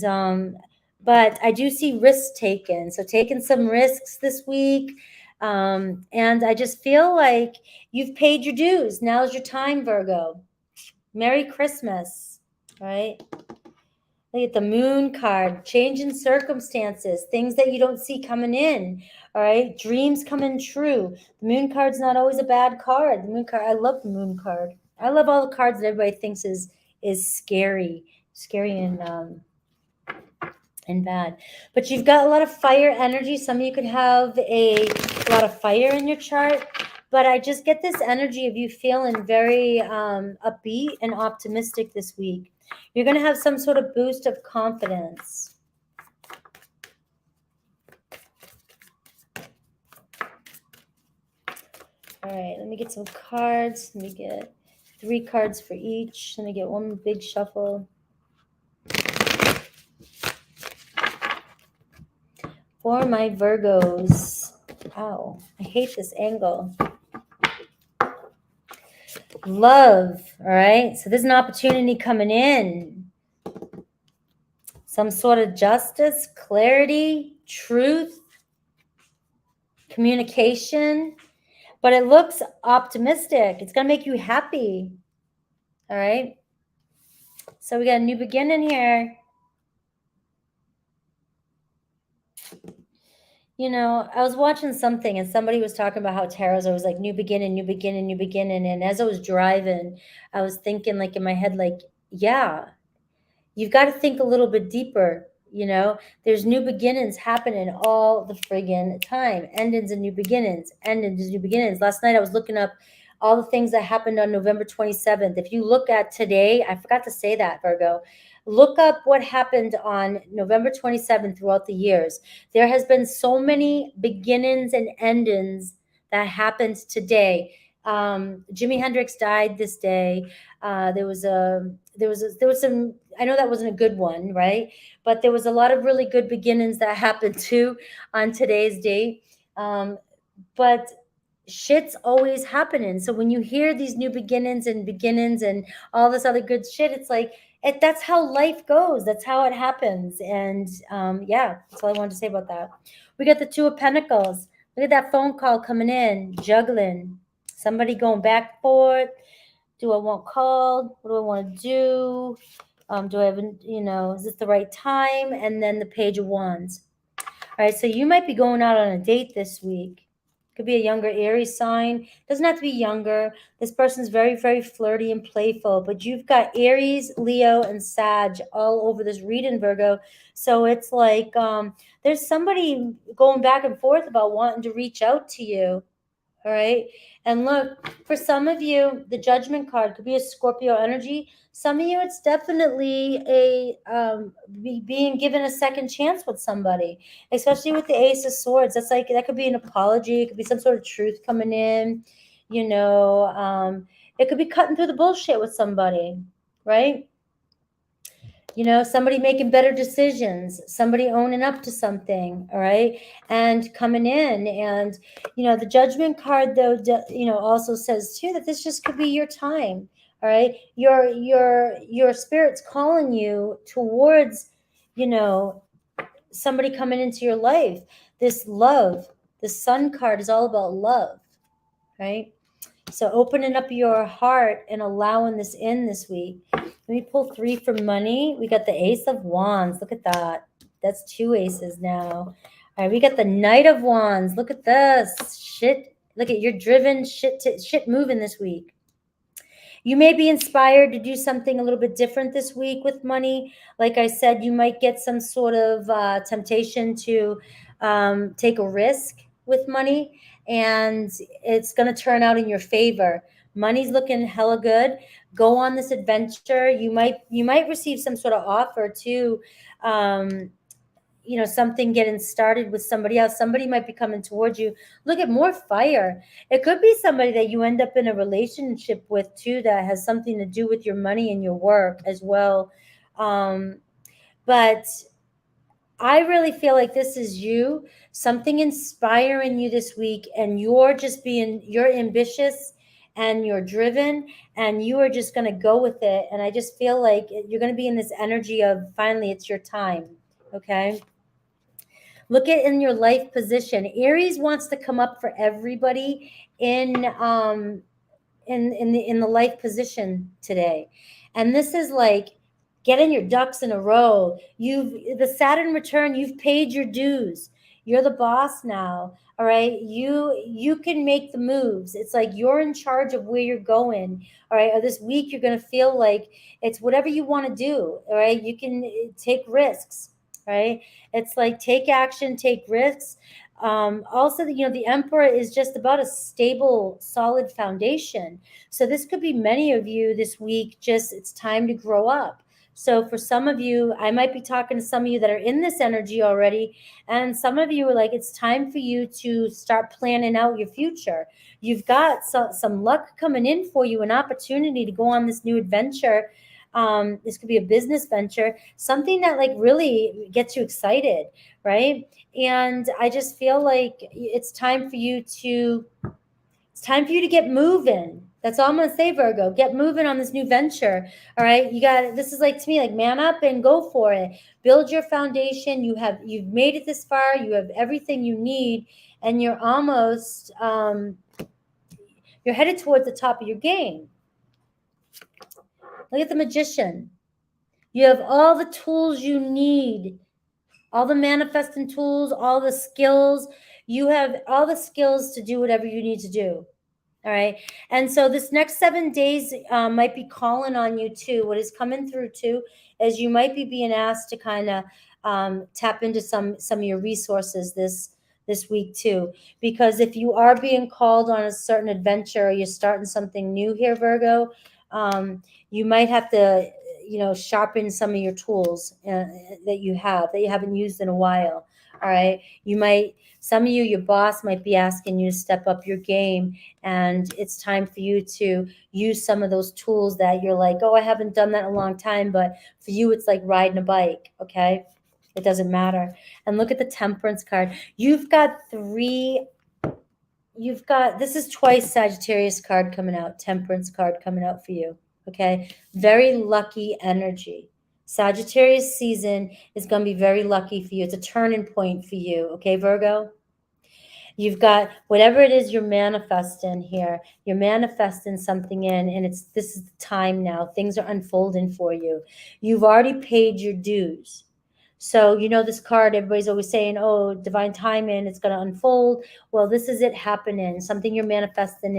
but I do see risks taken. So taking some risks this week. And I just feel like you've paid your dues. Now's your time, Virgo. Merry Christmas, right? Look at the moon card, changing circumstances, things that you don't see coming in. All right, dreams coming true. The moon card's not always a bad card. The moon card, I love the moon card. I love all the cards that everybody thinks is scary and bad. But you've got a lot of fire energy. Some of you could have a lot of fire in your chart. But I just get this energy of you feeling very upbeat and optimistic this week. You're going to have some sort of boost of confidence. All right, let me get some cards. Let me get 3 cards for each. Let me get one big shuffle. For my Virgos. Ow, I hate this angle. Love, all right? So there's an opportunity coming in. Some sort of justice, clarity, truth, communication. But it looks optimistic. It's going to make you happy. All right. So we got a new beginning here. I was watching something and somebody was talking about how tarot's always like new beginning, new beginning, new beginning. And as I was driving, I was thinking like in my head, like, yeah, you've got to think a little bit deeper. There's new beginnings happening all the friggin' time. Endings and new beginnings, endings and new beginnings. Last night I was looking up all the things that happened on November 27th. If you look at today, I forgot to say that, Virgo. Look up what happened on November 27th throughout the years. There has been so many beginnings and endings that happened today. Jimi Hendrix died this day. There was some, I know that wasn't a good one, right? But there was a lot of really good beginnings that happened too on today's date. But shit's always happening. So when you hear these new beginnings and all this other good shit, it's like, that's how life goes. That's how it happens. And yeah, that's all I wanted to say about that. We got the 2 of Pentacles. Look at that phone call coming in, juggling. Somebody going back and forth. Do I want called? What do I want to do? Do I have, is this the right time? And then the Page of Wands. All right, so you might be going out on a date this week. Could be a younger Aries sign. Doesn't have to be younger. This person's very, very flirty and playful. But you've got Aries, Leo, and Sag all over this reading, Virgo. So it's like there's somebody going back and forth about wanting to reach out to you. All right. And look, for some of you, the Judgment card could be a Scorpio energy. Some of you, it's definitely a being given a second chance with somebody, especially with the Ace of Swords. That's like, that could be an apology. It could be some sort of truth coming in, it could be cutting through the bullshit with somebody, right? Somebody making better decisions, somebody owning up to something, all right, and coming in. And, the Judgment card, though, also says, too, that this just could be your time, All right. Your spirit's calling you towards, somebody coming into your life. This love, the sun card is all about love, right? So opening up your heart and allowing this in this week. Let me pull 3 for money. We got the Ace of Wands. Look at that. That's 2 aces now. All right, we got the Knight of Wands. Look at this. Shit. Look at, you're driven, shit moving this week. You may be inspired to do something a little bit different this week with money. Like I said, you might get some sort of temptation to take a risk with money, and it's going to turn out in your favor. Money's looking hella good. Go on this adventure. You might receive some sort of offer too. Something getting started with somebody else. Somebody might be coming towards you. Look at more fire. It could be somebody that you end up in a relationship with too, that has something to do with your money and your work as well. But I really feel like this is you, something inspiring you this week, and you're ambitious and you're driven, and you are just going to go with it. And I just feel like you're going to be in this energy of finally it's your time. Okay. Look at in your life position. Aries wants to come up for everybody in the life position today. And this is like getting your ducks in a row. The Saturn return, you've paid your dues. You're the boss now. All right. You can make the moves. It's like you're in charge of where you're going. All right. Or this week you're going to feel like it's whatever you want to do. All right. You can take risks. Right. It's like take action, take risks. Also, the Emperor is just about a stable, solid foundation. So this could be many of you this week. Just it's time to grow up. So for some of you, I might be talking to some of you that are in this energy already, and some of you are like, it's time for you to start planning out your future. You've got some luck coming in for you, an opportunity to go on this new adventure. This could be a business venture, something that like really gets you excited, right? And I just feel like it's time for you to get moving. That's all I'm gonna say, Virgo. Get moving on this new venture. All right. This is like to me, like man up and go for it. Build your foundation. You've made it this far. You have everything you need, and you're almost you're headed towards the top of your game. Look at the Magician. You have all the tools you need, all the manifesting tools, all the skills. You have all the skills to do whatever you need to do. All right. And so this next 7 days might be calling on you too. What is coming through too is you might be being asked to kind of tap into some of your resources this week too. Because if you are being called on a certain adventure, or you're starting something new here, Virgo, you might have to sharpen some of your tools that you haven't used in a while. All right. Some of you, your boss might be asking you to step up your game, and it's time for you to use some of those tools that you're like, oh, I haven't done that in a long time. But for you, it's like riding a bike. Okay. It doesn't matter. And look at the Temperance card. This is twice Sagittarius card coming out, Temperance card coming out for you. Okay. Very lucky energy. Sagittarius season is going to be very lucky for you. It's a turning point for you. Okay, Virgo? You've got whatever it is you're manifesting here. You're manifesting something in, and this is the time now. Things are unfolding for you. You've already paid your dues. So, this card, everybody's always saying, oh, divine timing, it's going to unfold. Well, this is it happening. Something you're manifesting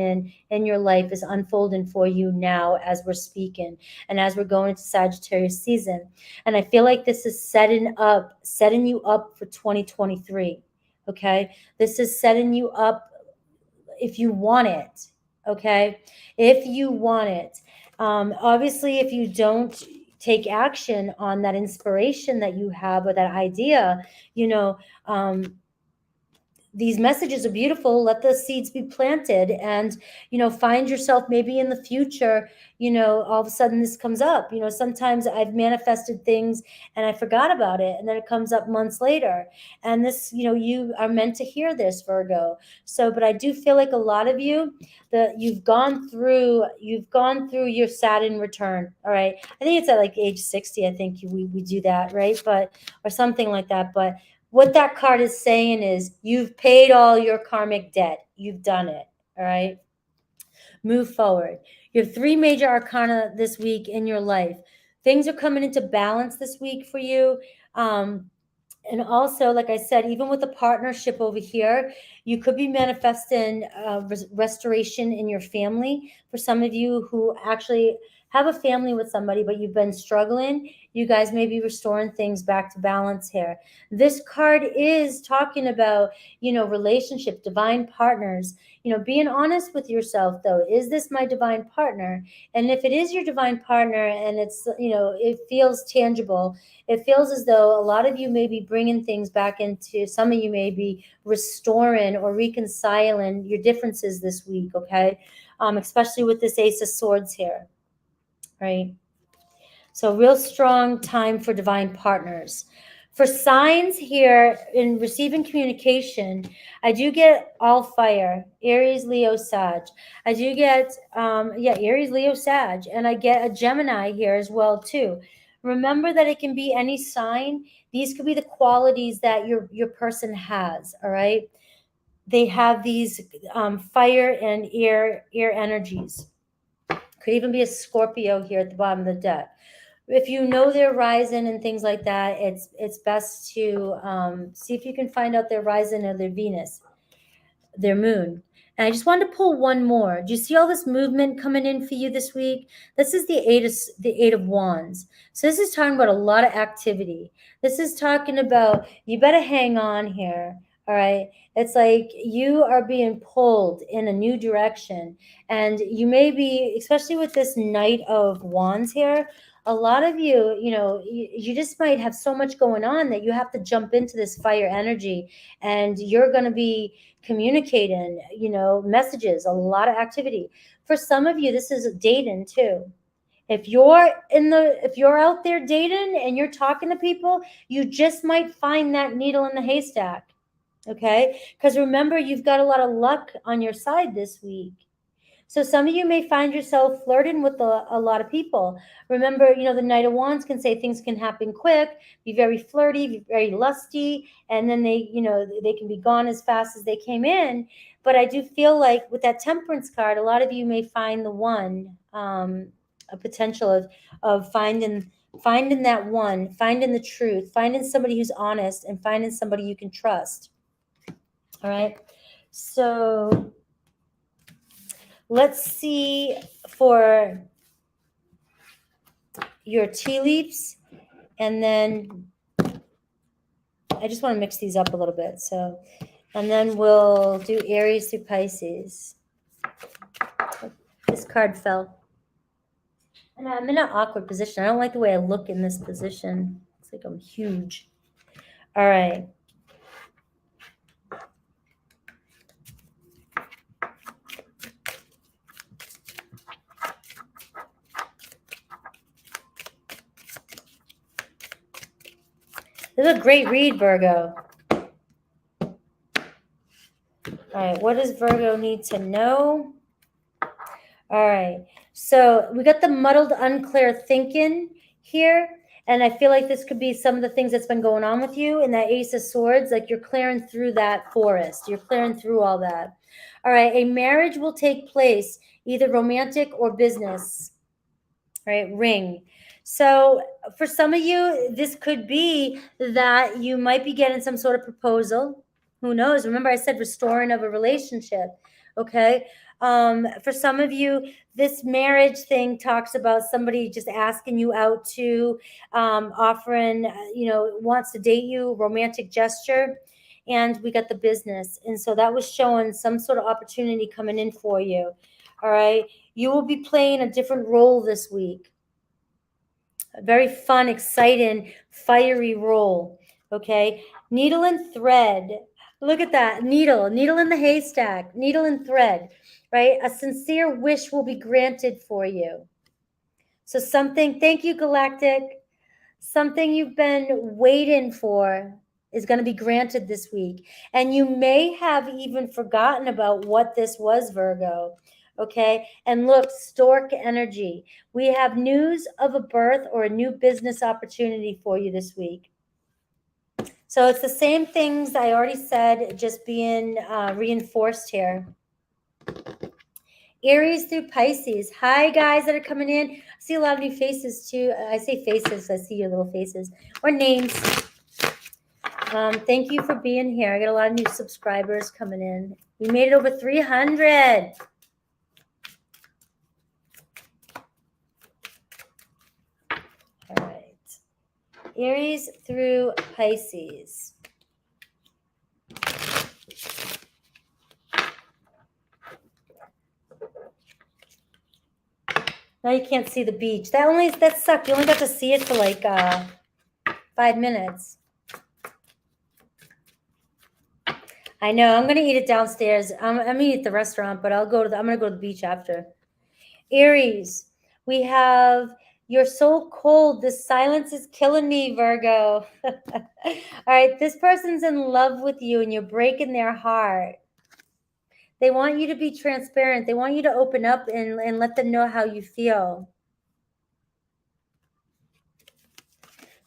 in your life is unfolding for you now as we're speaking and as we're going into Sagittarius season. And I feel like this is setting you up for 2023. Okay. This is setting you up if you want it. Okay. If you want it. Obviously, if you don't take action on that inspiration that you have or that idea, these messages are beautiful. Let the seeds be planted, and, find yourself maybe in the future, all of a sudden this comes up. Sometimes I've manifested things and I forgot about it, and then it comes up months later. And this, you are meant to hear this, Virgo. So, but I do feel like a lot of you, that you've gone through your Saturn return. All right. I think it's at like age 60. I think we do that, right? But, or something like that. But what that card is saying is you've paid all your karmic debt. You've done it. All right. Move forward. You have 3 major arcana this week in your life. Things are coming into balance this week for you. And also, like I said, even with the partnership over here, you could be manifesting restoration in your family. For some of you who actually have a family with somebody, but you've been struggling, you guys may be restoring things back to balance here. This card is talking about, relationship, divine partners, being honest with yourself, though. Is this my divine partner? And if it is your divine partner and it's, it feels tangible, it feels as though a lot of you may be bringing things back into, some of you may be restoring or reconciling your differences this week, okay? Especially with this Ace of Swords here, right? So real strong time for divine partners. For signs here in receiving communication, I do get all fire, Aries, Leo, Sag. I do get, Aries, Leo, Sag. And I get a Gemini here as well, too. Remember that it can be any sign. These could be the qualities that your person has, all right? They have these fire and air energies. Could even be a Scorpio here at the bottom of the deck. If you know their rising and things like that, it's best to see if you can find out their rising or their Venus, their moon. And I just wanted to pull one more. Do you see all this movement coming in for you this week? This is the Eight of Wands. So this is talking about a lot of activity. This is talking about you better hang on here. All right. It's like you are being pulled in a new direction. And you may be, especially with this Knight of Wands here, a lot of you, you just might have so much going on that you have to jump into this fire energy, and you're going to be communicating, messages, a lot of activity. For some of you, this is dating too. If you're out there dating and you're talking to people, you just might find that needle in the haystack. Okay? Because remember, you've got a lot of luck on your side this week. So some of you may find yourself flirting with a lot of people. Remember, the Knight of Wands can say things can happen quick, be very flirty, be very lusty, and then they can be gone as fast as they came in. But I do feel like with that Temperance card, a lot of you may find the one, a potential of finding that one, finding the truth, finding somebody who's honest, and finding somebody you can trust. All right. So let's see for your tea leaves, and then I just want to mix these up a little bit. So, and then we'll do Aries through Pisces. This card fell. And I'm in an awkward position. I don't like the way I look in this position. It's like I'm huge. All right. This is a great read, Virgo. All right, what does Virgo need to know? All right, so we got the muddled, unclear thinking here, and I feel like this could be some of the things that's been going on with you. In that Ace of Swords, like you're clearing through that forest. You're clearing through all that. All right, a marriage will take place, either romantic or business. All right, ring. So for some of you, this could be that you might be getting some sort of proposal. Who knows? Remember, I said restoring of a relationship. Okay. For some of you, this marriage thing talks about somebody just asking you out to, offering, wants to date you, romantic gesture. And we got the business. And so that was showing some sort of opportunity coming in for you. All right. You will be playing a different role this week. A very fun, exciting, fiery role. Okay. Needle and thread. Look at that. Needle in the haystack, needle and thread, right? A sincere wish will be granted for you. So something, thank you, Galactic. Something you've been waiting for is going to be granted this week. And you may have even forgotten about what this was, Virgo. Okay. And look, stork energy. We have news of a birth or a new business opportunity for you this week. So it's the same things I already said, just being reinforced here. Aries through Pisces. Hi, guys that are coming in. I see a lot of new faces, too. I say faces. I see your little faces. Or names. Thank you for being here. I got a lot of new subscribers coming in. We made it over 300. All right. Aries through Pisces. Now you can't see the beach. That sucked. You only got to see it for like 5 minutes. I know. I'm gonna eat it downstairs. I'm gonna eat at the restaurant, but I'm gonna go to the beach after. Aries, we have you're so cold. This silence is killing me, Virgo. All right, this person's in love with you and you're breaking their heart. They want you to be transparent. They want you to open up and let them know how you feel.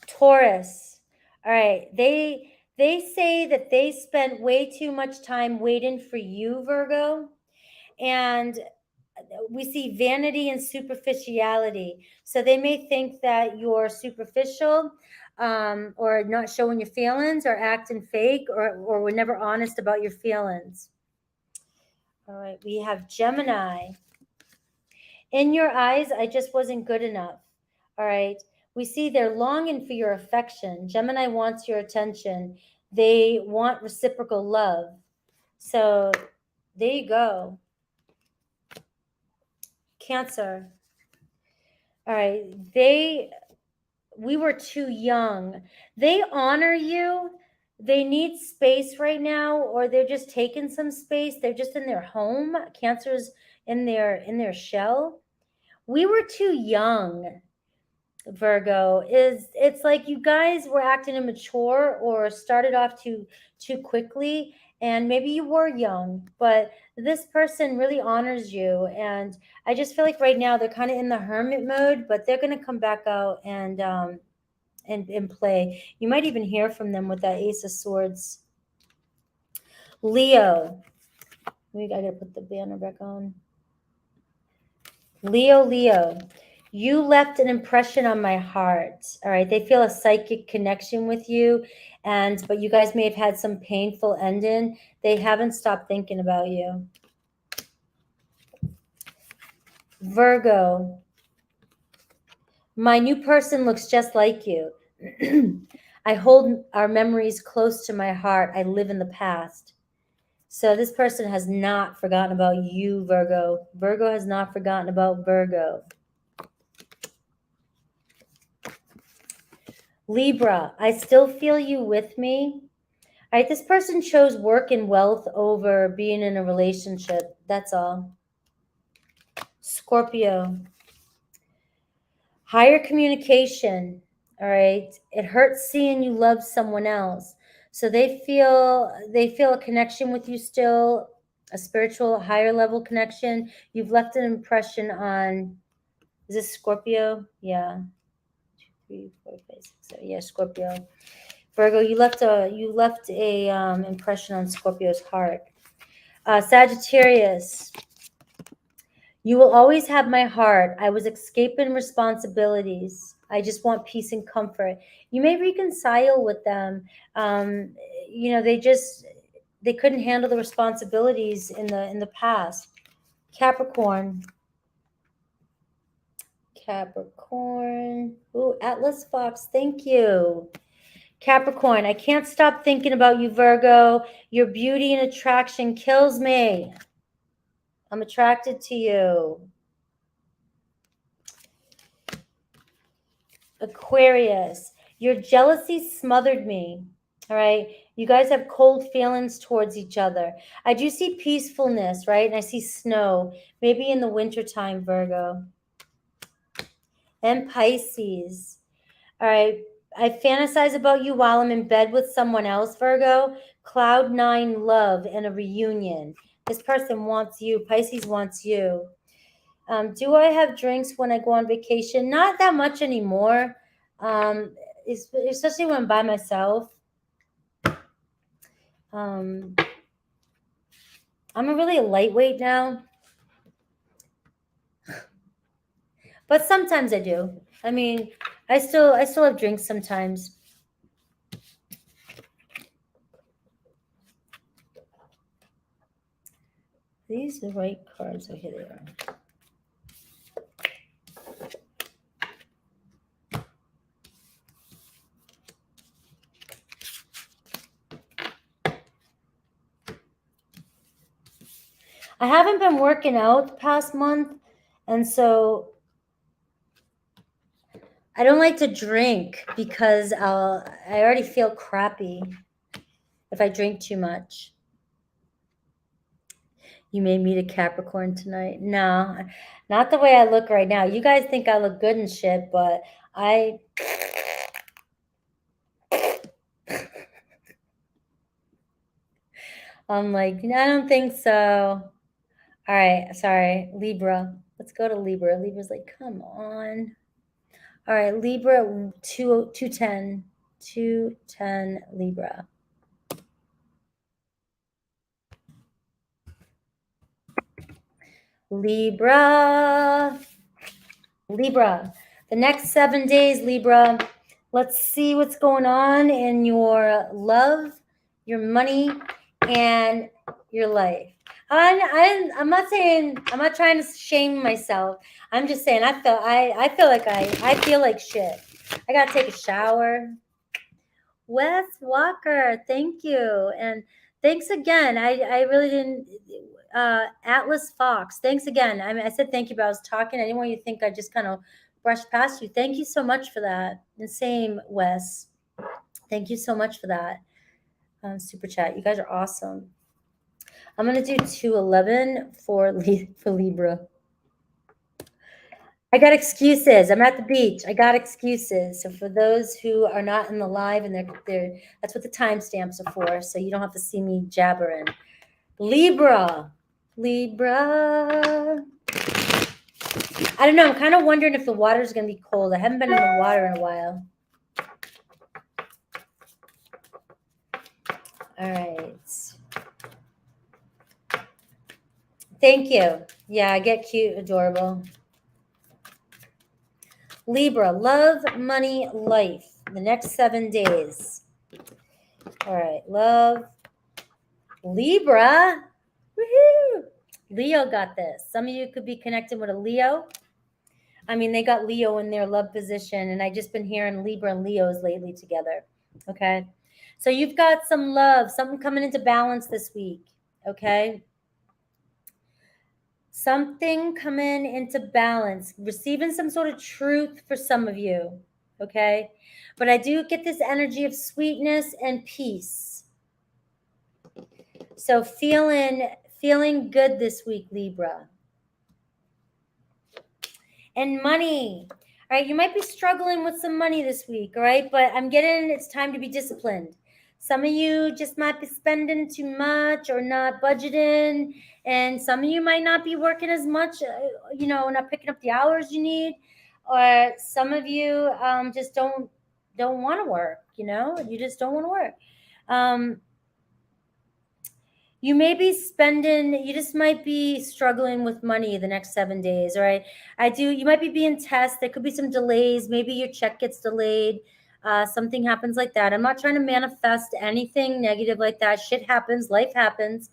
Taurus. All right, they say that they spent way too much time waiting for you, Virgo. And we see vanity and superficiality. So they may think that you're superficial or not showing your feelings or acting fake or we're never honest about your feelings. All right, we have Gemini. In your eyes, I just wasn't good enough. All right. We see they're longing for your affection. Gemini wants your attention. They want reciprocal love. So there you go. Cancer. All right. We were too young. They honor you. They need space right now, or they're just taking some space. They're just in their home. Cancer's in their shell. We were too young. Virgo, it's like you guys were acting immature or started off too quickly, and maybe you were young, but this person really honors you, and I just feel like right now they're kind of in the hermit mode, but they're going to come back out and play. You might even hear from them with that Ace of Swords. Leo, I gotta put the banner back on. Leo, you left an impression on my heart. All right. They feel a psychic connection with you. But you guys may have had some painful ending. They haven't stopped thinking about you. Virgo, my new person looks just like you. I hold our memories close to my heart. I live in the past. So this person has not forgotten about you, Virgo. Virgo has not forgotten about Virgo. Libra, I still feel you with me. All right, this person chose work and wealth over being in a relationship. That's all. Scorpio, higher communication. All right, it hurts seeing you love someone else. So they feel a connection with you still, a spiritual higher level connection. You've left an impression on. Is this Scorpio? Yeah. 2, 3, 4, 5, 6, 7. Yeah, Scorpio. Virgo, you left a impression on Scorpio's heart. Sagittarius, you will always have my heart. I was escaping responsibilities. I just want peace and comfort. You may reconcile with them. They couldn't handle the responsibilities in the past. Capricorn. Ooh, Atlas Fox, thank you. Capricorn, I can't stop thinking about you, Virgo. Your beauty and attraction kills me. I'm attracted to you. Aquarius, your jealousy smothered me. All right. You guys have cold feelings towards each other. I do see peacefulness, right? And I see snow, maybe in the wintertime, Virgo. And Pisces. All right. I fantasize about you while I'm in bed with someone else, Virgo. Cloud 9 love and a reunion. This person wants you. Pisces wants you. Do I have drinks when I go on vacation? Not that much anymore, especially when I'm by myself. I'm really a lightweight now, but sometimes I do. I mean, I still have drinks sometimes. These are the right cards. Oh, here they are. I haven't been working out the past month, and so I don't like to drink because I already feel crappy if I drink too much. You made me a Capricorn tonight. No, not the way I look right now. You guys think I look good and shit, but I'm like, I don't think so. All right, sorry, Libra. Let's go to Libra. Libra's like, come on. All right, Libra 210. 210 Libra. Libra. Libra. The next 7 days, Libra. Let's see what's going on in your love, your money, and your life. I'm not saying, I'm not trying to shame myself. I'm just saying I feel like shit. I gotta take a shower. Wes Walker, thank you. And thanks again. I really didn't Atlas Fox, thanks again. I mean, I said thank you, but I was talking. I didn't want you to think I just kind of brushed past you. Thank you so much for that. And same, Wes. Thank you so much for that. Super chat. You guys are awesome. I'm gonna do 211 for Libra. I got excuses. I'm at the beach. I got excuses. So for those who are not in the live and they're that's what the timestamps are for. So you don't have to see me jabbering. Libra. Libra. I don't know. I'm kind of wondering if the water's going to be cold. I haven't been in the water in a while. All right. Thank you. Yeah, I get cute, adorable. Libra, love, money, life. The next 7 days. All right. Love. Libra. Woohoo! Leo got this. Some of you could be connected with a Leo. I mean, they got Leo in their love position, and I just been hearing Libra and Leos lately together. Okay. So you've got some love, something coming into balance this week. Okay. Something coming into balance, receiving some sort of truth for some of you. Okay. But I do get this energy of sweetness and peace. So feeling good this week, Libra. And money. All right, you might be struggling with some money this week, all right? But I'm getting it's time to be disciplined. Some of you just might be spending too much or not budgeting, and some of you might not be working as much, not picking up the hours you need, or some of you just don't want to work, you just don't want to work. You may be you just might be struggling with money the next 7 days, all right? You might be being tested. There could be some delays. Maybe your check gets delayed. Something happens like that. I'm not trying to manifest anything negative like that. Shit happens. Life happens.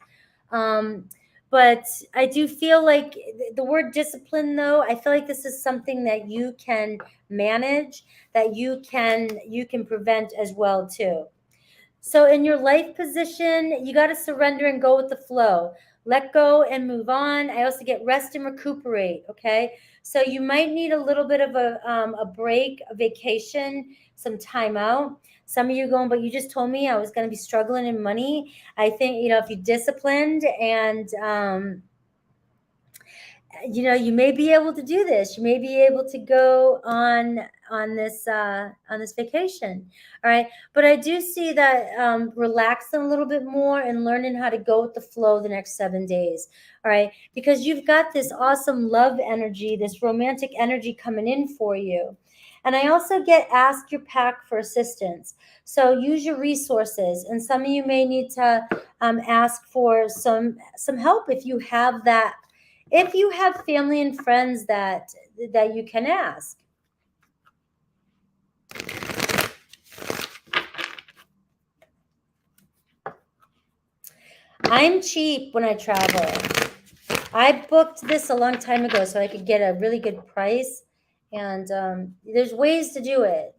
But I do feel like the word discipline, though, I feel like this is something that you can manage, that you can prevent as well, too. So in your life position, you got to surrender and go with the flow. let go and move on. I also get rest and recuperate. Okay. So you might need a little bit of a break, a vacation, some time out. Some of you going, but you just told me I was going to be struggling in money. I think, if you're disciplined and, you may be able to do this. You may be able to go on this vacation. All right. But I do see that relaxing a little bit more and learning how to go with the flow the next 7 days. All right. Because you've got this awesome love energy, this romantic energy coming in for you. And I also get ask your pack for assistance. So use your resources. And some of you may need to ask for some help if you have that. If you have family and friends that you can ask. I'm cheap when I travel. I booked this a long time ago so I could get a really good price. And there's ways to do it.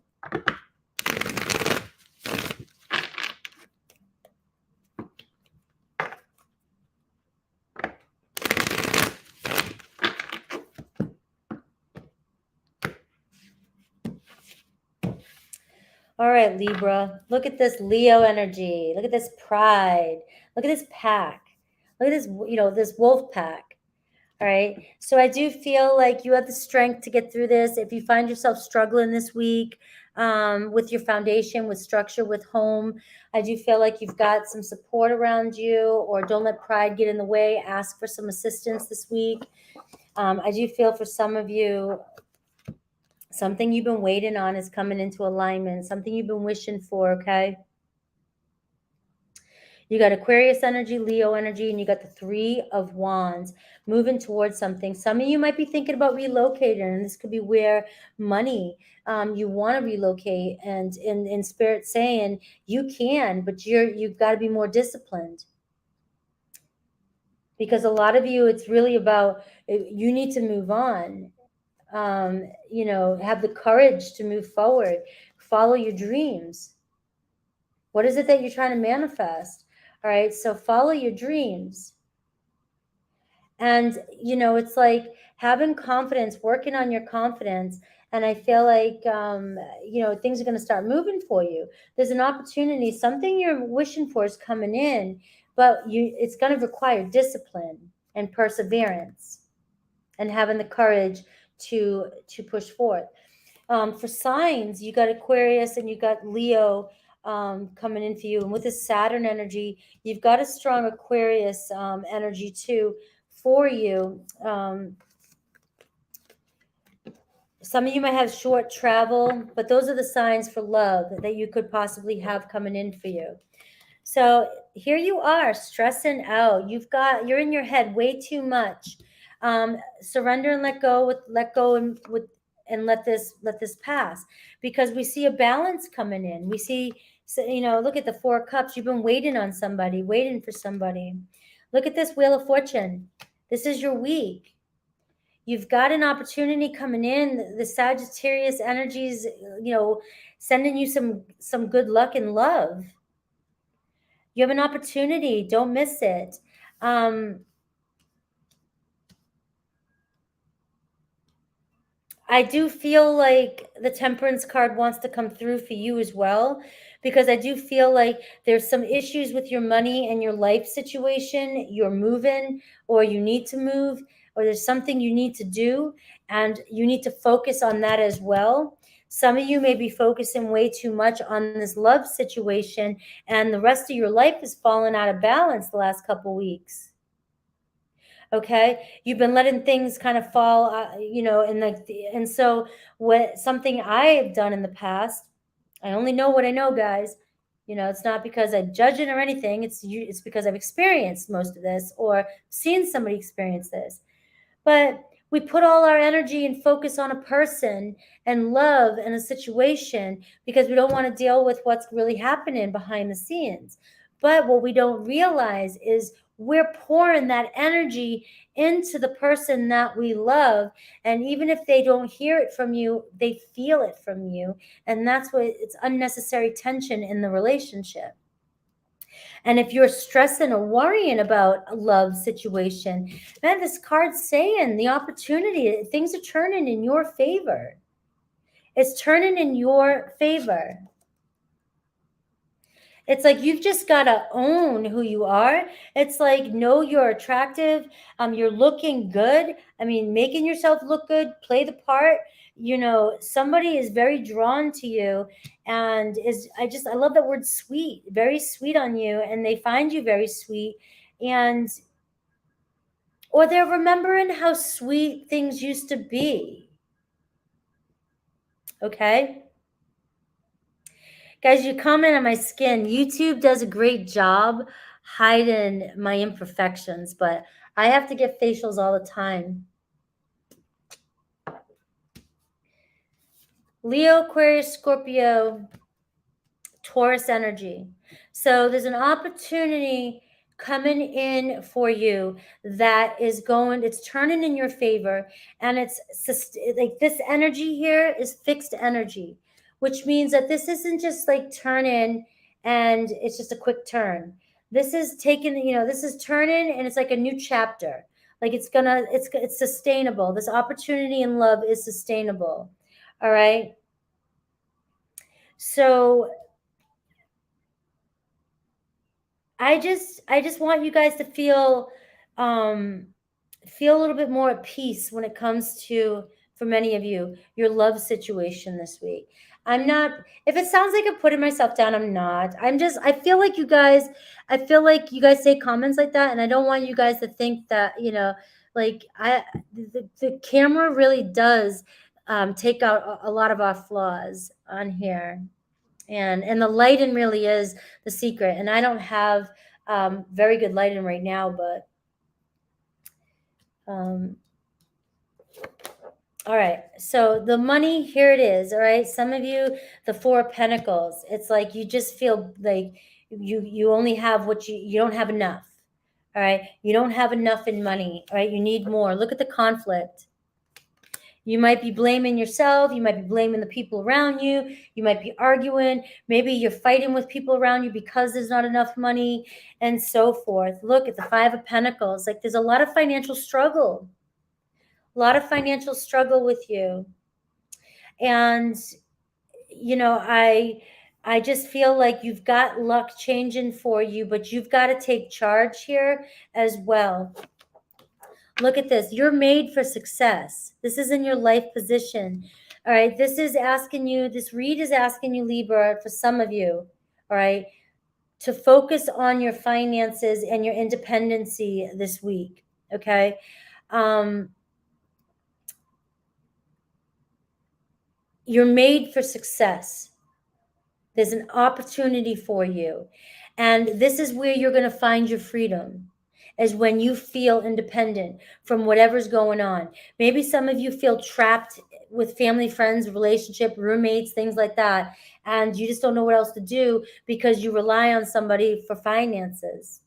All right, Libra, look at this Leo energy. Look at this pride. Look at this pack. Look at this, this wolf pack. All right. So I do feel like you have the strength to get through this. If you find yourself struggling this week with your foundation, with structure, with home, I do feel like you've got some support around you, or don't let pride get in the way. Ask for some assistance this week. I do feel for some of you, something you've been waiting on is coming into alignment, something you've been wishing for, okay? You got Aquarius energy, Leo energy, and you got the 3 of Wands moving towards something. Some of you might be thinking about relocating, and this could be where money, you want to relocate, and in Spirit saying you can, but you've got to be more disciplined. Because a lot of you, it's really about, you need to move on. Have the courage to move forward. Follow your dreams. What is it that you're trying to manifest? All right, so follow your dreams. And, it's like having confidence, working on your confidence. And I feel like, things are going to start moving for you. There's an opportunity, something you're wishing for is coming in, but it's going to require discipline and perseverance and having the courage to push forth. For signs, you got Aquarius and you got Leo coming in for you. And with the Saturn energy, you've got a strong Aquarius energy too for you. Some of you might have short travel, but those are the signs for love that you could possibly have coming in for you. So here you are stressing out. You're in your head way too much. Surrender and let go and let this pass, because we see a balance coming in. We see, look at the 4 of Cups. You've been waiting on somebody, waiting for somebody. Look at this Wheel of Fortune. This is your week. You've got an opportunity coming in. The Sagittarius energies, sending you some good luck and love. You have an opportunity. Don't miss it. I do feel like the Temperance card wants to come through for you as well, because I do feel like there's some issues with your money and your life situation. You're moving, or you need to move, or there's something you need to do, and you need to focus on that as well. Some of you may be focusing way too much on this love situation, and the rest of your life is falling out of balance the last couple weeks. Okay, you've been letting things kind of fall, and so something I've done in the past, I only know what I know, guys. It's not because I judge it or anything. It's because I've experienced most of this, or seen somebody experience this. But we put all our energy and focus on a person and love and a situation because we don't want to deal with what's really happening behind the scenes. But what we don't realize is we're pouring that energy into the person that we love. And even if they don't hear it from you, they feel it from you. And that's what it's unnecessary tension in the relationship. And if you're stressing or worrying about a love situation, man, this card's saying the opportunity, things are turning in your favor. It's turning in your favor. It's like you've just got to own who you are. It's like, know you're attractive. You're looking good. I mean, making yourself look good, play the part. You know, somebody is very drawn to you and I love that word sweet, very sweet on you. And they find you very sweet. Or they're remembering how sweet things used to be. Okay? Guys, you comment on my skin. YouTube does a great job hiding my imperfections, but I have to get facials all the time. Leo, Aquarius, Scorpio, Taurus energy. So there's an opportunity coming in for you that is going, it's turning in your favor. And it's like this energy here is fixed energy, which means that this isn't just like turn in and it's just a quick turn. This is taking, this is turning and it's like a new chapter. Like it's sustainable. This opportunity in love is sustainable. All right. So I just want you guys to feel a little bit more at peace when it comes to, for many of you, your love situation this week. I'm not, if it sounds like I'm putting myself down, I'm not. I feel like you guys say comments like that, and I don't want you guys to think that, like the camera really does take out a lot of our flaws on here. And the lighting really is the secret. And I don't have very good lighting right now, but all right. So the money, here it is. All right. Some of you, the Four of Pentacles, it's like you just feel like you only have what you don't have enough. All right. You don't have enough in money. All right. You need more. Look at the conflict. You might be blaming yourself. You might be blaming the people around you. You might be arguing. Maybe you're fighting with people around you because there's not enough money and so forth. Look at the Five of Pentacles. Like there's a lot of financial struggle. A lot of financial struggle with you. And, I just feel like you've got luck changing for you, but you've got to take charge here as well. Look at this. You're made for success. This is in your life position. All right. This read is asking you, Libra, for some of you, all right, to focus on your finances and your independency this week. Okay. You're made for success. There's an opportunity for you. And this is where you're going to find your freedom, is when you feel independent from whatever's going on. Maybe some of you feel trapped with family, friends, relationship, roommates, things like that. And you just don't know what else to do because you rely on somebody for finances.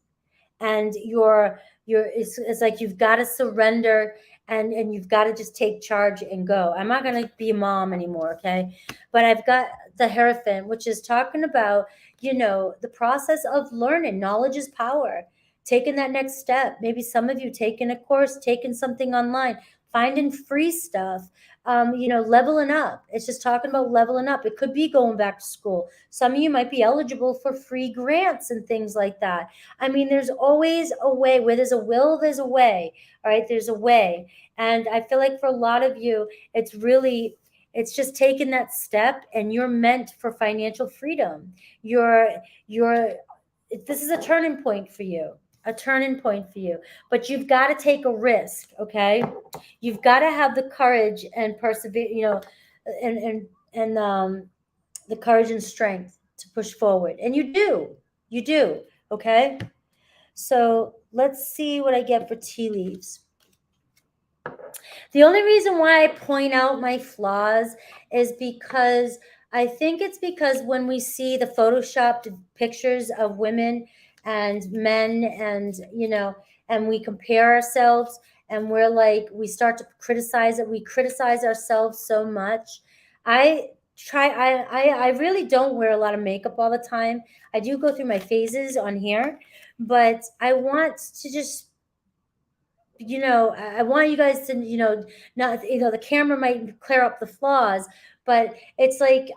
And it's like you've got to surrender and you've got to just take charge and go. I'm not going to be a mom anymore, okay? But I've got the Hierophant, which is talking about, the process of learning. Knowledge is power. Taking that next step. Maybe some of you taking a course, taking something online, finding free stuff, leveling up. It's just talking about leveling up. It could be going back to school. Some of you might be eligible for free grants and things like that. I mean, there's always a way. Where there's a will, there's a way. All right, there's a way. And I feel like for a lot of you, it's just taking that step, and you're meant for financial freedom. This is a turning point for you. But you've got to take a risk, okay? You've got to have the courage and persevere, and the courage and strength to push forward. And you do, okay? So let's see what I get for tea leaves. The only reason why I point out my flaws is because I think it's because when we see the photoshopped pictures of women and men and, and we compare ourselves and we start to criticize it. We criticize ourselves so much. I I really don't wear a lot of makeup all the time. I do go through my phases on here, but I want to just, I want you guys to, not, the camera might clear up the flaws, but it's like,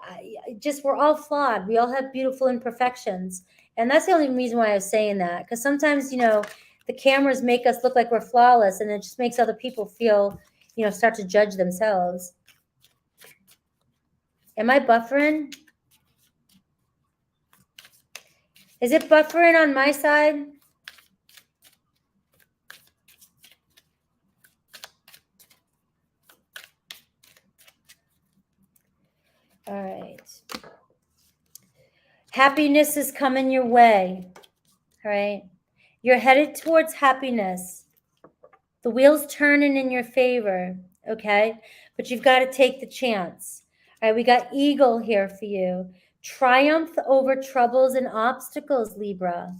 just, we're all flawed. We all have beautiful imperfections. And that's the only reason why I was saying that. Because sometimes, the cameras make us look like we're flawless, and it just makes other people feel, start to judge themselves. Am I buffering? Is it buffering on my side? All right. Happiness is coming your way. All right. You're headed towards happiness. The wheel's turning in your favor. Okay. But you've got to take the chance. All right. We got eagle here for you. Triumph over troubles and obstacles, Libra.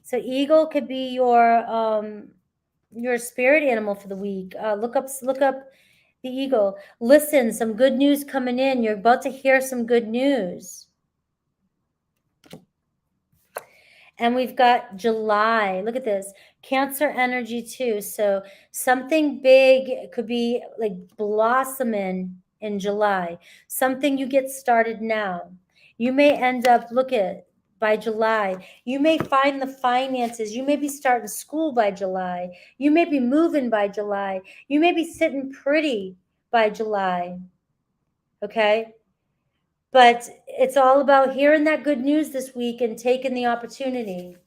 So eagle could be your spirit animal for the week. Look up the eagle. Listen, some good news coming in. You're about to hear some good news. And we've got July. Look at this. Cancer energy too. So something big could be like blossoming in July. Something you get started now. You may end up, by July. You may find the finances. You may be starting school by July. You may be moving by July. You may be sitting pretty by July. Okay? But it's all about hearing that good news this week and taking the opportunity.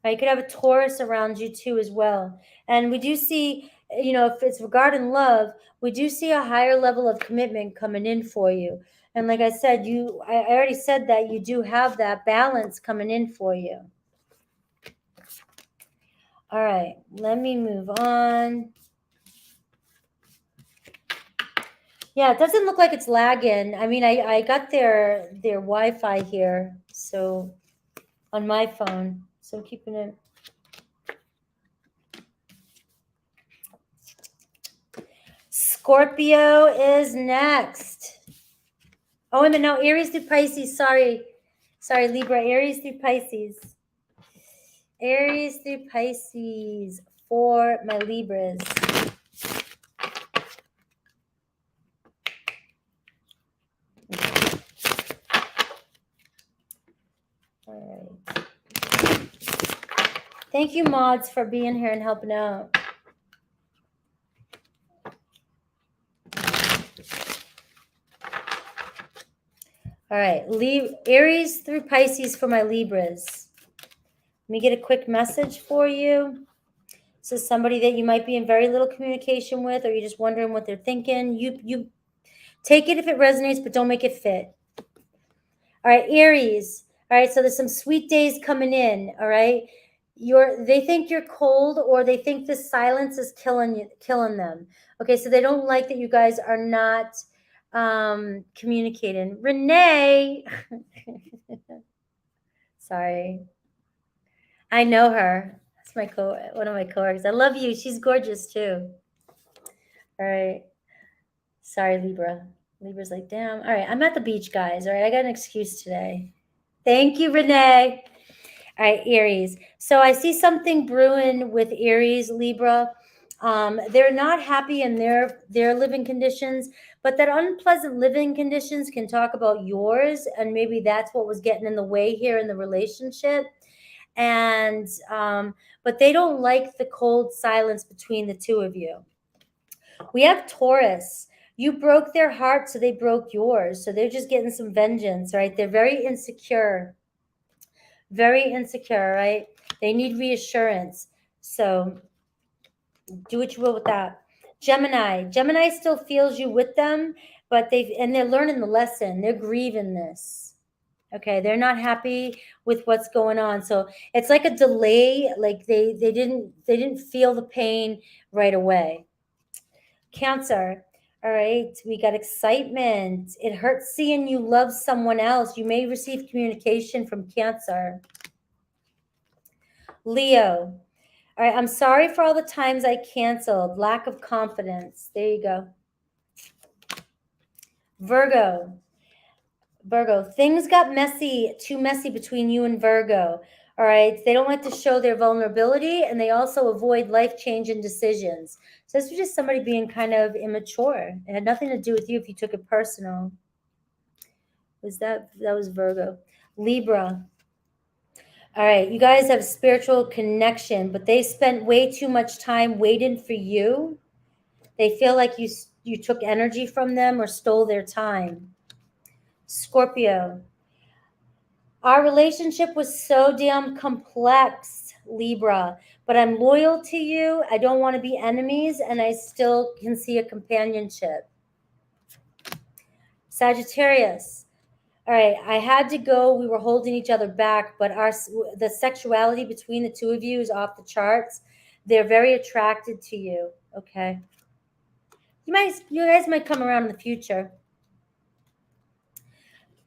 You could have a Taurus around you too as well. And we do see, if it's regarding love, we do see a higher level of commitment coming in for you. And like I said, I already said that you do have that balance coming in for you. All right, let me move on. Yeah, it doesn't look like it's lagging. I mean, I got their Wi-Fi here, so on my phone, so I'm keeping it. Scorpio is next. Oh, and no, Aries through Pisces. Sorry, Libra. Aries through Pisces. Aries through Pisces for my Libras. All right. Thank you, mods, for being here and helping out. All right, Aries through Pisces for my Libras. Let me get a quick message for you. This is somebody that you might be in very little communication with, or you're just wondering what they're thinking. You take it if it resonates, but don't make it fit. All right, Aries. All right, so there's some sweet days coming in. All right, they think you're cold, or they think the silence is killing them. Okay, so they don't like that you guys are not communicating. Renee. Sorry. I know her. That's one of my coworkers. I love you. She's gorgeous too. All right. Sorry, Libra. Libra's like, damn. All right. I'm at the beach, guys. All right. I got an excuse today. Thank you, Renee. All right, Aries. So I see something brewing with Aries, Libra. They're not happy in their living conditions, but that unpleasant living conditions can talk about yours, and maybe that's what was getting in the way here in the relationship. And but they don't like the cold silence between the two of you. We have Taurus. You broke their heart, so they broke yours. So they're just getting some vengeance, right? They're very insecure, right? They need reassurance. So do what you will with that. Gemini still feels you with them, but they're learning the lesson. They're grieving this. Okay, they're not happy with what's going on. So it's like a delay, like they didn't feel the pain right away. Cancer. All right, we got excitement. It hurts seeing you love someone else. You may receive communication from Cancer. Leo. All right, I'm sorry for all the times I canceled. Lack of confidence. There you go. Virgo. Virgo, things got messy, too messy between you and Virgo. All right. They don't like to show their vulnerability, and they also avoid life-changing decisions. So this was just somebody being kind of immature. It had nothing to do with you if you took it personal. That was Virgo. Libra. All right. You guys have spiritual connection, but they spent way too much time waiting for you. They feel like you took energy from them or stole their time. Scorpio. Our relationship was so damn complex, Libra, but I'm loyal to you. I don't want to be enemies, and I still can see a companionship. Sagittarius. All right, I had to go. We were holding each other back, but the sexuality between the two of you is off the charts. They're very attracted to you. Okay. You guys might come around in the future.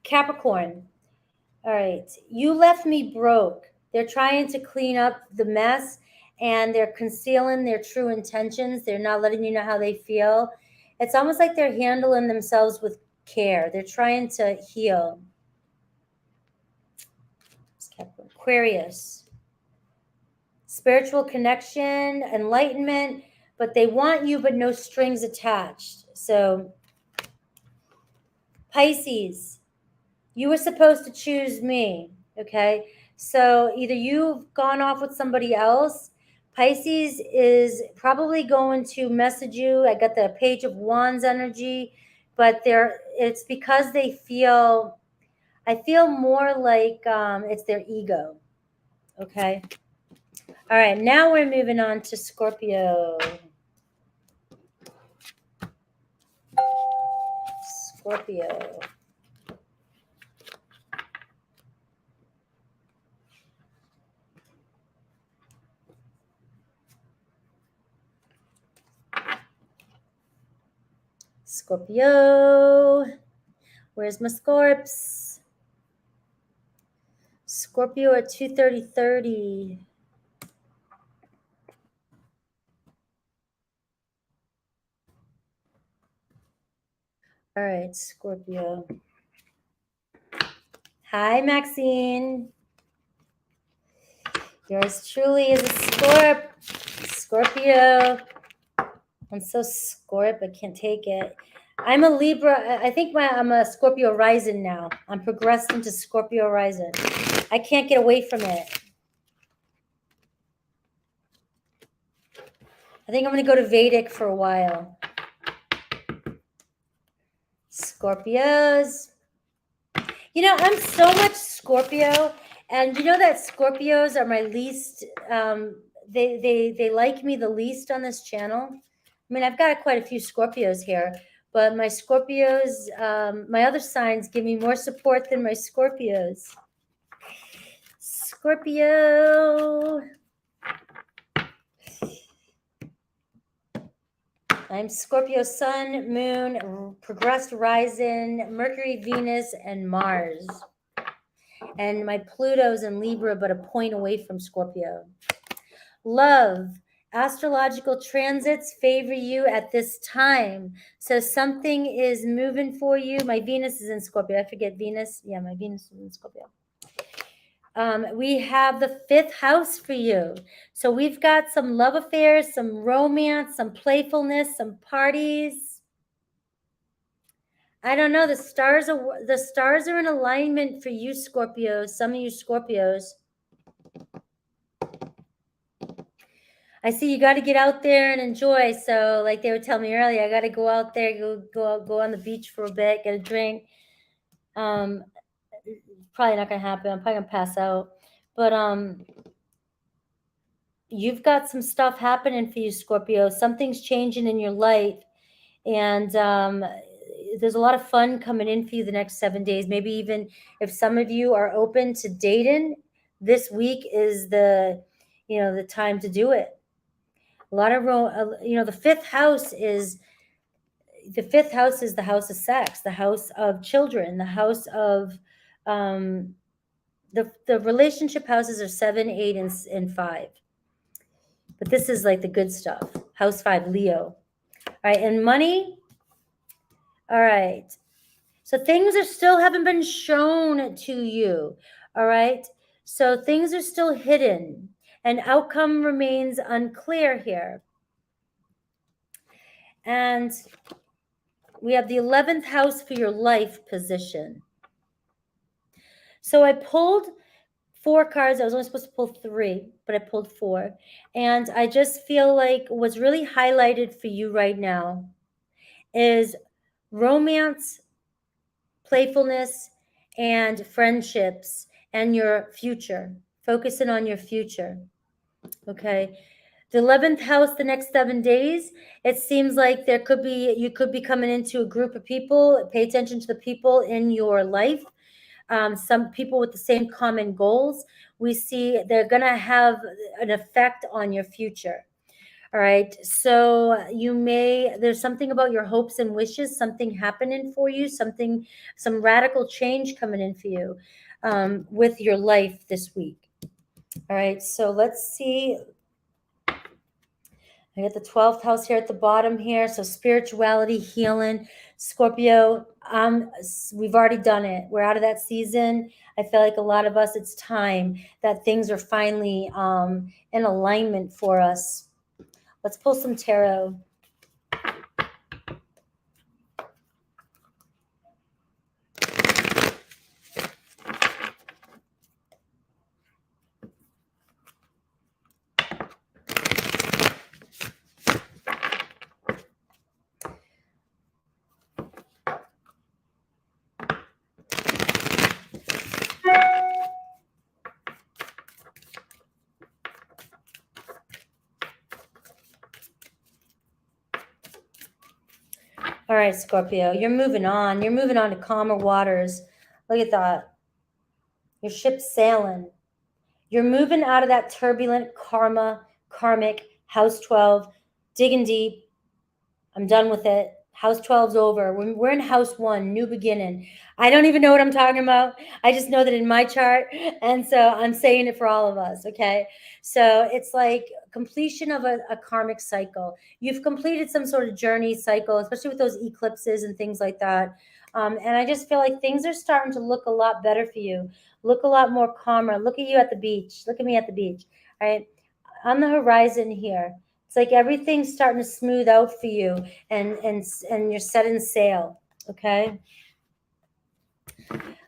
Capricorn. All right. You left me broke. They're trying to clean up the mess, and they're concealing their true intentions. They're not letting you know how they feel. It's almost like they're handling themselves with care. They're trying to heal. Aquarius. Spiritual connection, enlightenment, but they want you, but no strings attached. So, Pisces. You were supposed to choose me, okay? So either you've gone off with somebody else. Pisces is probably going to message you. I got the Page of Wands energy, but it's because I feel more like it's their ego, okay? All right, now we're moving on to Scorpio. Scorpio. Scorpio. Where's my Scorps? Scorpio at 2:30. All right, Scorpio. Hi, Maxine. Yours truly is a Scorpio. I'm so Scorp, I can't take it. I'm a Libra. I think I'm a Scorpio rising now. I'm progressed into Scorpio rising. I can't get away from it. I think I'm going to go to Vedic for a while. Scorpios. You know, I'm so much Scorpio, and you know that Scorpios are my least, they like me the least on this channel. I mean, I've got quite a few Scorpios here, but my Scorpios, my other signs give me more support than my Scorpios. Scorpio. I'm Scorpio Sun, Moon, progressed rising, Mercury, Venus, and Mars. And my Pluto's in Libra, but a point away from Scorpio. Love. Astrological transits favor you at this time. So something is moving for you. My Venus is in Scorpio. I forget Venus. Yeah, my Venus is in Scorpio. We have the 5th house for you. So we've got some love affairs, some romance, some playfulness, some parties. I don't know. The stars are in alignment for you, Scorpios. Some of you Scorpios. I see you got to get out there and enjoy. So, like they were telling me earlier, I got to go out there, go on the beach for a bit, get a drink. Probably not going to happen. I'm probably going to pass out. But you've got some stuff happening for you, Scorpio. Something's changing in your life, and there's a lot of fun coming in for you the next 7 days. Maybe even if some of you are open to dating, this week is the time to do it. A lot of the 5th house is the house of sex, the house of children, the house of the relationship houses are 7, 8, and 5. But this is like the good stuff. House 5, Leo. All right, and money. All right. So things are still haven't been shown to you. All right. So things are still hidden and outcome remains unclear here. And we have the 11th house for your life position. So I pulled 4 cards. I was only supposed to pull 3, but I pulled 4. And I just feel like what's really highlighted for you right now is romance, playfulness, and friendships, and your future. Focusing on your future. Okay. The 11th house, the next 7 days, it seems like you could be coming into a group of people. Pay attention to the people in your life. Some people with the same common goals. We see they're going to have an effect on your future. All right. So there's something about your hopes and wishes, something happening for you, some radical change coming in for you with your life this week. All right. So let's see. I got the 12th house here at the bottom here. So spirituality, healing, Scorpio. We've already done it. We're out of that season. I feel like a lot of us, it's time that things are finally in alignment for us. Let's pull some tarot. All right, Scorpio, you're moving on. You're moving on to calmer waters. Look at that. Your ship's sailing. You're moving out of that turbulent karmic, house 12, digging deep. I'm done with it. House 12's over. We're in house 1, new beginning. I don't even know what I'm talking about. I just know that in my chart. And so I'm saying it for all of us. Okay. So it's like completion of a karmic cycle. You've completed some sort of journey cycle, especially with those eclipses and things like that. And I just feel like things are starting to look a lot better for you. Look a lot more calmer. Look at you at the beach. Look at me at the beach. All right. On the horizon here. It's like everything's starting to smooth out for you and you're setting sail. Okay.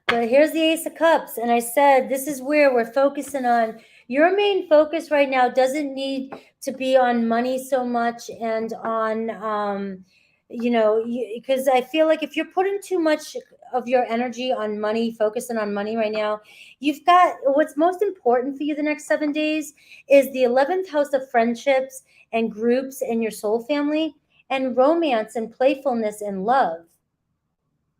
But here's the Ace of Cups. And I said, this is where we're focusing on. Your main focus right now doesn't need to be on money so much and on, because I feel like if you're putting too much of your energy on money, focusing on money right now, you've got what's most important for you the next 7 days is the 11th house of friendships and groups and your soul family and romance and playfulness and love.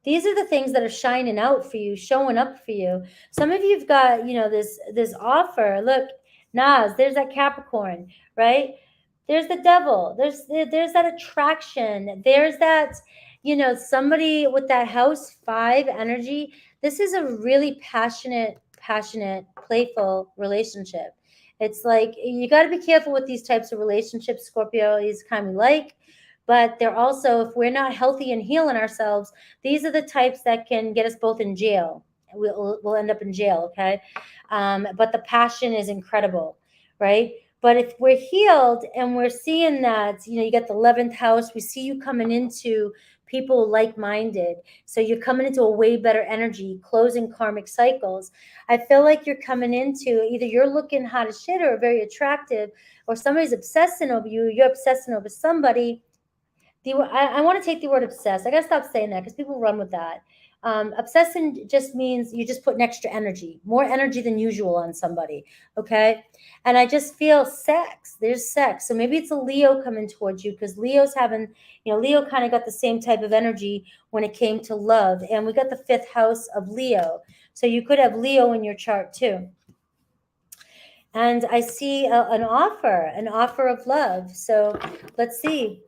These are the things that are shining out for you, showing up for you. Some of you've got, this offer. Look, Nas, there's that Capricorn, right? There's the devil. There's that attraction. There's that, somebody with that house 5 energy. This is a really passionate, playful relationship. It's like you got to be careful with these types of relationships, Scorpio. These kind we like. But they're also, if we're not healthy and healing ourselves, these are the types that can get us both in jail. We'll end up in jail, okay? But the passion is incredible, right? But if we're healed and we're seeing that, you got the 11th house, we see you coming into people like-minded. So you're coming into a way better energy, closing karmic cycles. I feel like you're coming into either you're looking hot as shit or very attractive, or somebody's obsessing over you, you're obsessing over somebody. I want to take the word obsessed. I got to stop saying that because people run with that. Obsessing just means you just put an extra energy, more energy than usual on somebody. Okay. And I just feel sex. There's sex. So maybe it's a Leo coming towards you because Leo's having, Leo kind of got the same type of energy when it came to love. And we got the 5th house of Leo. So you could have Leo in your chart too. And I see an offer of love. So let's see.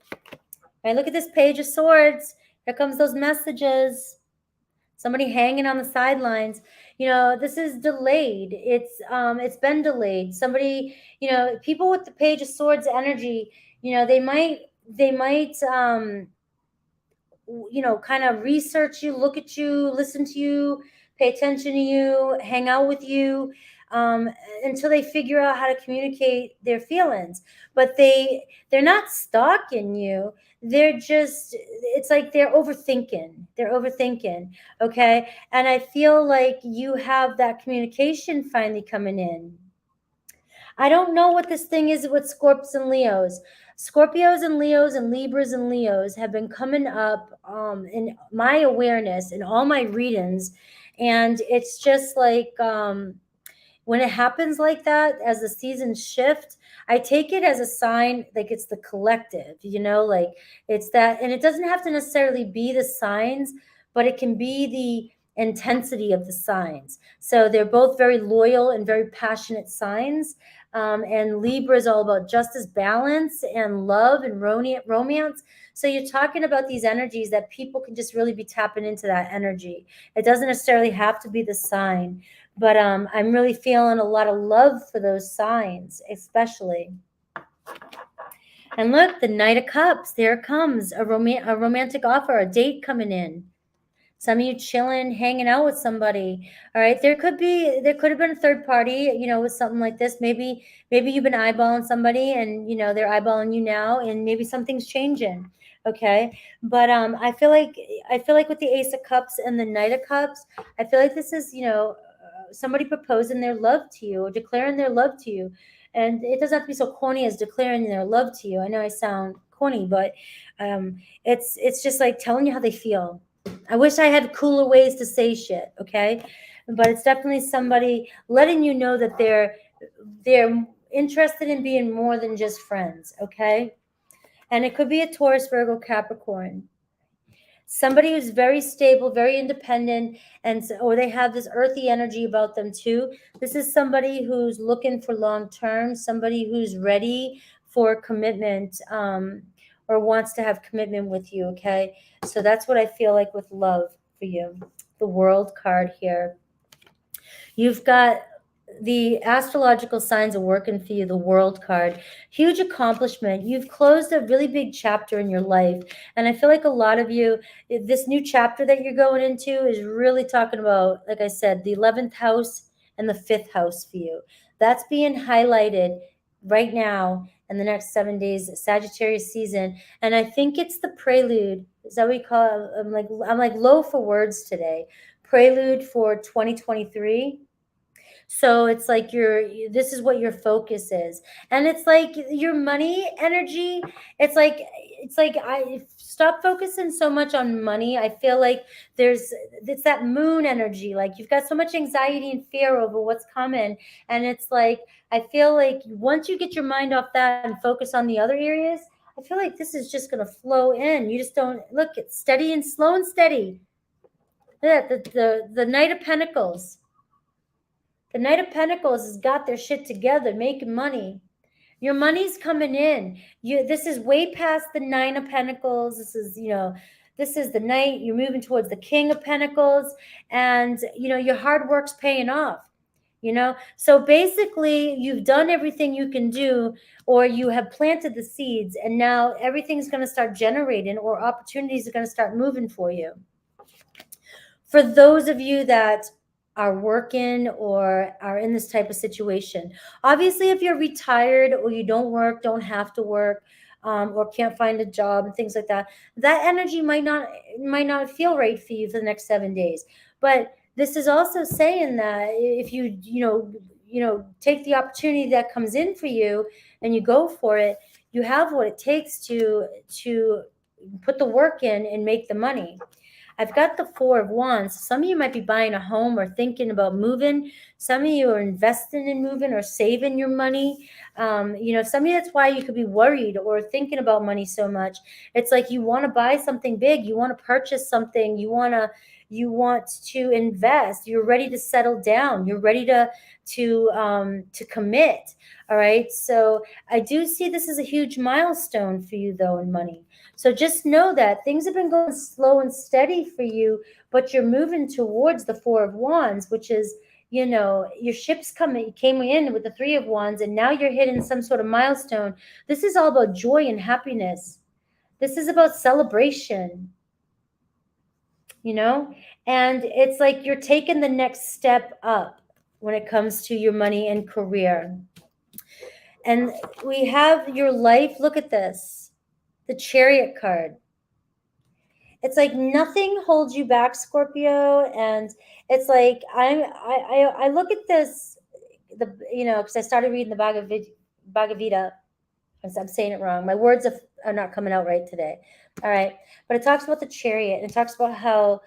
Right, look at this Page of Swords. Here comes those messages. Somebody hanging on the sidelines. This is delayed. It's been delayed. Somebody, people with the Page of Swords energy, they might kind of research you, look at you, listen to you, pay attention to you, hang out with you, um, until they figure out how to communicate their feelings. But they're not stalking you. They're just, it's like they're overthinking. They're overthinking. Okay. And I feel like you have that communication finally coming in. I don't know what this thing is with Scorpios and Leos. Scorpios and Leos and Libras and Leos have been coming up in my awareness in all my readings. And it's just like, when it happens like that, as the seasons shift, I take it as a sign, like it's the collective, like it's that. And it doesn't have to necessarily be the signs, but it can be the intensity of the signs. So they're both very loyal and very passionate signs. And Libra is all about justice, balance, and love and romance. So you're talking about these energies that people can just really be tapping into that energy. It doesn't necessarily have to be the sign. But I'm really feeling a lot of love for those signs, especially. And look, the Knight of Cups. There comes a romantic offer, a date coming in. Some of you chilling, hanging out with somebody. All right, there could have been a third party, with something like this. Maybe you've been eyeballing somebody, and they're eyeballing you now, and maybe something's changing. Okay, but I feel like with the Ace of Cups and the Knight of Cups, I feel like this is somebody proposing their love to you or declaring their love to you. And it doesn't have to be so corny as declaring their love to you. I know I sound corny, but it's just like telling you how they feel. I wish I had cooler ways to say shit, okay? But it's definitely somebody letting you know that they're interested in being more than just friends, okay? And it could be a Taurus, Virgo, Capricorn. Somebody who's very stable, very independent, or they have this earthy energy about them too. This is somebody who's looking for long term, somebody who's ready for commitment, or wants to have commitment with you, okay? So that's what I feel like with love for you. The World card here. You've got the astrological signs are working for you, the World card. Huge accomplishment. You've closed a really big chapter in your life. And I feel like a lot of you, this new chapter that you're going into is really talking about, like I said, the 11th house and the 5th house for you. That's being highlighted right now in the next 7 days, Sagittarius season. And I think it's the prelude. Is that what we call it? I'm like low for words today. Prelude for 2023. So it's like this is what your focus is. And it's like your money energy. It's like I stop focusing so much on money. I feel like it's that moon energy. Like you've got so much anxiety and fear over what's coming. And it's like, I feel like once you get your mind off that and focus on the other areas, I feel like this is just going to flow in. You just don't look, it's steady and slow and steady. Look at the Knight of Pentacles. The Knight of Pentacles has got their shit together, making money. Your money's coming in. This is way past the Nine of Pentacles. This is the Knight. You're moving towards the King of Pentacles, and your hard work's paying off. So basically, you've done everything you can do, or you have planted the seeds, and now everything's going to start generating, or opportunities are going to start moving for you. For those of you that are working or are in this type of situation. Obviously, if you're retired or you don't work, don't have to work, or can't find a job and things like that, that energy might not feel right for you for the next 7 days. But this is also saying that if you take the opportunity that comes in for you and you go for it, you have what it takes to put the work in and make the money. I've got the Four of Wands. Some of you might be buying a home or thinking about moving. Some of you are investing in moving or saving your money. Some of you, that's why you could be worried or thinking about money so much. It's like you want to buy something big. You want to purchase something. You want to invest. You're ready to settle down. You're ready to commit. All right. So I do see this as a huge milestone for you, though, in money. So just know that things have been going slow and steady for you, but you're moving towards the Four of Wands, which is, your ship's came in with the Three of Wands, and now you're hitting some sort of milestone. This is all about joy and happiness. This is about celebration. you know? And it's like you're taking the next step up when it comes to your money and career. And we have your life. Look at this, the Chariot card. It's like nothing holds you back, Scorpio. And it's like I look at this, because I started reading the Bhagavad Gita. I'm saying it wrong. My words are not coming out right today. All right. But it talks about the chariot, and it talks about how,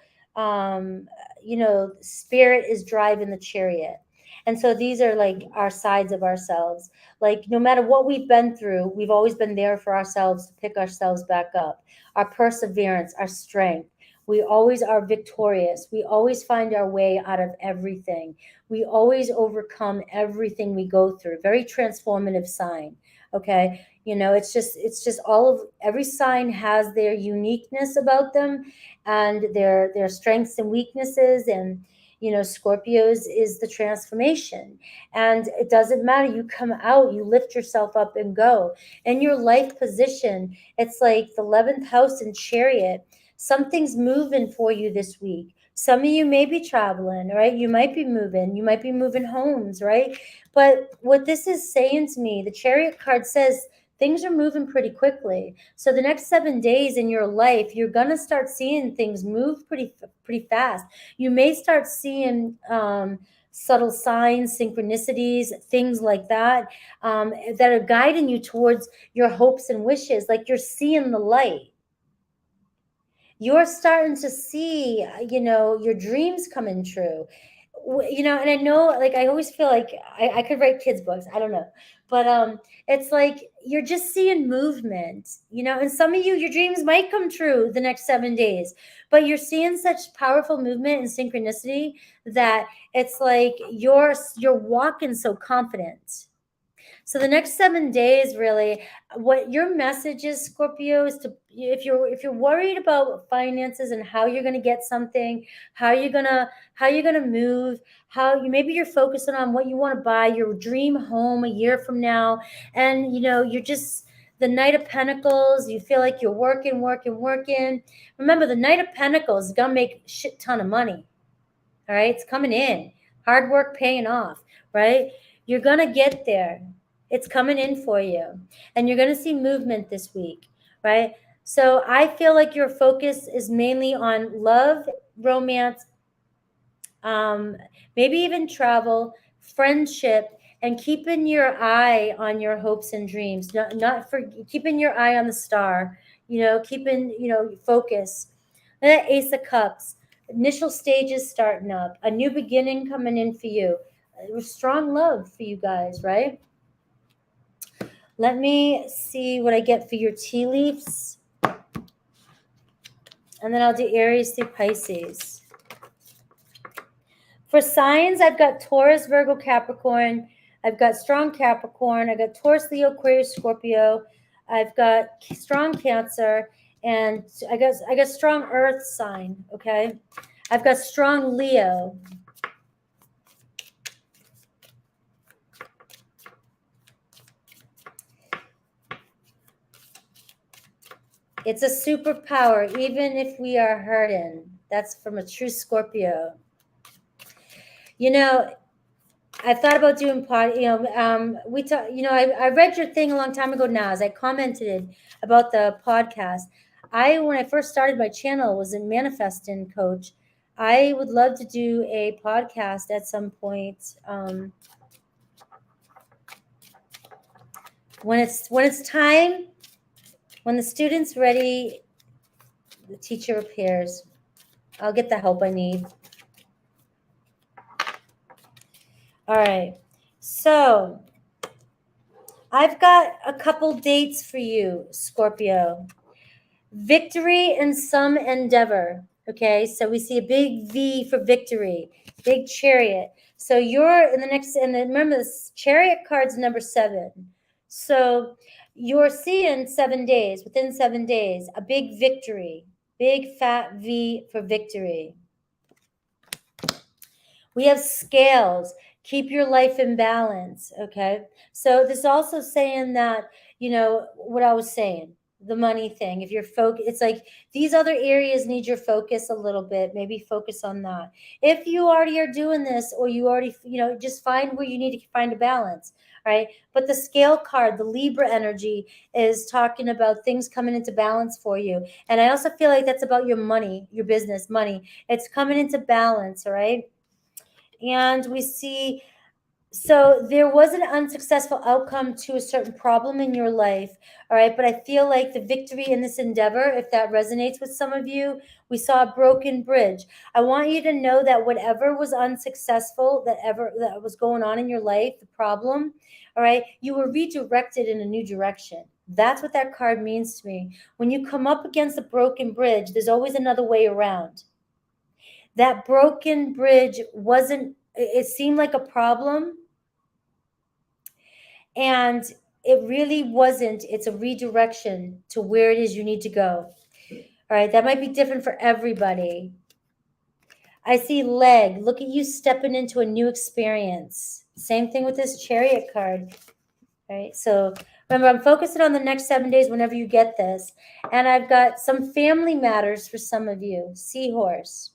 spirit is driving the chariot. And so these are like our sides of ourselves. Like no matter what we've been through, we've always been there for ourselves to pick ourselves back up. Our perseverance, our strength. We always are victorious. We always find our way out of everything. We always overcome everything we go through. Very transformative sign. Okay, it's just all of every sign has their uniqueness about them, and their strengths and weaknesses. And Scorpios is the transformation, and it doesn't matter. You come out, you lift yourself up and go. In your life position, it's like the 11th house in Chariot. Something's moving for you this week. Some of you may be traveling, right? You might be moving homes, right? But what this is saying to me, the Chariot card says things are moving pretty quickly. So the next 7 days in your life, you're gonna start seeing things move pretty fast. You may start seeing subtle signs, synchronicities, things like that, that are guiding you towards your hopes and wishes. Like you're seeing the light. You're starting to see, your dreams coming true. And I know, like, I always feel like I could write kids' books. I don't know. But it's like you're just seeing movement, and some of you, your dreams might come true the next 7 days, but you're seeing such powerful movement and synchronicity that it's like you're walking so confident. So the next 7 days, really, what your message is, Scorpio, is to, if you're worried about finances and how you're going to get something, how you're gonna move, maybe you're focusing on what you want to buy, your dream home a year from now, and you're just the Knight of Pentacles. You feel like you're working, working, working. Remember, the Knight of Pentacles is gonna make a shit ton of money. All right, it's coming in. Hard work paying off, right? You're gonna get there. It's coming in for you. And you're gonna see movement this week, right? So I feel like your focus is mainly on love, romance, maybe even travel, friendship, and keeping your eye on your hopes and dreams. Not for keeping your eye on the star, keeping, focus. That Ace of Cups, initial stages starting up, a new beginning coming in for you. Strong love for you guys, right? Let me see what I get for your tea leaves. And then I'll do Aries through Pisces. For signs, I've got Taurus, Virgo, Capricorn. I've got strong Capricorn. I've got Taurus, Leo, Aquarius, Scorpio. I've got strong Cancer. And I got strong Earth sign, okay? I've got strong Leo. It's a superpower, even if we are hurting. That's from a true Scorpio. I've thought about doing we talk, I read your thing a long time ago now, as I commented about the podcast. When I first started my channel, was a manifesting coach. I would love to do a podcast at some point. When it's time, when the student's ready, the teacher appears. I'll get the help I need. All right. So I've got a couple dates for you, Scorpio. Victory in some endeavor. Okay. So we see a big V for victory, big Chariot. So you're in the next, and then remember this Chariot card's number 7. So you're seeing 7 days, within 7 days, a big victory, big fat V for victory. We have scales. Keep your life in balance. Okay. So this is also saying that, what I was saying, the money thing. If you're it's like these other areas need your focus a little bit. Maybe focus on that. If you already are doing this, or you already, just find where you need to find a balance, right? But the scale card, the Libra energy, is talking about things coming into balance for you. And I also feel like that's about your money, your business money. It's coming into balance, all right? And we see, so there was an unsuccessful outcome to a certain problem in your life, all right? But I feel like the victory in this endeavor, if that resonates with some of you, we saw a broken bridge. I want you to know that whatever was unsuccessful, that was going on in your life, the problem, all right, you were redirected in a new direction. That's what that card means to me. When you come up against a broken bridge, there's always another way around. That broken bridge it seemed like a problem, and it really wasn't. It's a redirection to where it is you need to go. All right, that might be different for everybody. I see leg. Look at you stepping into a new experience. Same thing with this Chariot card. All right, so remember, I'm focusing on the next 7 days whenever you get this. And I've got some family matters for some of you. Seahorse.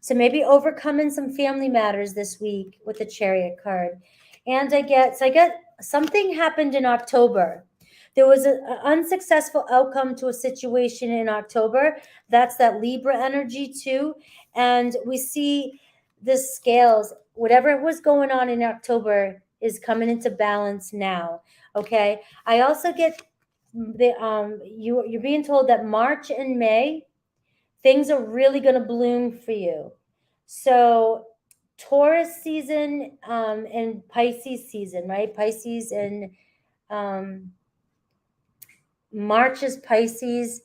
So maybe overcoming some family matters this week with the Chariot card. And I get something happened in October. There was an unsuccessful outcome to a situation in October. That's that Libra energy too. And we see the scales, whatever was going on in October is coming into balance now. Okay. I also get you're being told that March and May, things are really going to bloom for you. So Taurus season and Pisces season, right? Pisces and March is Pisces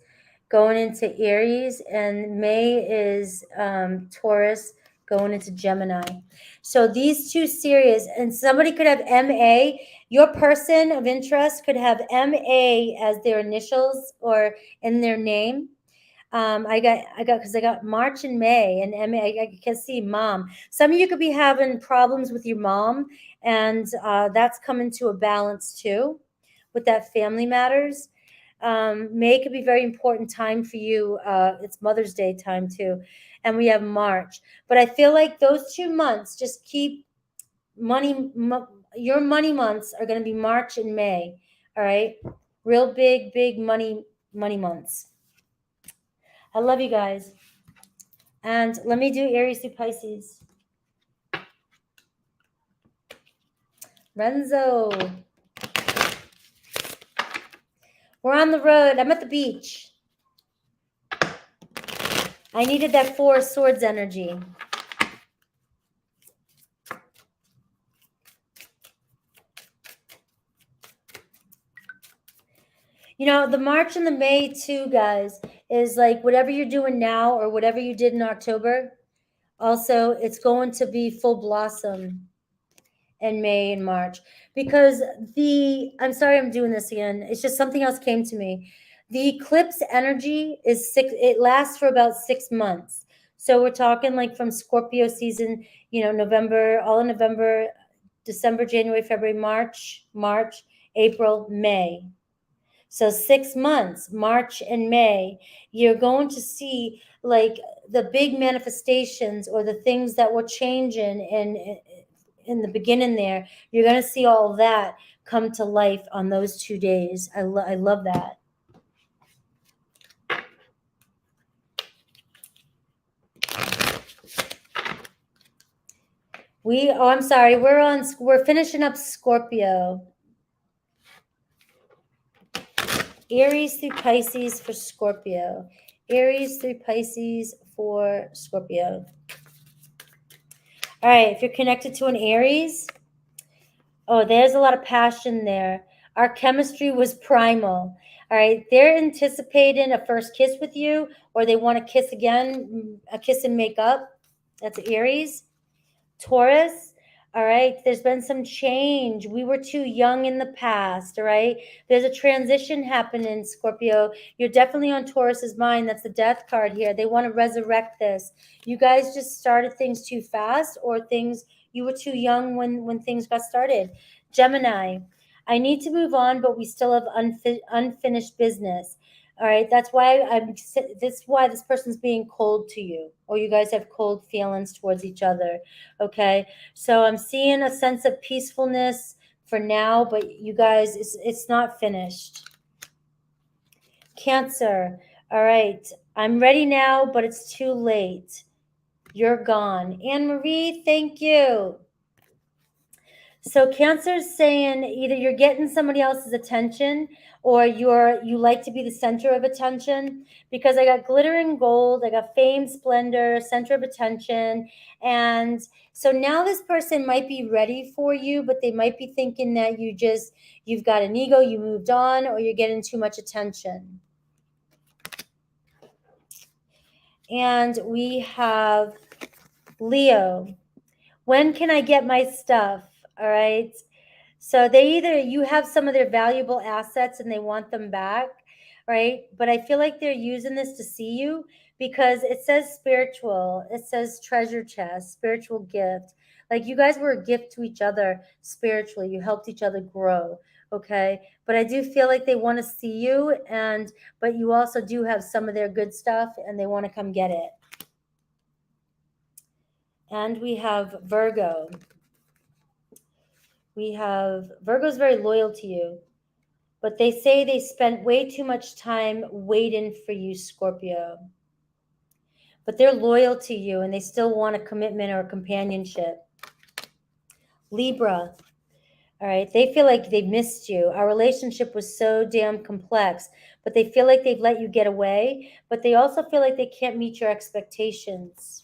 going into Aries, and May is Taurus going into Gemini. So these two series, and somebody could have MA. Your person of interest could have MA as their initials or in their name. I got March and May, and I can see mom. Some of you could be having problems with your mom, and that's coming to a balance too with that family matters. May could be very important time for you. It's Mother's Day time too. And we have March. But I feel like those 2 months, just keep your money months are going to be March and May. All right. Real big money months. I love you guys. And let me do Aries through Pisces. Renzo. We're on the road. I'm at the beach. I needed that 4 of Swords energy. The March and the May too, guys, is like whatever you're doing now or whatever you did in October, also it's going to be full blossom in May and March. Because I'm sorry I'm doing this again. It's just something else came to me. The eclipse energy it lasts for about 6 months. So we're talking like from Scorpio season, November, all in November, December, January, February, March, April, May. So 6 months, March and May, you're going to see like the big manifestations or the things that were changing in the beginning there. You're going to see all that come to life on those 2 days. I love that. I'm sorry, we're finishing up Scorpio. Aries through Pisces for Scorpio. Aries through Pisces for Scorpio. All right, if you're connected to an Aries, there's a lot of passion there. Our chemistry was primal. All right, they're anticipating a first kiss with you, or they want to kiss again, a kiss and make up. That's Aries. Taurus, all right, there's been some change. We were too young in the past, all right? There's a transition happening, Scorpio. You're definitely on Taurus's mind. That's the death card here. They want to resurrect this. You guys just started things too fast, or you were too young when things got started. Gemini, I need to move on, but we still have unfinished business. All right, that's why this person's being cold to you, or you guys have cold feelings towards each other. Okay, so I'm seeing a sense of peacefulness for now, but you guys, it's not finished. Cancer. All right, I'm ready now, but it's too late. You're gone. Anne-Marie, thank you. So Cancer's saying either you're getting somebody else's attention or you like to be the center of attention, because I got glitter and gold, I got fame, splendor, center of attention. And so now this person might be ready for you, but they might be thinking that you've got an ego, you moved on, or you're getting too much attention. And we have Leo. When can I get my stuff? All right. So you have some of their valuable assets and they want them back, right? But I feel like they're using this to see you, because it says spiritual, it says treasure chest, spiritual gift. Like you guys were a gift to each other spiritually. You helped each other grow, okay? But I do feel like they want to see you, but you also do have some of their good stuff and they want to come get it. And we have Virgo. Virgo's very loyal to you, but they say they spent way too much time waiting for you, Scorpio. But they're loyal to you and they still want a commitment or a companionship. Libra. All right. They feel like they missed you. Our relationship was so damn complex, but they feel like they've let you get away, but they also feel like they can't meet your expectations.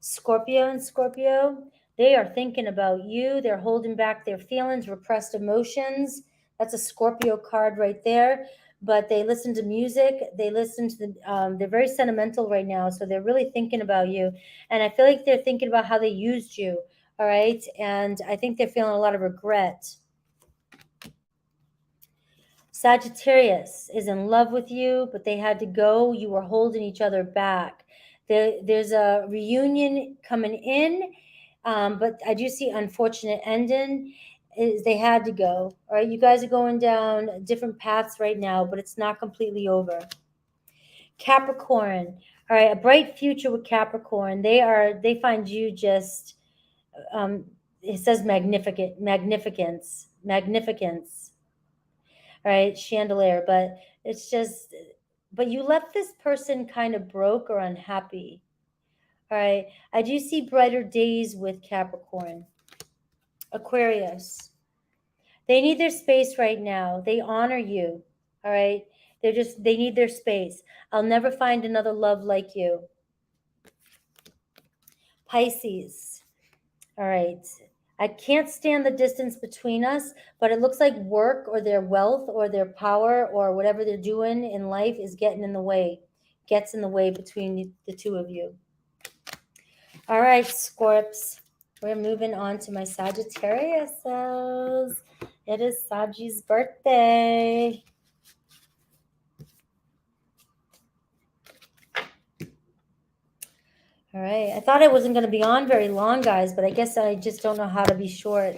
Scorpio and Scorpio, they are thinking about you. They're holding back their feelings, repressed emotions. That's a Scorpio card right there. But they listen to music. They listen to they're very sentimental right now. So they're really thinking about you. And I feel like they're thinking about how they used you. All right. And I think they're feeling a lot of regret. Sagittarius is in love with you, but they had to go. You were holding each other back. There's a reunion coming in, but I do see unfortunate ending. They had to go. All right, you guys are going down different paths right now, but it's not completely over. Capricorn. All right, a bright future with Capricorn. They find you just. It says magnificence. All right, chandelier, but it's just. But you left this person kind of broke or unhappy. All right. I do see brighter days with Capricorn. Aquarius. They need their space right now. They honor you. All right. They need their space. I'll never find another love like you. Pisces. All right. I can't stand the distance between us, but it looks like work or their wealth or their power or whatever they're doing in life is getting in the way, gets in the way between the two of you. All right, Scorps, we're moving on to my Sagittarius. It is Sagi's birthday. All right, I thought I wasn't going to be on very long, guys, but I guess I just don't know how to be short.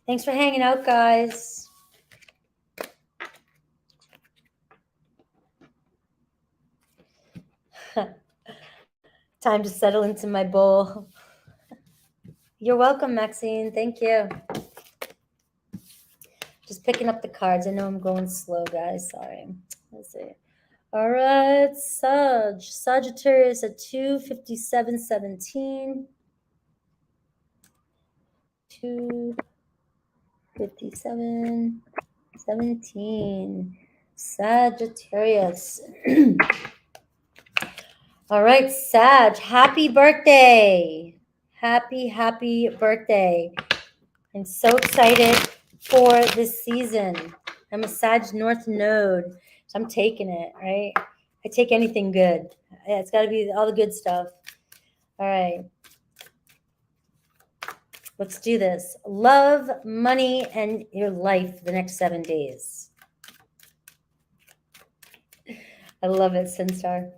Thanks for hanging out, guys. Time to settle into my bowl. You're welcome, Maxine. Thank you. Just picking up the cards. I know I'm going slow, guys. Sorry. Let's see. All right, Sagittarius at 257.17. 257.17. Sagittarius. All right, Sag, happy birthday. Happy birthday. I'm so excited for this season. I'm a Sag North node, so I'm taking it, right? I take anything good. It's got to be all the good stuff. All right. Let's do this. Love, money, and your life the next 7 days. I love it, Sinstar.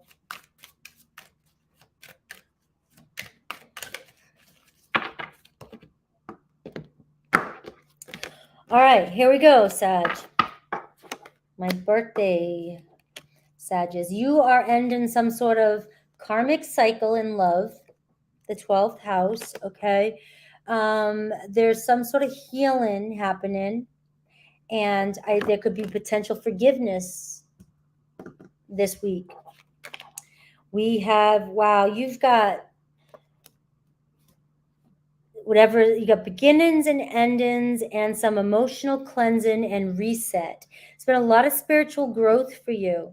All right, here we go, Sag. My birthday, Sages. You are ending some sort of karmic cycle in love, the 12th house, okay? There's some sort of healing happening, and there could be potential forgiveness this week. We have, wow, you've got whatever, you got beginnings and endings and some emotional cleansing and reset. It's been a lot of spiritual growth for you.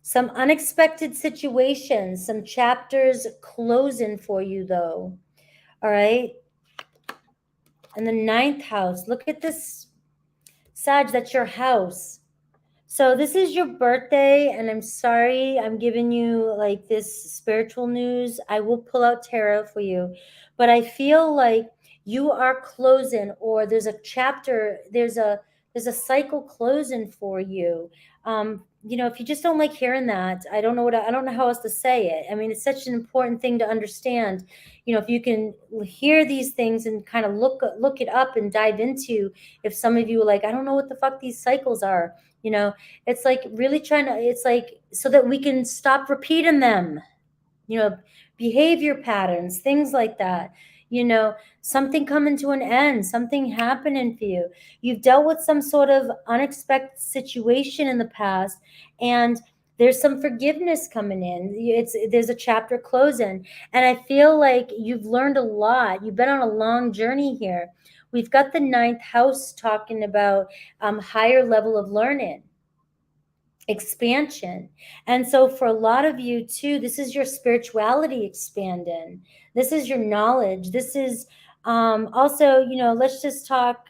Some unexpected situations, some chapters closing for you though. All right. And the 9th house, look at this, Sag, that's your house. So this is your birthday, and I'm sorry I'm giving you like this spiritual news. I will pull out tarot for you, but I feel like you are closing, or there's a chapter, there's a cycle closing for you. If you just don't like hearing that, I don't know how else to say it. I mean, it's such an important thing to understand. If you can hear these things and kind of look it up and dive into, if some of you are like, I don't know what the fuck these cycles are. It's like really it's like so that we can stop repeating them, behavior patterns, things like that, something coming to an end, something happening for you. You've dealt with some sort of unexpected situation in the past, and there's some forgiveness coming in. There's a chapter closing, and I feel like you've learned a lot. You've been on a long journey here. We've got the 9th house talking about higher level of learning, expansion. And so for a lot of you too, this is your spirituality expanding. This is your knowledge. This is also, let's just talk,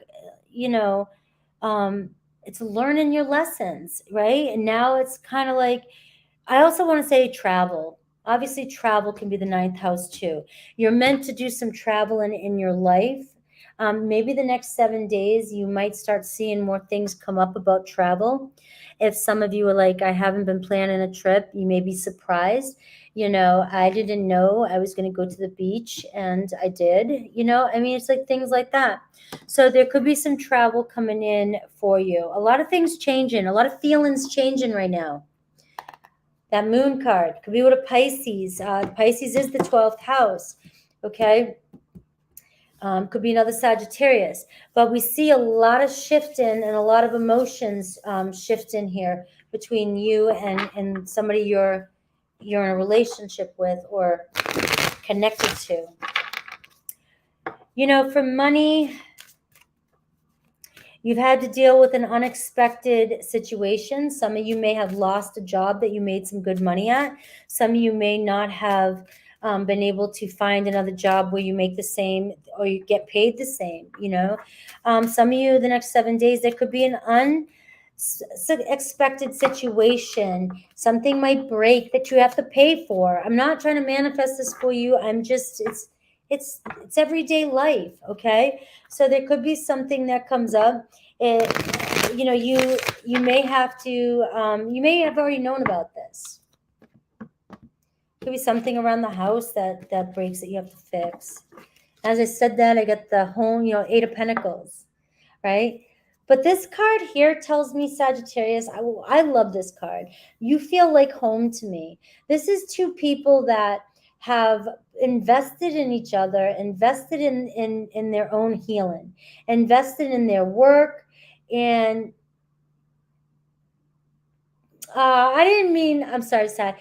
it's learning your lessons, right? And now it's kind of like, I also want to say travel. Obviously, travel can be the 9th house too. You're meant to do some travel in your life. Maybe the next 7 days, you might start seeing more things come up about travel. If some of you are like, I haven't been planning a trip, you may be surprised. I didn't know I was going to go to the beach, and I did. It's like things like that. So there could be some travel coming in for you. A lot of things changing, a lot of feelings changing right now. That moon card could be with a Pisces. Pisces is the 12th house, okay? Could be another Sagittarius. But we see a lot of shifting and a lot of emotions shifting here between you and somebody you're in a relationship with or connected to. For money, you've had to deal with an unexpected situation. Some of you may have lost a job that you made some good money at. Some of you may not have been able to find another job where you make the same or you get paid the same. Some of you, the next 7 days, there could be an unexpected situation. Something might break that you have to pay for. I'm not trying to manifest this for you. I'm just, it's everyday life, okay? So there could be something that comes up. You may have to, you may have already known about this. Could be something around the house that breaks that you have to fix. As I said that, I got the whole, 8 of Pentacles, right? But this card here tells me, Sagittarius, I love this card. You feel like home to me. This is two people that have invested in each other, invested in their own healing, invested in their work. And I'm sorry, Sad.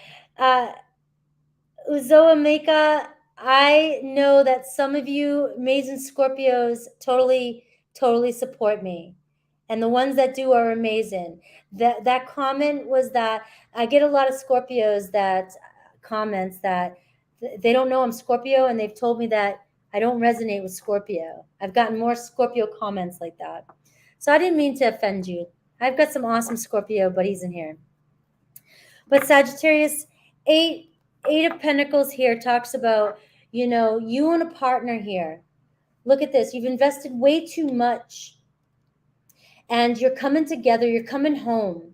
Uzoameka, I know that some of you amazing Scorpios totally support me. And the ones that do are amazing. That comment was that I get a lot of Scorpios that comments that they don't know I'm Scorpio, and they've told me that I don't resonate with Scorpio. I've gotten more Scorpio comments like that. So I didn't mean to offend you. I've got some awesome Scorpio buddies in here. But Sagittarius, 8 of Pentacles here talks about, you and a partner here. Look at this. You've invested way too much. And you're coming together. You're coming home.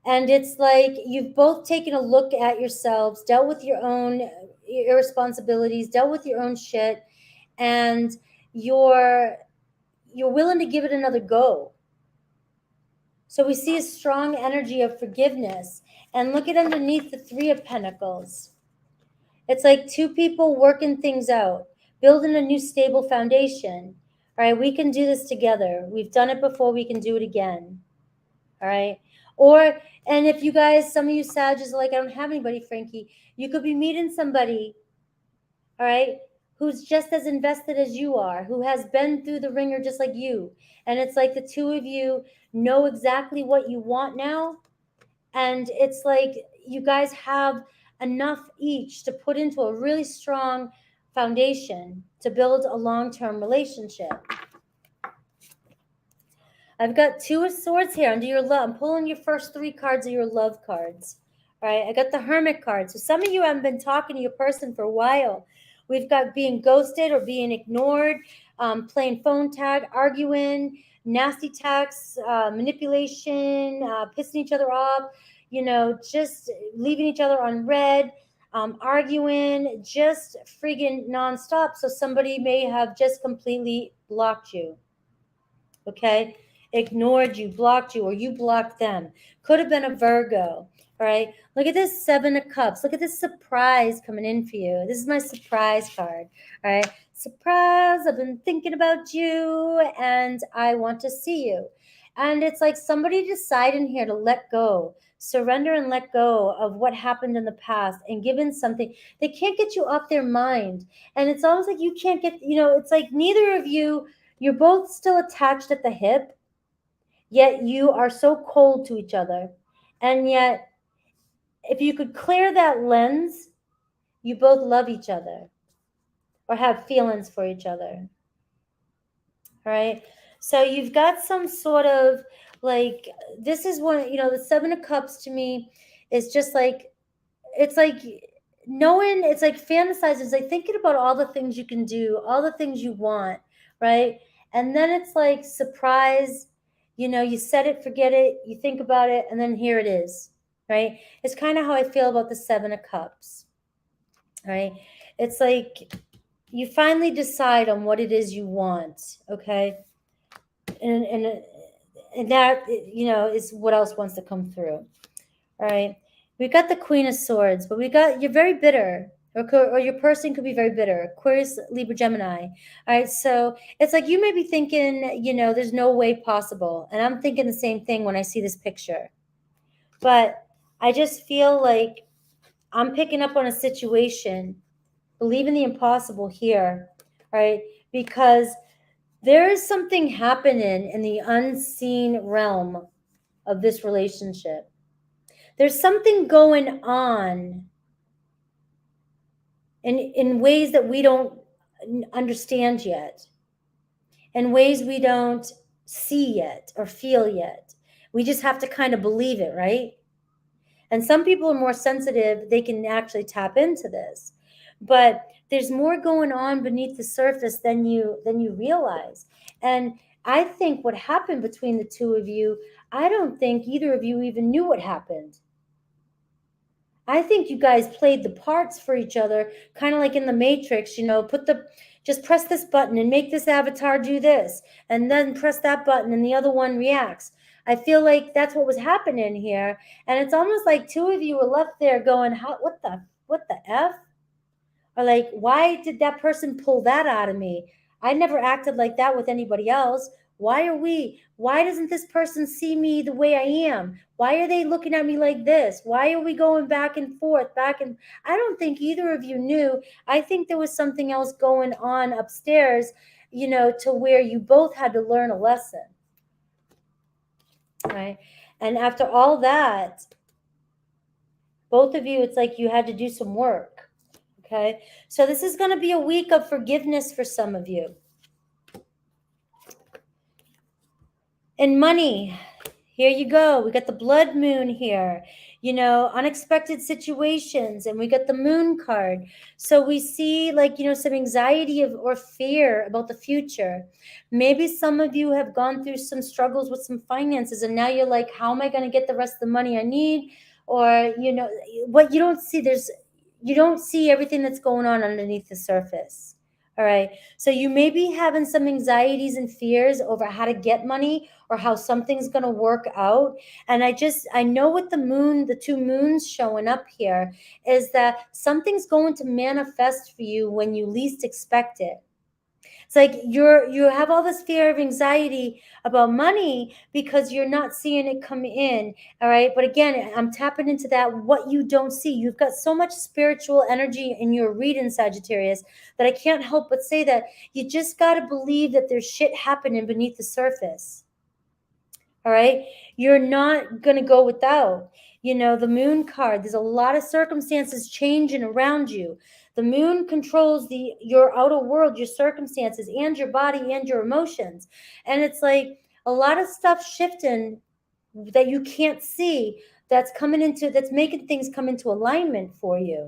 And it's like you've both taken a look at yourselves, dealt with your own irresponsibilities, dealt with your own shit, and you're willing to give it another go. So we see a strong energy of forgiveness. And look at underneath the Three of Pentacles. It's like two people working things out, building a new stable foundation. All right, we can do this together. We've done it before, we can do it again. All right. Or, and if you guys, some of you Sages are like, I don't have anybody, Frankie, you could be meeting somebody, all right, who's just as invested as you are, who has been through the ringer just like you. And it's like the two of you know exactly what you want now. And it's like you guys have enough each to put into a really strong foundation to build a long-term relationship. I've got Two of Swords here under your love. I'm pulling your first three cards of your love cards. All right, I got the Hermit card. So some of you haven't been talking to your person for a while. We've got being ghosted or being ignored, playing phone tag, arguing, nasty texts, manipulation, pissing each other off, just leaving each other on red, arguing, just friggin' nonstop. So somebody may have just completely blocked you. Okay, ignored you, blocked you, or you blocked them. Could have been a Virgo. All right, look at this Seven of Cups. Look at this surprise coming in for you. This is my surprise card. All right, surprise, I've been thinking about you and I want to see you. And it's like somebody deciding here to let go, surrender and let go of what happened in the past and given something. They can't get you off their mind. And it's almost like you can't get, it's like neither of you, you're both still attached at the hip, yet you are so cold to each other. And yet, if you could clear that lens, you both love each other or have feelings for each other. All right. So you've got some sort of like, this is one, the Seven of Cups to me is just like, it's like knowing, it's like fantasizing, it's like thinking about all the things you can do, all the things you want, right? And then it's like surprise, you set it, forget it, you think about it, and then here it is, right? It's kind of how I feel about the Seven of Cups, right? It's like you finally decide on what it is you want, okay? And that, is what else wants to come through, all right? We got the Queen of Swords, but you're very bitter, or your person could be very bitter. Aquarius, Libra, Gemini. All right, so it's like you may be thinking, there's no way possible. And I'm thinking the same thing when I see this picture. But I just feel like I'm picking up on a situation, believing the impossible here, right? Because there is something happening in the unseen realm of this relationship. There's something going on in ways that we don't understand yet, in ways we don't see yet or feel yet. We just have to kind of believe it, right? And some people are more sensitive, they can actually tap into this. But there's more going on beneath the surface than you realize. And I think what happened between the two of you, I don't think either of you even knew what happened. I think you guys played the parts for each other, kind of like in the Matrix, just press this button and make this avatar do this, and then press that button and the other one reacts. I feel like that's what was happening here. And it's almost like two of you were left there going, what the F? Or like, why did that person pull that out of me? I never acted like that with anybody else. Why doesn't this person see me the way I am? Why are they looking at me like this? Why are we going back and forth, I don't think either of you knew. I think there was something else going on upstairs, to where you both had to learn a lesson. Right? And after all that, both of you, it's like you had to do some work. Okay? So this is going to be a week of forgiveness for some of you. And money, Here you go. We got the blood moon here, unexpected situations, and we got the moon card. So we see some anxiety or fear about the future. Maybe some of you have gone through some struggles with some finances, and now you're like, how am I going to get the rest of the money I need? Or, what you don't see everything that's going on underneath the surface. All right. So you may be having some anxieties and fears over how to get money or how something's going to work out. And I know with the two moons showing up here is that something's going to manifest for you when you least expect it. It's like you have all this fear of anxiety about money because you're not seeing it come in. All right. But again, I'm tapping into that, what you don't see. You've got so much spiritual energy in your reading, Sagittarius, that I can't help but say that you just got to believe that there's shit happening beneath the surface. All right. You're not going to go without. The moon card, there's a lot of circumstances changing around you. The moon controls your outer world, your circumstances, and your body and your emotions. And it's like a lot of stuff shifting that you can't see that's making things come into alignment for you.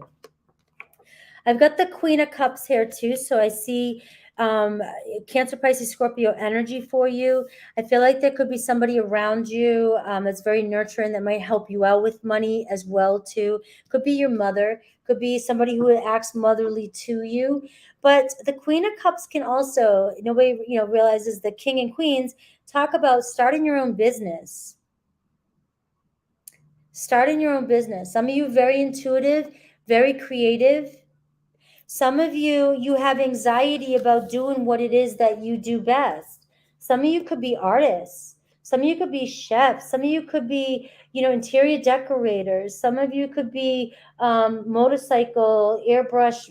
I've got the Queen of Cups here too. So I see Cancer, Pisces, Scorpio energy for you. I feel like there could be somebody around you that's very nurturing, that might help you out with money as well too. Could be your mother, could be somebody who acts motherly to you. But the Queen of Cups can also, nobody realizes the King and Queens talk about starting your own business. Starting your own business. Some of you very intuitive, very creative. Some of you have anxiety about doing what it is that you do best. Some of you could be artists. Some of you could be chefs. Some of you could be, interior decorators. Some of you could be motorcycle, airbrush,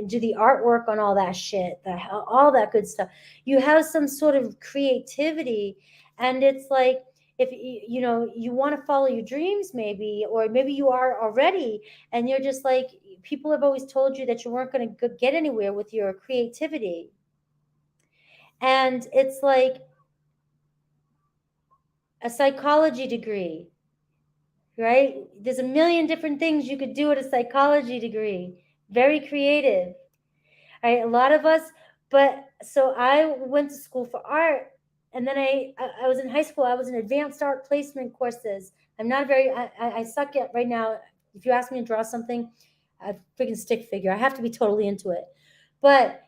do the artwork on all that shit, all that good stuff. You have some sort of creativity, and it's like, if you want to follow your dreams, maybe, or maybe you are already, and you're just like, people have always told you that you weren't going to get anywhere with your creativity. And it's like a psychology degree, right? There's a million different things you could do at a psychology degree. Very creative. Right? A lot of us, but so I went to school for art, and then I was in high school. I was in advanced art placement courses. I'm not I suck at right now. If you ask me to draw something, a freaking stick figure, I have to be totally into it. But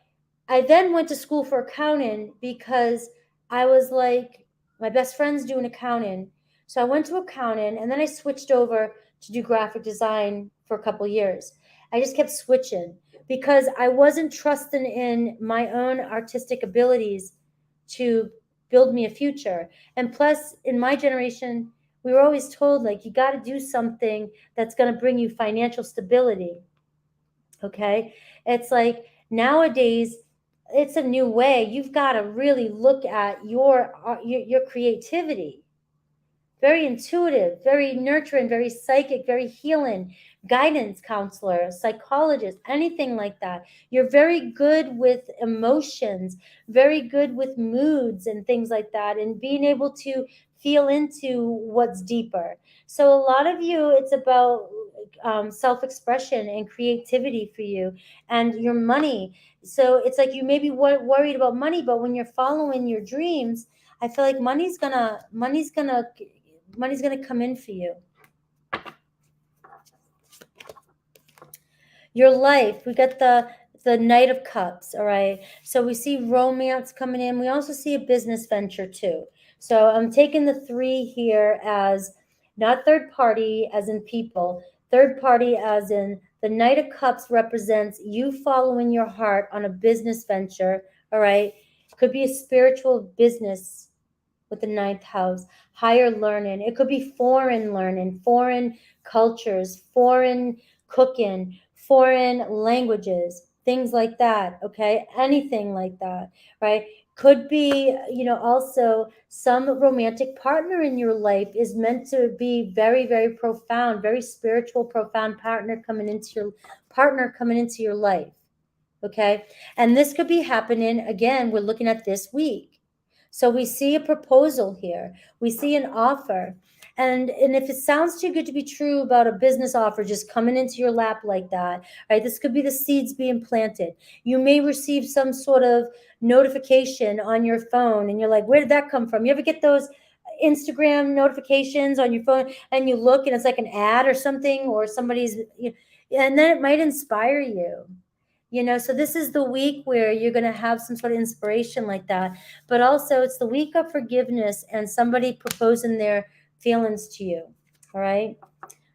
I then went to school for accounting because I was like, my best friend's doing accounting. So I went to accounting, and then I switched over to do graphic design for a couple years. I just kept switching because I wasn't trusting in my own artistic abilities to build me a future. And plus, in my generation, we were always told, like, you got to do something that's going to bring you financial stability. Okay? It's like nowadays, it's a new way. You've got to really look at your creativity. Very intuitive, very nurturing, very psychic, very healing, guidance counselor, psychologist, anything like that. You're very good with emotions, very good with moods and things like that, and being able to feel into what's deeper. So a lot of you, it's about self-expression and creativity for you, and your money. So it's like you may be worried about money, but when you're following your dreams, I feel like money's gonna come in for you. Your life, we got the Knight of Cups. All right, so we see romance coming in. We also see a business venture too. So I'm taking the 3 here as not third party as in people, third party as in the Knight of Cups represents you following your heart on a business venture. All right, could be a spiritual business with the 9th house, higher learning. It could be foreign learning, foreign cultures, foreign cooking, foreign languages, things like that. Okay, anything like that, right? Could be, also some romantic partner in your life is meant to be very, very profound, very spiritual, profound partner coming into your life. Okay, and this could be happening again. We're looking at this week. So we see a proposal here. We see an offer. And if it sounds too good to be true about a business offer just coming into your lap like that, right? This could be the seeds being planted. You may receive some sort of notification on your phone and you're like, where did that come from? You ever get those Instagram notifications on your phone and you look and it's like an ad or something or somebody's, and then it might inspire you. So this is the week where you're going to have some sort of inspiration like that. But also it's the week of forgiveness and somebody proposing their feelings to you. All right.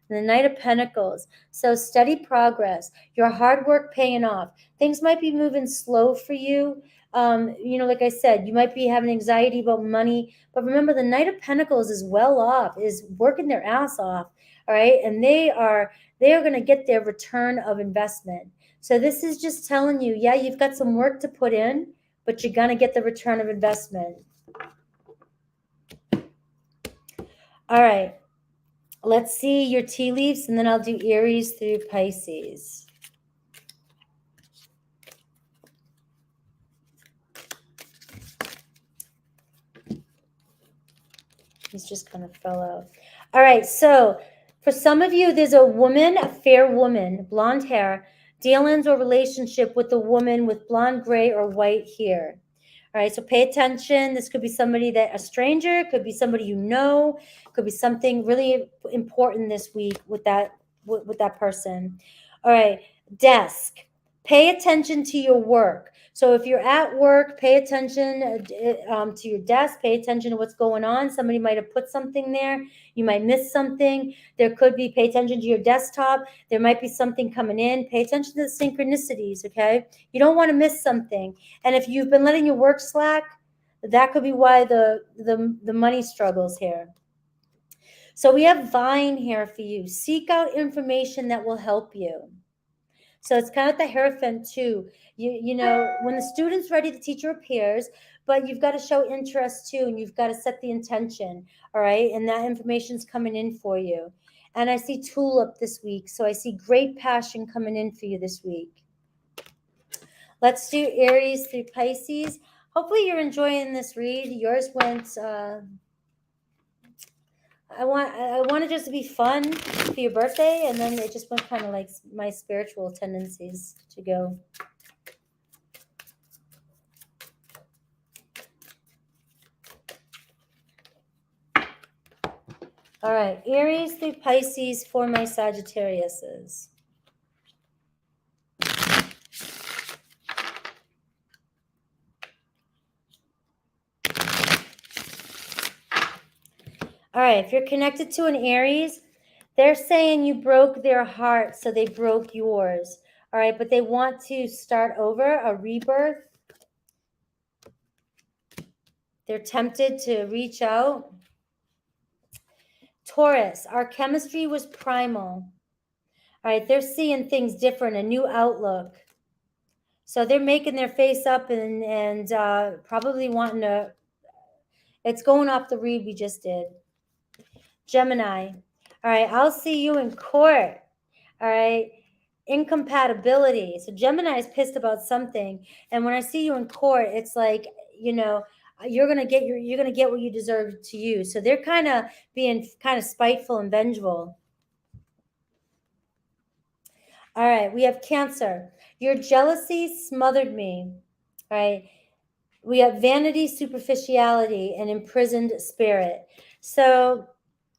And the Knight of Pentacles. So steady progress, your hard work paying off. Things might be moving slow for you. Like I said, you might be having anxiety about money, but remember the Knight of Pentacles is well off, is working their ass off. All right. And they are going to get their return of investment. So this is just telling you, yeah, you've got some work to put in, but you're going to get the return of investment. All right. Let's see your tea leaves, and then I'll do Aries through Pisces. These just kind of fell out. All right. So for some of you, there's a woman, a fair woman, blonde hair, dealings or relationship with a woman with blonde, gray, or white hair. All right, so pay attention. This could be somebody a stranger, could be somebody you know, could be something really important this week with that person. All right, desk. Pay attention to your work. So if you're at work, pay attention to your desk, pay attention to what's going on. Somebody might have put something there. You might miss something. There could be, pay attention to your desktop. There might be something coming in. Pay attention to the synchronicities, okay? You don't want to miss something. And if you've been letting your work slack, that could be why the money struggles here. So we have Vine here for you. Seek out information that will help you. So it's kind of the Hierophant too. You know, when the student's ready, the teacher appears, but you've got to show interest too, and you've got to set the intention, all right? And that information's coming in for you. And I see Tulip this week, so I see great passion coming in for you this week. Let's do Aries through Pisces. Hopefully you're enjoying this read. Yours went... I wanted just to be fun for your birthday, and then it just went kind of like my spiritual tendencies to go. All right, Aries through Pisces for my Sagittariuses. All right, if you're connected to an Aries, they're saying you broke their heart, so they broke yours. All right, but they want to start over, a rebirth. They're tempted to reach out. Taurus, our chemistry was primal. All right, they're seeing things different, a new outlook. So they're making their face up and probably wanting to, it's going off the read we just did. Gemini, all right, I'll see you in court. All right, incompatibility. So Gemini is pissed about something, and when I see you in court, it's like, you know, you're gonna get what you deserve to you. So they're kind of being kind of spiteful and vengeful. All right, we have Cancer. Your jealousy smothered me. All right, we have vanity, superficiality, and imprisoned spirit. So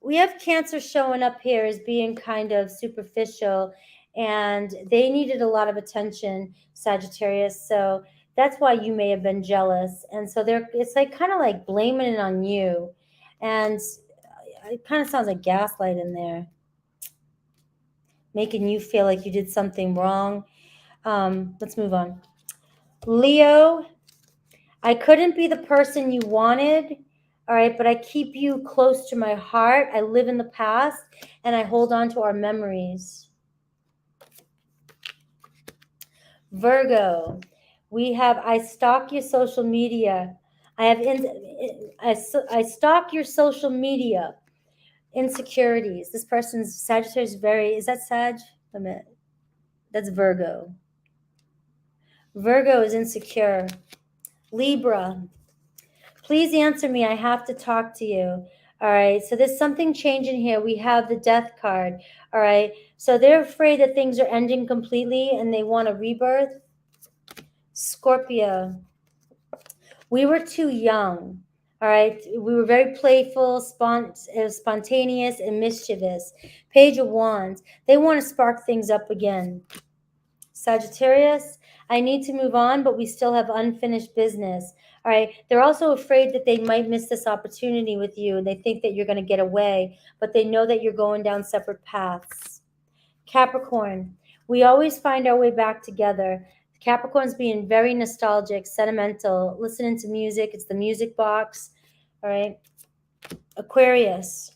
we have Cancer showing up here as being kind of superficial, and they needed a lot of attention, Sagittarius. So that's why you may have been jealous. And so it's like kind of like blaming it on you. And it kind of sounds like gaslight in there, making you feel like you did something wrong. Let's move on. Leo, I couldn't be the person you wanted. All right, but I keep you close to my heart. I live in the past, and I hold on to our memories. Virgo, we have, I stalk your social media. I stalk your social media. Insecurities. This person's Sagittarius is that Sag? Wait a minute. That's Virgo. Virgo is insecure. Libra, Please answer me. I have to talk to you. All right. So there's something changing here. We have the death card. All right. So they're afraid that things are ending completely and they want a rebirth. Scorpio. We were too young. All right. We were very playful, spontaneous, and mischievous. Page of Wands. They want to spark things up again. Sagittarius, I need to move on, but we still have unfinished business. All right. They're also afraid that they might miss this opportunity with you. And they think that you're going to get away, but they know that you're going down separate paths. Capricorn, we always find our way back together. Capricorn's being very nostalgic, sentimental, listening to music. It's the music box. All right. Aquarius,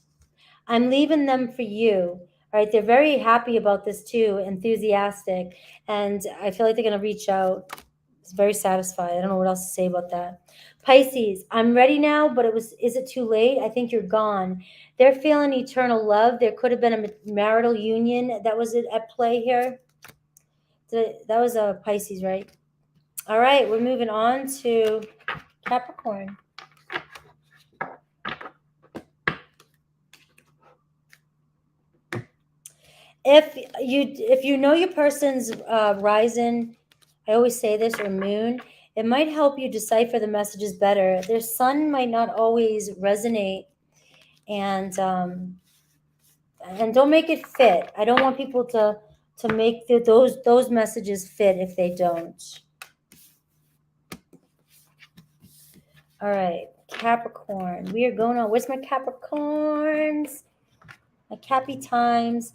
I'm leaving them for you. All right. They're very happy about this too, enthusiastic. And I feel like they're going to reach out. It's very satisfied. I don't know what else to say about that. Pisces, I'm ready now, but is it too late? I think you're gone. They're feeling eternal love. There could have been a marital union that was at play here. That was a Pisces, right? All right, we're moving on to Capricorn. If you know your person's rising, I always say this, or moon, it might help you decipher the messages better. Their sun might not always resonate, and don't make it fit. I don't want people to make those messages fit if they don't. All right, Capricorn. We are going on. Where's my Capricorns? My Cappy times.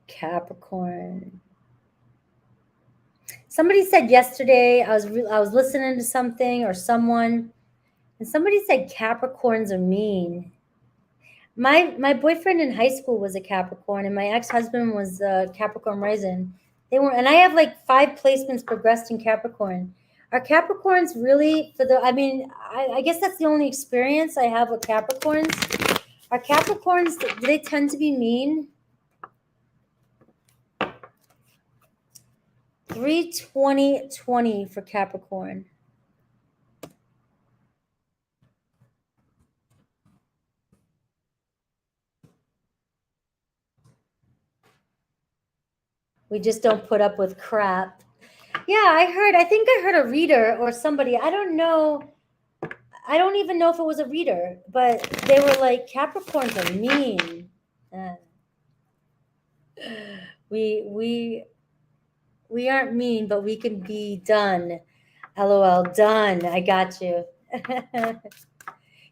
Capricorn. Somebody said yesterday, I was listening to something or someone, and somebody said Capricorns are mean. My boyfriend in high school was a Capricorn, and my ex-husband was a Capricorn rising. They were, and I have like 5 placements progressed in Capricorn. Are Capricorns really I mean, I guess that's the only experience I have with Capricorns. Are Capricorns, do they tend to be mean? 3-20-20 for Capricorn. We just don't put up with crap. Yeah, I think I heard a reader or somebody, I don't know. I don't even know if it was a reader, but they were like, Capricorns are mean. We aren't mean, but we can be done. LOL, done. I got you.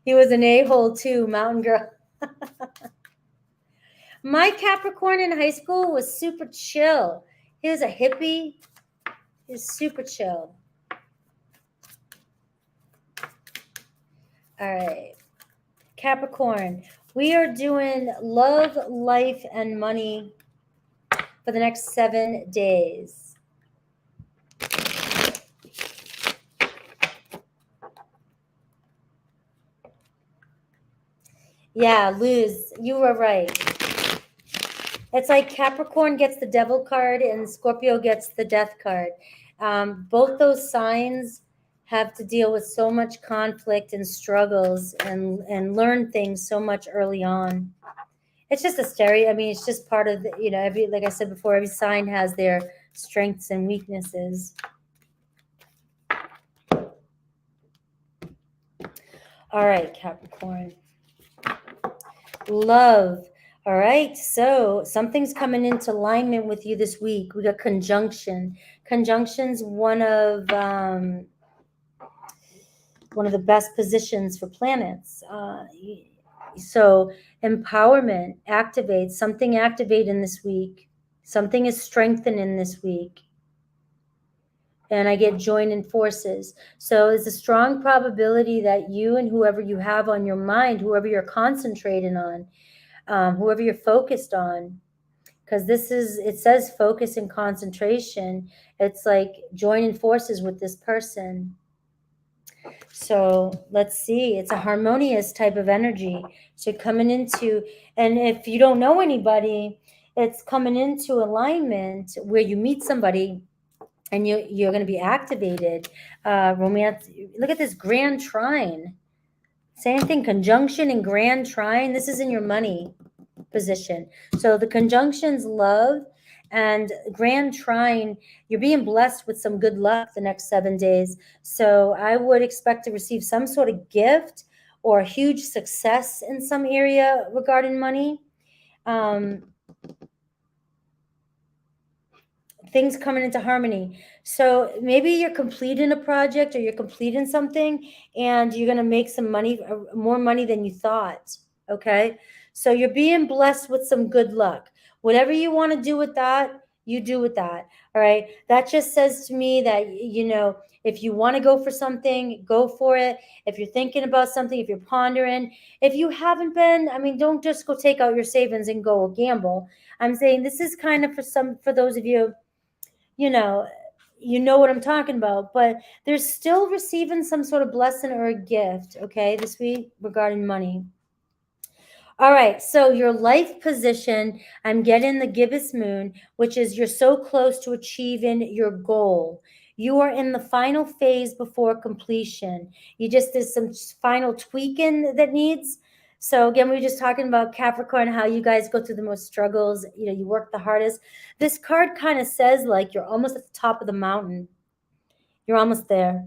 He was an a-hole too, mountain girl. My Capricorn in high school was super chill. He was a hippie. He was super chill. All right. Capricorn, we are doing love, life, and money for the next 7 days. Yeah, Luz, you were right. It's like Capricorn gets the devil card and Scorpio gets the death card. Both those signs have to deal with so much conflict and struggles and learn things so much early on. It's just a stereo. I mean, it's just part of the, every, like I said before, every sign has their strengths and weaknesses. All right, Capricorn. Love. All right, so something's coming into alignment with you this week. We got conjunction. Conjunction's one of the best positions for planets. So empowerment activates. Something activating this week. Something is strengthening this week. And I get joining forces. So it's a strong probability that you and whoever you have on your mind, whoever you're concentrating on, whoever you're focused on, because it says focus and concentration. It's like joining forces with this person. So let's see, it's a harmonious type of energy. So coming into, and if you don't know anybody, it's coming into alignment where you meet somebody and you're going to be activated. Romance. Look at this grand trine. Same thing, conjunction and grand trine. This is in your money position. So the conjunctions love and grand trine, you're being blessed with some good luck the next 7 days. So I would expect to receive some sort of gift or a huge success in some area regarding money. Things coming into harmony. So maybe you're completing a project or you're completing something and you're going to make some money, more money than you thought. Okay. So you're being blessed with some good luck. Whatever you want to do with that, you do with that. All right. That just says to me that, if you want to go for something, go for it. If you're thinking about something, if you're pondering, if you haven't been, don't just go take out your savings and go gamble. I'm saying this is kind of for those of you, you know what I'm talking about, but they're still receiving some sort of blessing or a gift, okay, this week regarding money. All right, so your life position, I'm getting the gibbous moon, which is you're so close to achieving your goal. You are in the final phase before completion. You just did some final tweaking that needs. So again, we were just talking about Capricorn, how you guys go through the most struggles. You work the hardest. This card kind of says like you're almost at the top of the mountain. You're almost there.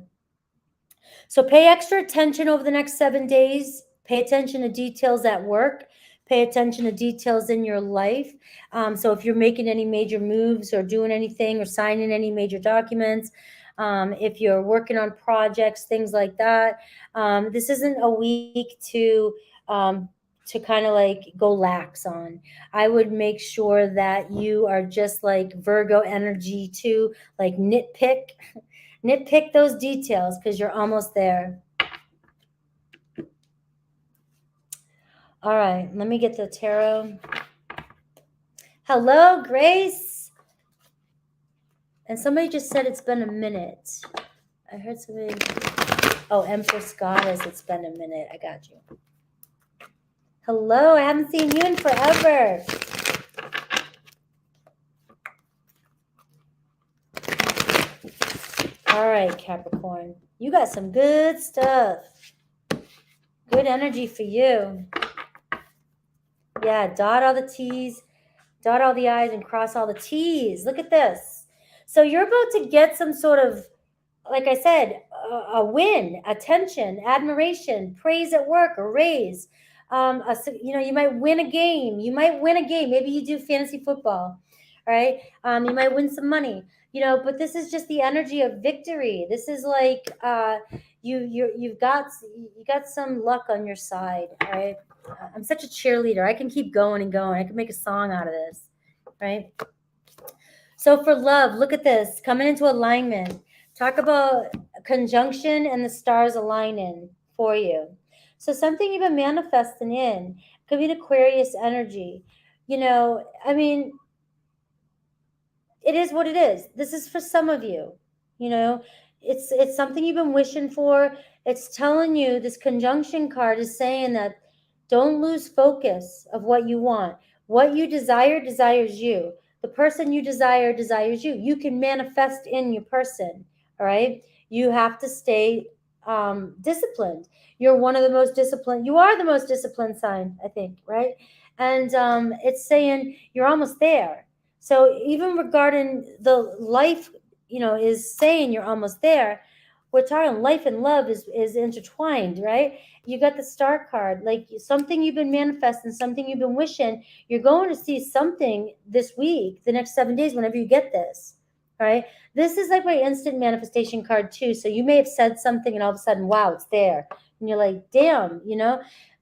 So pay extra attention over the next 7 days. Pay attention to details at work. Pay attention to details in your life. So if you're making any major moves or doing anything or signing any major documents, if you're working on projects, things like that, this isn't a week to kind of like go lax on. I would make sure that you are just like Virgo energy too, like nitpick those details because you're almost there. All right, let me get the tarot. Hello, Grace. And somebody just said it's been a minute. I heard somebody. Oh, Empress Goddess, it's been a minute. I got you. Hello, I haven't seen you in forever. All right, Capricorn. You got some good stuff. Good energy for you. Yeah, dot all the T's, dot all the I's, and cross all the T's. Look at this. So you're about to get some sort of, like I said, a win, attention, admiration, praise at work, a raise. You might win a game. Maybe you do fantasy football, all right? You might win some money. But this is just the energy of victory. This is like you've got some luck on your side, all right? I'm such a cheerleader. I can keep going and going. I can make a song out of this, right? So for love, look at this, coming into alignment. Talk about conjunction and the stars aligning for you. So something you've been manifesting in could be an Aquarius energy. It is what it is. This is for some of you. It's something you've been wishing for. It's telling you, this conjunction card is saying that don't lose focus of what you want. What you desire desires you. The person you desire desires you. You can manifest in your person. All right. You have to stay disciplined. You're one of the most disciplined. You are the most disciplined sign, I think, right? And it's saying you're almost there. So even regarding the life, is saying you're almost there. We're talking life and love is intertwined, right? You got the star card, like something you've been manifesting, something you've been wishing. You're going to see something this week, the next 7 days, whenever you get this, right? This is like my instant manifestation card too. So you may have said something and all of a sudden, wow, it's there. And you're like, damn,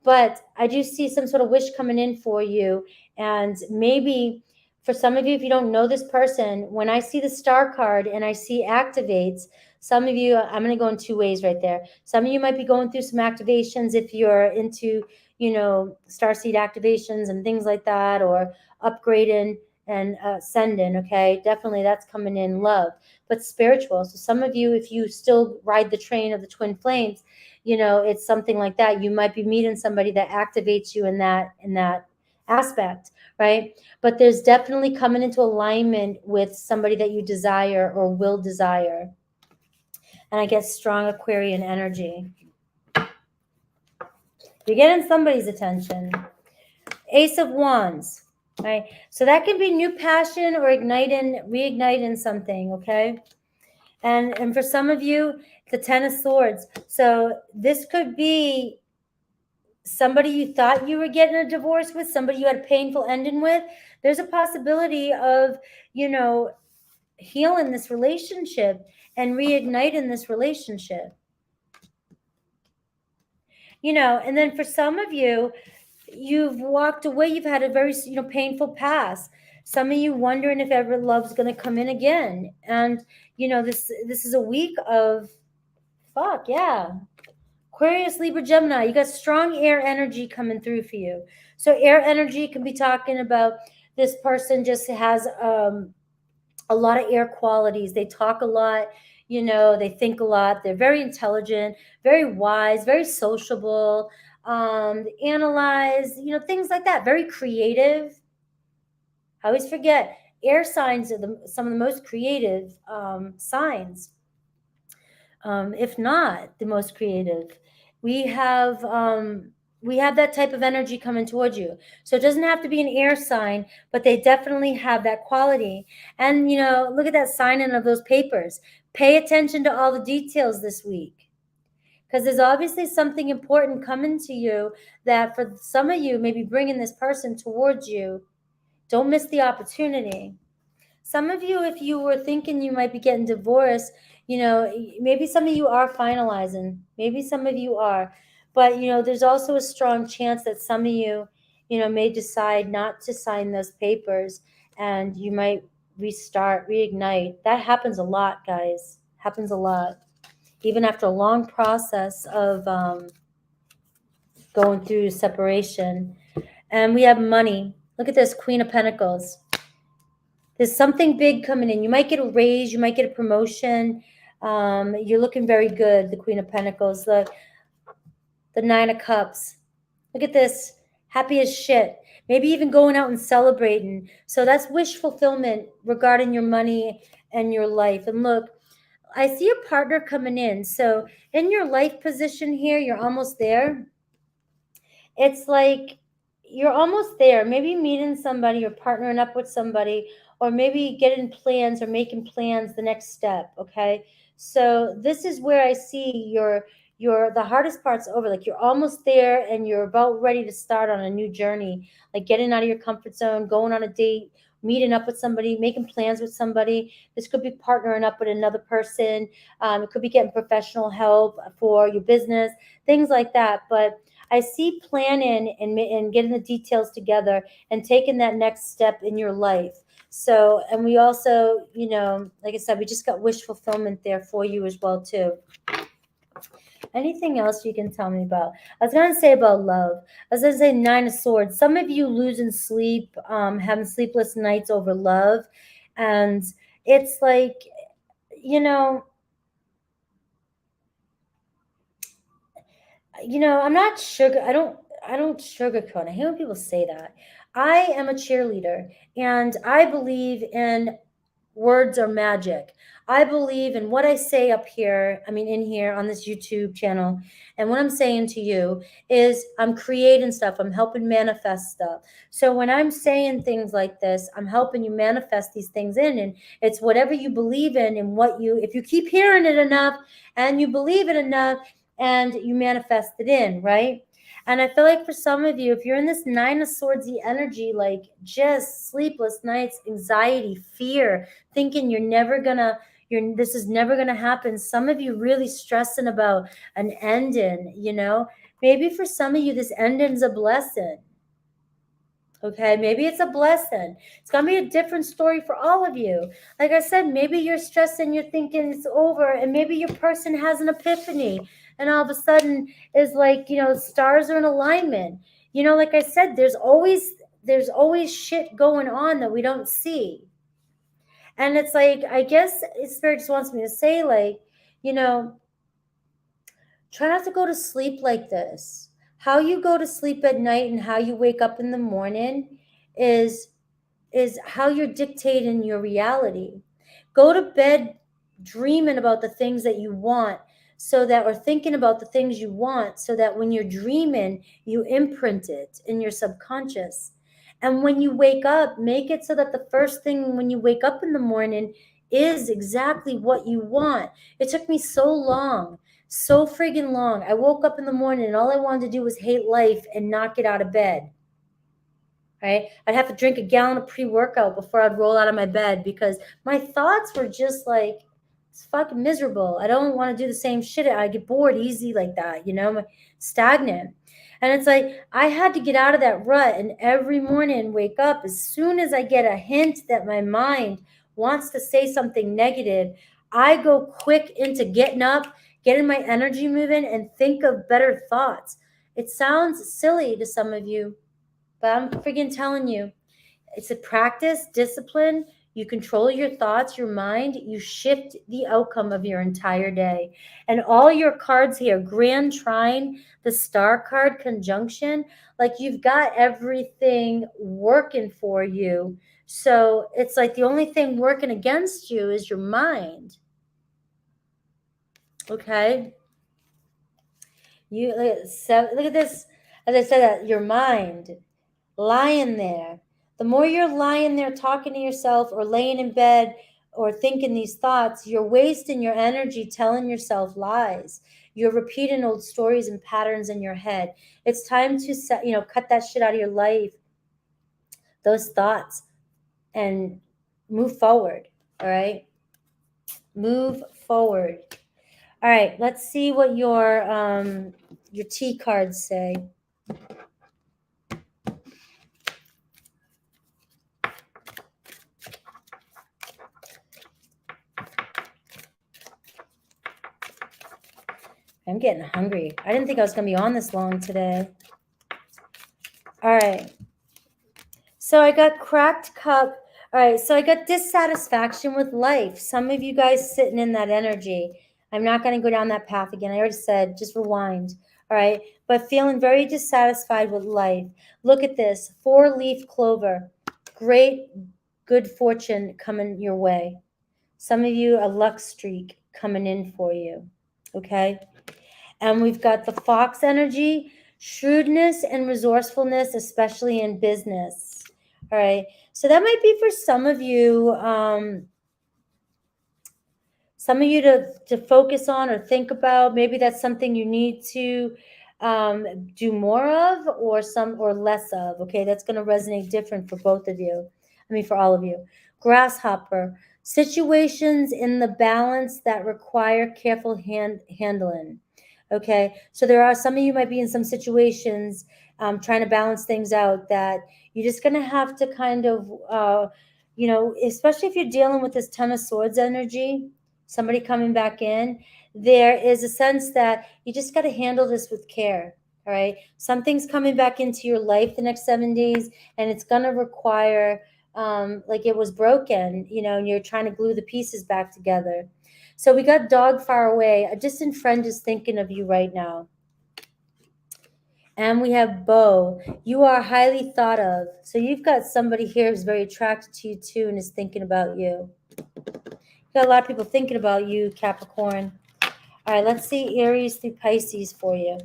but I do see some sort of wish coming in for you. And maybe for some of you, if you don't know this person, when I see the star card and I see activates, some of you, I'm going to go in two ways right there. Some of you might be going through some activations if you're into, starseed activations and things like that, or upgrading, and ascendant, okay? Definitely that's coming in love, but spiritual. So some of you, if you still ride the train of the twin flames, you know, it's something like that. You might be meeting somebody that activates you in that aspect, right? But there's definitely coming into alignment with somebody that you desire or will desire. And I get strong Aquarian energy. You're getting somebody's attention. Ace of Wands, right? So that can be new passion or reigniting something, okay? And for some of you, the Ten of Swords. So this could be somebody you thought you were getting a divorce with, somebody you had a painful ending with. There's a possibility of, you know, healing this relationship and reigniting this relationship. You know, and then for some of you, you've walked away, you've had a very, you know, painful past. Some of you wondering if ever love's going to come in again. And, you know, this is a week of fuck, yeah. Aquarius, Libra, Gemini, you got strong air energy coming through for you. So air energy can be talking about this person just has a lot of air qualities. They talk a lot, you know, they think a lot. They're very intelligent, very wise, very sociable, analyze, you know, things like that. Very creative. I always forget, air signs are some of the most creative signs, if not the most creative. We have that type of energy coming towards you. So it doesn't have to be an air sign, but they definitely have that quality. And, you know, look at that signing of those papers. Pay attention to all the details this week, because there's obviously something important coming to you that for some of you, maybe bringing this person towards you. Don't miss the opportunity. Some of you, if you were thinking you might be getting divorced, you know, maybe some of you are finalizing. Maybe some of you are. But, you know, there's also a strong chance that some of you, you know, may decide not to sign those papers and you might restart, reignite. That happens a lot, guys. Happens a lot. Even after a long process of going through separation. And we have money. Look at this, Queen of Pentacles. There's something big coming in. You might get a raise. You might get a promotion. You're looking very good, the Queen of Pentacles. The Nine of Cups. Look at this. Happy as shit. Maybe even going out and celebrating. So that's wish fulfillment regarding your money and your life. And look, I see a partner coming in. So in your life position here, you're almost there. It's like you're almost there. Maybe meeting somebody or partnering up with somebody, or maybe getting plans or making plans the next step. Okay. So this is where I see the hardest part's over. Like you're almost there and you're about ready to start on a new journey, like getting out of your comfort zone, going on a date, meeting up with somebody, making plans with somebody. This could be partnering up with another person. It could be getting professional help for your business, things like that. But I see planning and getting the details together and taking that next step in your life. So, and we also, you know, like I said, we just got wish fulfillment there for you as well, too. Anything else you can tell me about? I was going to say about love. I was going to say Nine of Swords. Some of you losing sleep, having sleepless nights over love. And it's like, you know, I'm not I don't sugarcoat. I hate when people say that. I am a cheerleader and I believe in words are magic. I believe in what I say up here, in here on this YouTube channel. And what I'm saying to you is I'm creating stuff. I'm helping manifest stuff. So when I'm saying things like this, I'm helping you manifest these things in. And it's whatever you believe in and if you keep hearing it enough and you believe it enough and you manifest it in, right? And I feel like for some of you, if you're in this Nine of Swordsy energy, like just sleepless nights, anxiety, fear, thinking this is never gonna happen. Some of you really stressing about an ending, Maybe for some of you, this ending's a blessing. Okay, maybe it's a blessing. It's going to be a different story for all of you. Like I said, maybe you're stressing, you're thinking it's over, and maybe your person has an epiphany, and all of a sudden is like, stars are in alignment. Like I said, there's always there's always shit going on that we don't see. And it's like, I guess Spirit just wants me to say, like, you know, try not to go to sleep like this. How you go to sleep at night and how you wake up in the morning is how you're dictating your reality. Go to bed dreaming about the things that you want, so that, or thinking about the things you want, so that when you're dreaming, you imprint it in your subconscious. And when you wake up, make it so that the first thing when you wake up in the morning is exactly what you want. It took me so long, so friggin' long. I woke up in the morning and all I wanted to do was hate life and not get out of bed. Right? I'd have to drink a gallon of pre-workout before I'd roll out of my bed, because my thoughts were just like, it's fucking miserable. I don't want to do the same shit. I get bored easy like that, stagnant. And it's like, I had to get out of that rut, and every morning wake up, as soon as I get a hint that my mind wants to say something negative, I go quick into getting up, getting my energy moving, and think of better thoughts. It sounds silly to some of you, but I'm freaking telling you, it's a practice, discipline. You control your thoughts, your mind. You shift the outcome of your entire day. And all your cards here, Grand Trine, the Star card, Conjunction, like you've got everything working for you. So it's like the only thing working against you is your mind. Okay? Look at this. As I said, your mind. Lying there. The more you're lying there talking to yourself or laying in bed or thinking these thoughts, you're wasting your energy telling yourself lies. You're repeating old stories and patterns in your head. It's time to cut that shit out of your life, those thoughts, and move forward. All right? Move forward. All right, let's see what your T cards say. I'm getting hungry. I didn't think I was going to be on this long today. All right. So I got cracked cup. All right. So I got dissatisfaction with life. Some of you guys sitting in that energy. I'm not going to go down that path again. I already said, just rewind. All right. But feeling very dissatisfied with life. Look at this. 4-leaf clover. Great, good fortune coming your way. Some of you, a luck streak coming in for you. Okay. And we've got the fox energy, shrewdness and resourcefulness, especially in business. All right. So that might be for some of you to focus on or think about. Maybe that's something you need to do more of or less of. Okay. That's going to resonate different for both of you. For all of you. Grasshopper, situations in the balance that require careful handling. Okay, so there are some of you might be in some situations trying to balance things out that you're just going to have to kind of, especially if you're dealing with this Ten of Swords energy, somebody coming back in, there is a sense that you just got to handle this with care. All right, something's coming back into your life the next 7 days, and it's going to require, like it was broken, and you're trying to glue the pieces back together. So we got dog far away. A distant friend is thinking of you right now. And we have Bo. You are highly thought of. So you've got somebody here who's very attracted to you too and is thinking about you. You got a lot of people thinking about you, Capricorn. All right, let's see Aries through Pisces for you.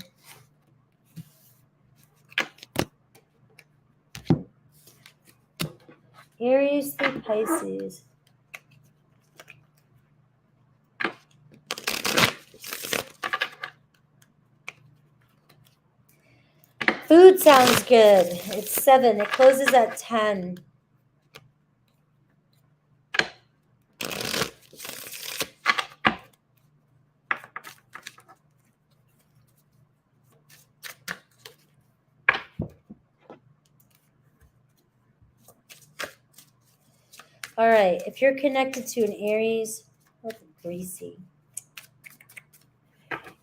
Aries through Pisces. Food sounds good. It's 7. It closes at 10. All right. If you're connected to an Aries, what's greasy?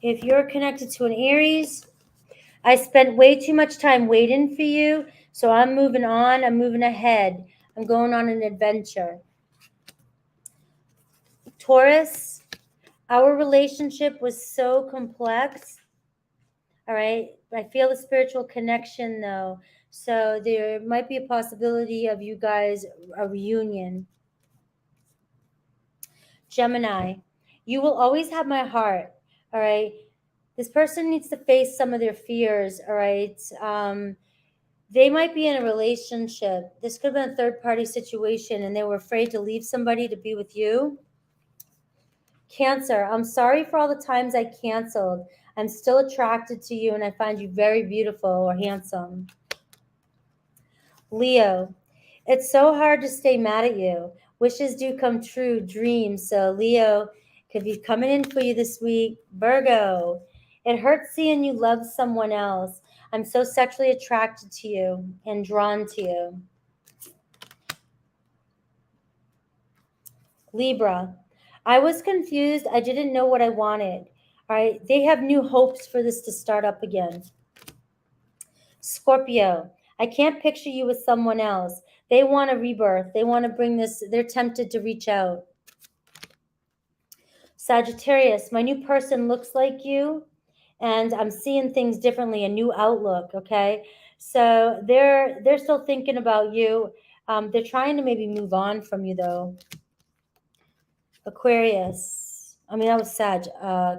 If you're connected to an Aries, I spent way too much time waiting for you, So I'm moving on. I'm moving ahead. I'm going on an adventure. Taurus, our relationship was so complex. All right. I feel a spiritual connection though. So there might be a possibility of you guys, a reunion. Gemini, you will always have my heart. All right. This person needs to face some of their fears. All right. They might be in a relationship. This could have been a third party situation and they were afraid to leave somebody to be with you. Cancer, I'm sorry for all the times I canceled. I'm still attracted to you and I find you very beautiful or handsome. Leo, it's so hard to stay mad at you. Wishes do come true, dreams. So Leo could be coming in for you this week. Virgo, it hurts seeing you love someone else. I'm so sexually attracted to you and drawn to you. Libra, I was confused. I didn't know what I wanted. All right, they have new hopes for this to start up again. Scorpio, I can't picture you with someone else. They want a rebirth. They want to bring this, they're tempted to reach out. Sagittarius, my new person looks like you and I'm seeing things differently, a new outlook, okay? So they're still thinking about you. They're trying to maybe move on from you though. Aquarius. I mean, that was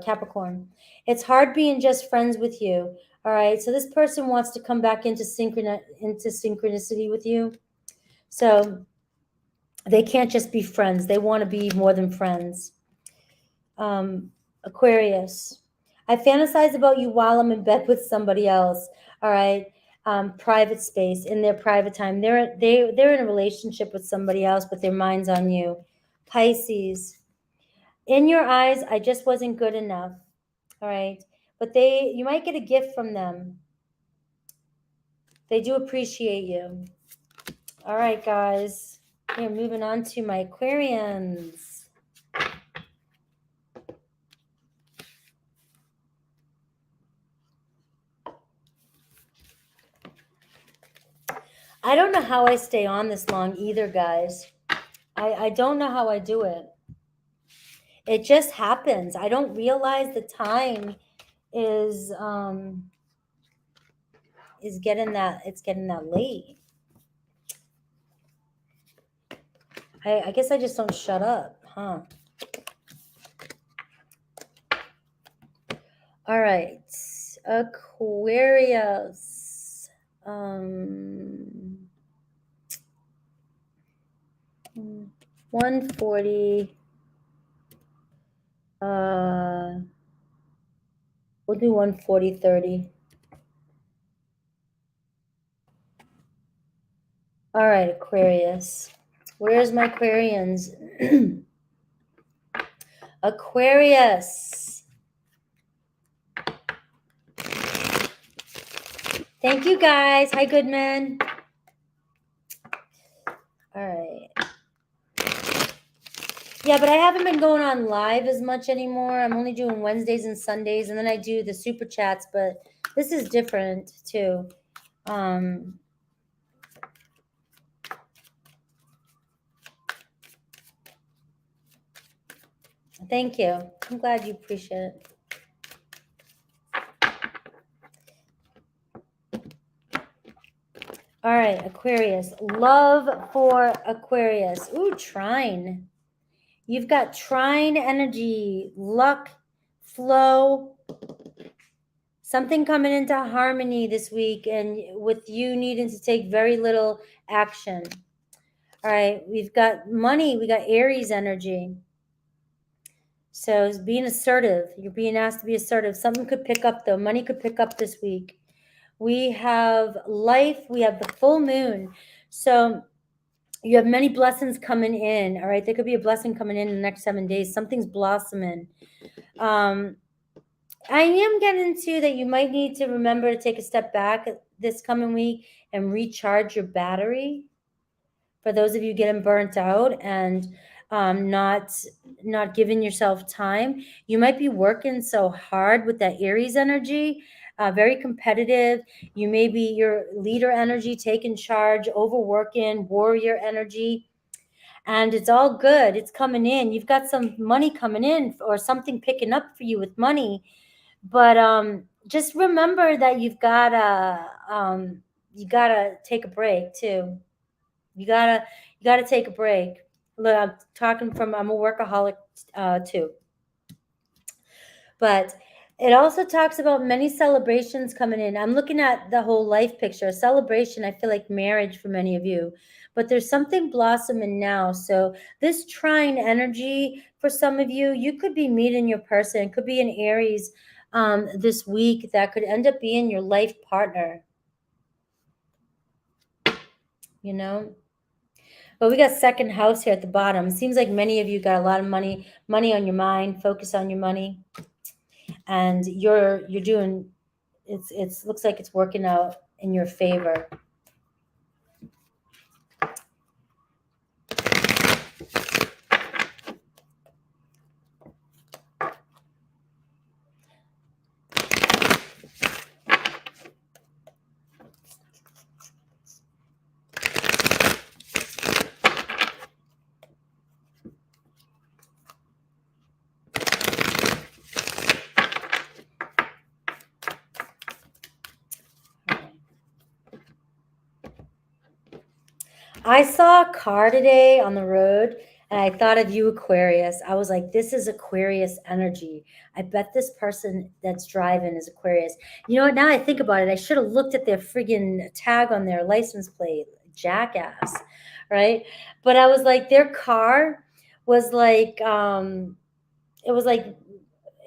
Capricorn. It's hard being just friends with you. All right. So this person wants to come back into synchronicity with you. So they can't just be friends. They want to be more than friends. Aquarius. I fantasize about you while I'm in bed with somebody else. All right. Private space in their private time. They're in a relationship with somebody else, but their mind's on you. Pisces. In your eyes, I just wasn't good enough. All right. But you might get a gift from them. They do appreciate you. All right, guys. We're moving on to my Aquarians. I don't know how I stay on this long either, guys. I don't know how I do it. It just happens. I don't realize the time is getting that late. I guess I just don't shut up, huh? All right, Aquarius. 140. We'll do 140.30. All right, Aquarius. Where's my Aquarians? Aquarius. Thank you, guys. Hi, Goodman. All right. Yeah, but I haven't been going on live as much anymore. I'm only doing Wednesdays and Sundays, and then I do the super chats, but this is different too. Thank you. I'm glad you appreciate it. All right, Aquarius. Love for Aquarius. Ooh, trine. You've got trine energy, luck, flow, something coming into harmony this week, and with you needing to take very little action. All right, we've got money. We got Aries energy. So being assertive. You're being asked to be assertive. Something could pick up, though. Money could pick up this week. We have life. We have the full moon. So you have many blessings coming in. All right. There could be a blessing coming in the next 7 days. Something's blossoming. I am getting to that you might need to remember to take a step back this coming week and recharge your battery. For those of you getting burnt out and not giving yourself time, you might be working so hard with that Aries energy very competitive. You may be your leader energy, taking charge, overworking, warrior energy. And it's all good. It's coming in. You've got some money coming in or something picking up for you with money. But just remember that you gotta take a break too. You gotta take a break. Look, I'm a workaholic too. But it also talks about many celebrations coming in. I'm looking at the whole life picture. A celebration, I feel like marriage for many of you. But there's something blossoming now. So this trine energy for some of you, you could be meeting your person. It could be an Aries this week that could end up being your life partner. You know? But we got second house here at the bottom. Seems like many of you got a lot of money on your mind. Focus on your money. And you're doing it's looks like it's working out in your favor. I saw a car today on the road and I thought of you, Aquarius. I was like, this is Aquarius energy. I bet this person that's driving is Aquarius. You know what? Now I think about it, I should have looked at their friggin' tag on their license plate. Jackass, right? But I was like, their car was like, it was like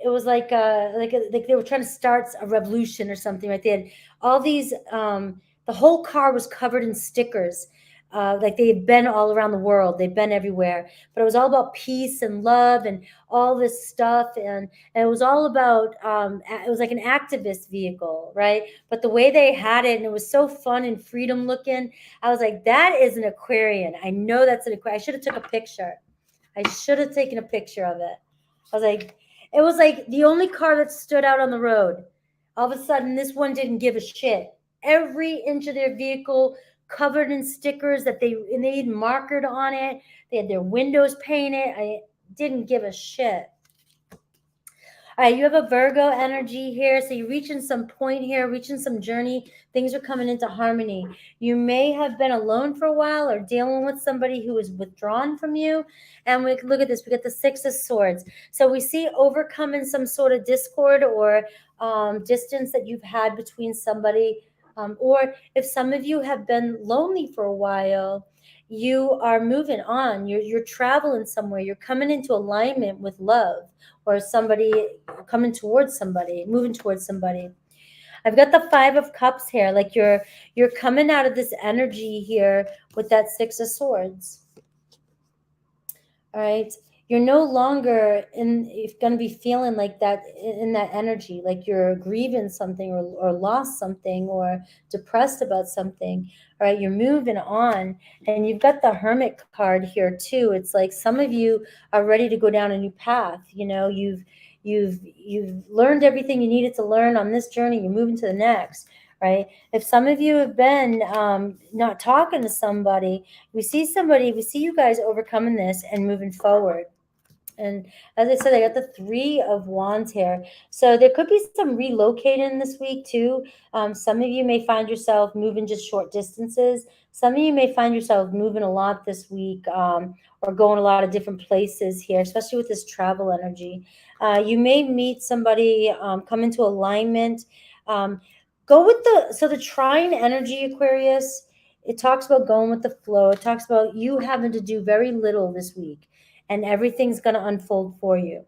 like they were trying to start a revolution or something, right? They had all these the whole car was covered in stickers, like they had been all around the world, they've been everywhere, but it was all about peace and love and all this stuff. And it was all about it was like an activist vehicle, right? But the way they had it, and it was so fun and freedom looking, I was like, that is an Aquarian. I know that's an Aquarian. I should have took a picture. I should have taken a picture of it. I was like, it was like the only car that stood out on the road. All of a sudden, this one didn't give a shit. Every inch of their vehicle covered in stickers that they had markered on it. They had their windows painted. I didn't give a shit. All right, you have a Virgo energy here. So you're reaching some point here, reaching some journey. Things are coming into harmony. You may have been alone for a while or dealing with somebody who is withdrawn from you. And we look at this. We get the Six of Swords. So we see overcoming some sort of discord or distance that you've had between somebody. Or if some of you have been lonely for a while, you are moving on. You're traveling somewhere. You're coming into alignment with love, or somebody coming towards somebody, moving towards somebody. I've got the Five of Cups here. Like you're coming out of this energy here with that Six of Swords. All right. You're no longer going to be feeling like that in that energy, like you're grieving something or lost something or depressed about something. All right. You're moving on. And you've got the Hermit card here too. It's like some of you are ready to go down a new path. You know, you've learned everything you needed to learn on this journey. You're moving to the next. Right? If some of you have been not talking to somebody, we see you guys overcoming this and moving forward. And as I said, I got the Three of Wands here. So there could be some relocating this week too. Some of you may find yourself moving just short distances. Some of you may find yourself moving a lot this week or going a lot of different places here, especially with this travel energy. You may meet somebody, come into alignment. Go with the trine energy, Aquarius. It talks about going with the flow. It talks about you having to do very little this week and everything's going to unfold for you.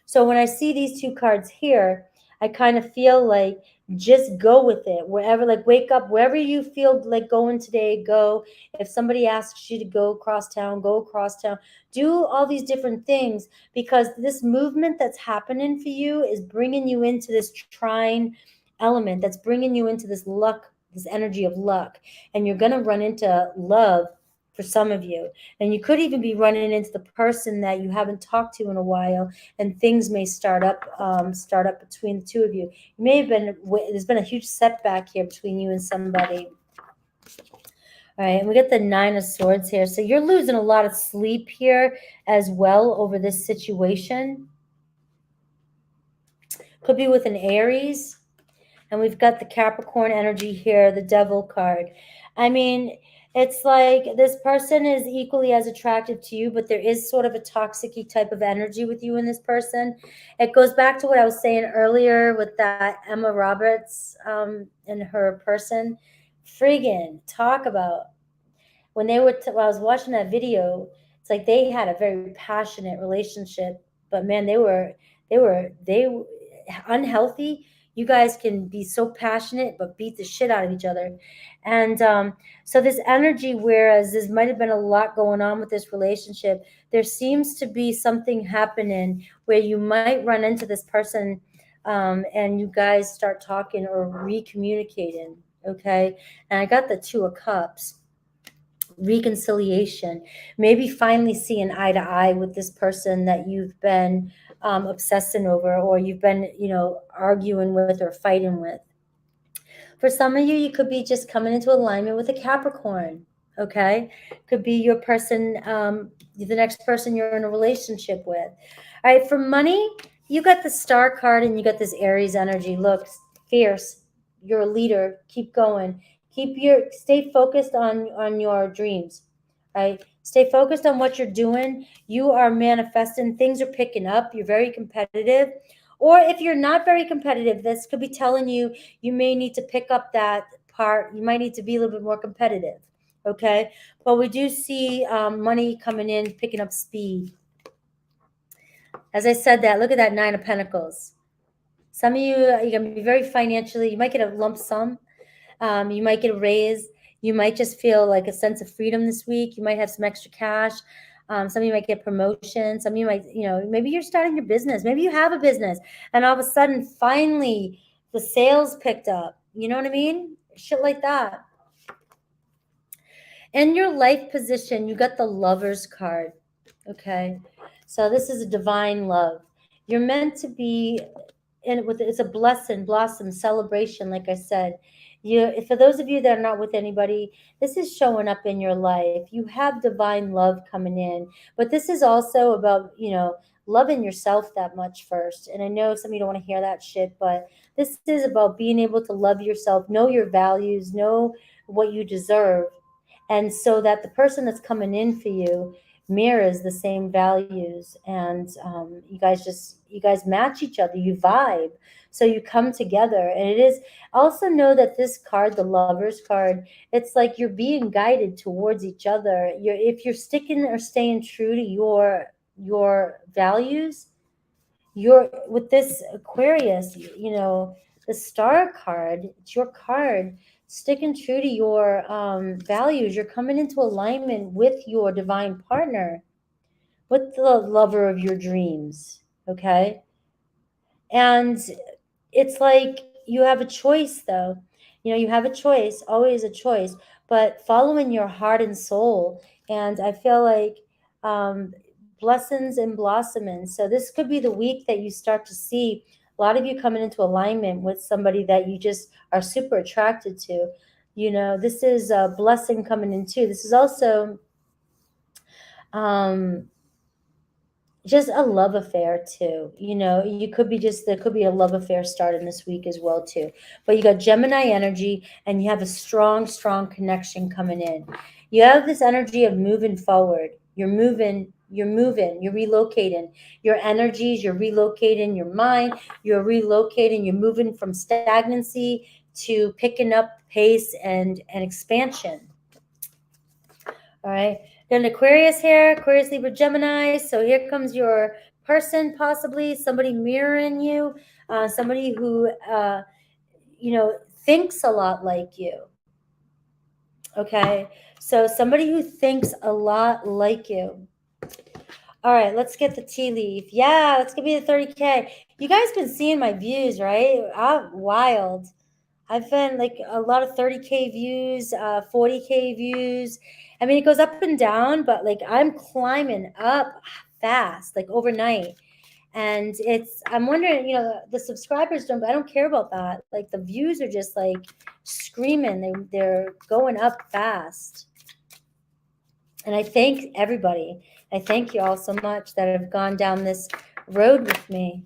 So when I see these two cards here, I kind of feel like just go with it. Wherever, like wake up, wherever you feel like going today, go. If somebody asks you to go across town, go across town. Do all these different things because this movement that's happening for you is bringing you into this trine element, that's bringing you into this luck, this energy of luck. And you're going to run into love for some of you. And you could even be running into the person that you haven't talked to in a while, and things may start up between the two of you. You may have been, there's been a huge setback here between you and somebody. All right, and we get the Nine of Swords here. So you're losing a lot of sleep here as well over this situation. Could be with an Aries. And we've got the Capricorn energy here, the Devil card. I mean, it's like this person is equally as attractive to you, but there is sort of a toxic-y type of energy with you and this person. It goes back to what I was saying earlier with that Emma Roberts and her person. Friggin' talk about when they were, when I was watching that video, it's like they had a very passionate relationship, but man, they unhealthy. You guys can be so passionate, but beat the shit out of each other. And so this energy, whereas there might have been a lot going on with this relationship, there seems to be something happening where you might run into this person and you guys start talking or recommunicating. Okay. And I got the Two of Cups, reconciliation, maybe finally seeing eye to eye with this person that you've been obsessing over, or you've been, arguing with or fighting with. For some of you, you could be just coming into alignment with a Capricorn. Okay, could be your person, the next person you're in a relationship with. All right, for money, you got the Star card and you got this Aries energy. Look, fierce. You're a leader. Keep going. Stay focused on your dreams. Right? Stay focused on what you're doing. You are manifesting. Things are picking up. You're very competitive. Or if you're not very competitive, this could be telling you you may need to pick up that part. You might need to be a little bit more competitive. Okay. But we do see money coming in, picking up speed. As I said that, look at that Nine of Pentacles. Some of you, you're going to be very financially, you might get a lump sum. You might get a raise. You might just feel like a sense of freedom this week. You might have some extra cash. Some of you might get promotion. Some of you might, maybe you're starting your business. Maybe you have a business and all of a sudden, finally, the sales picked up. You know what I mean? Shit like that. In your life position, you got the Lover's card. Okay. So this is a divine love. You're meant to be it's a blossom celebration. Like I said, for those of you that are not with anybody, this is showing up in your life. You have divine love coming in, but this is also about, loving yourself that much first. And I know some of you don't want to hear that shit, but this is about being able to love yourself, know your values, know what you deserve. And so that the person that's coming in for you mirrors the same values, and you guys match each other, you vibe, so you come together. And it is also, know that this card, the Lover's card, it's like you're being guided towards each other. If you're sticking or staying true to your values, you're with this Aquarius, the Star card, it's your card, sticking true to your values. You're coming into alignment with your divine partner, with the lover of your dreams. Okay. And it's like you have a choice, though. You have a choice, always a choice, but following your heart and soul. And I feel like blessings and blossoming. So this could be the week that you start to see a lot of you coming into alignment with somebody that you just are super attracted to. This is a blessing coming in too. This is also just a love affair too. You could be there could be a love affair starting this week as well too. But you got Gemini energy, and you have a strong connection coming in. You have this energy of moving forward. You're moving, you're relocating your energies, you're relocating your mind, you're relocating, you're moving from stagnancy to picking up pace and expansion. All right. Then Aquarius here, Aquarius, Libra, Gemini. So here comes your person, possibly somebody mirroring you, somebody who, thinks a lot like you. Okay. So somebody who thinks a lot like you. All right, let's get the tea leaf. Yeah, let's give me the 30K. You guys been seeing my views, right? I'm wild. I've been like a lot of 30K views, 40K views. I mean, it goes up and down, but like I'm climbing up fast, like overnight. And I'm wondering, the subscribers don't, but I don't care about that. Like the views are just like screaming. They're going up fast. And I thank everybody. I thank you all so much that have gone down this road with me.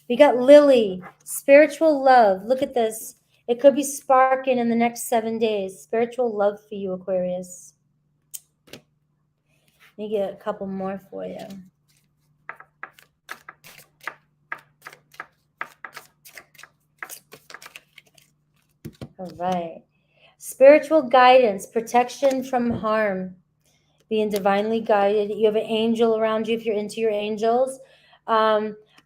We got Lily, spiritual love. Look at this. It could be sparking in the next 7 days. Spiritual love for you, Aquarius. Let me get a couple more for you. All right. Spiritual guidance, protection from harm, being divinely guided. You have an angel around you if you're into your angels.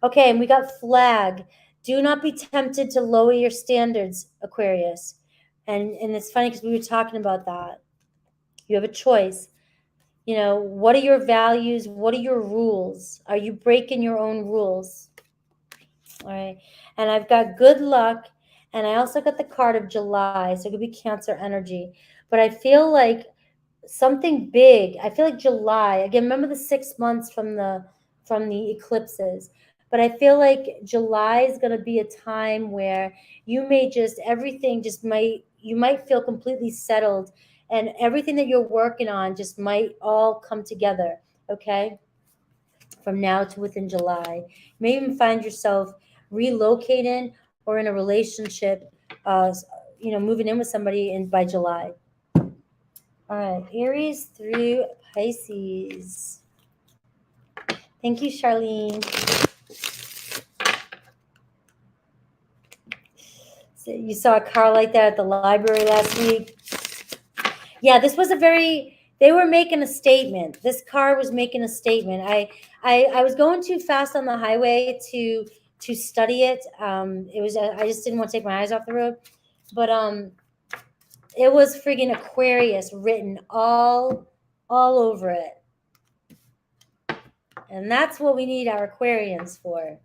Okay, and we got flag. Do not be tempted to lower your standards, Aquarius. And it's funny because we were talking about that. You have a choice. What are your values? What are your rules? Are you breaking your own rules? All right. And I've got good luck. And I also got the card of July. So it could be Cancer energy. But I feel like something big. I feel like July. Again, remember the 6 months from the eclipses. But I feel like July is going to be a time where you may you might feel completely settled, and everything that you're working on just might all come together. Okay. From now to within July, you may even find yourself relocating or in a relationship, moving in with somebody by July. All right, Aries through Pisces. Thank you, Charlene. So you saw a car like that at the library last week? Yeah, this was they were making a statement. This car was making a statement. I was going too fast on the highway to study it. I just didn't want to take my eyes off the road. But it was friggin' Aquarius written all over it. And that's what we need our Aquarians for.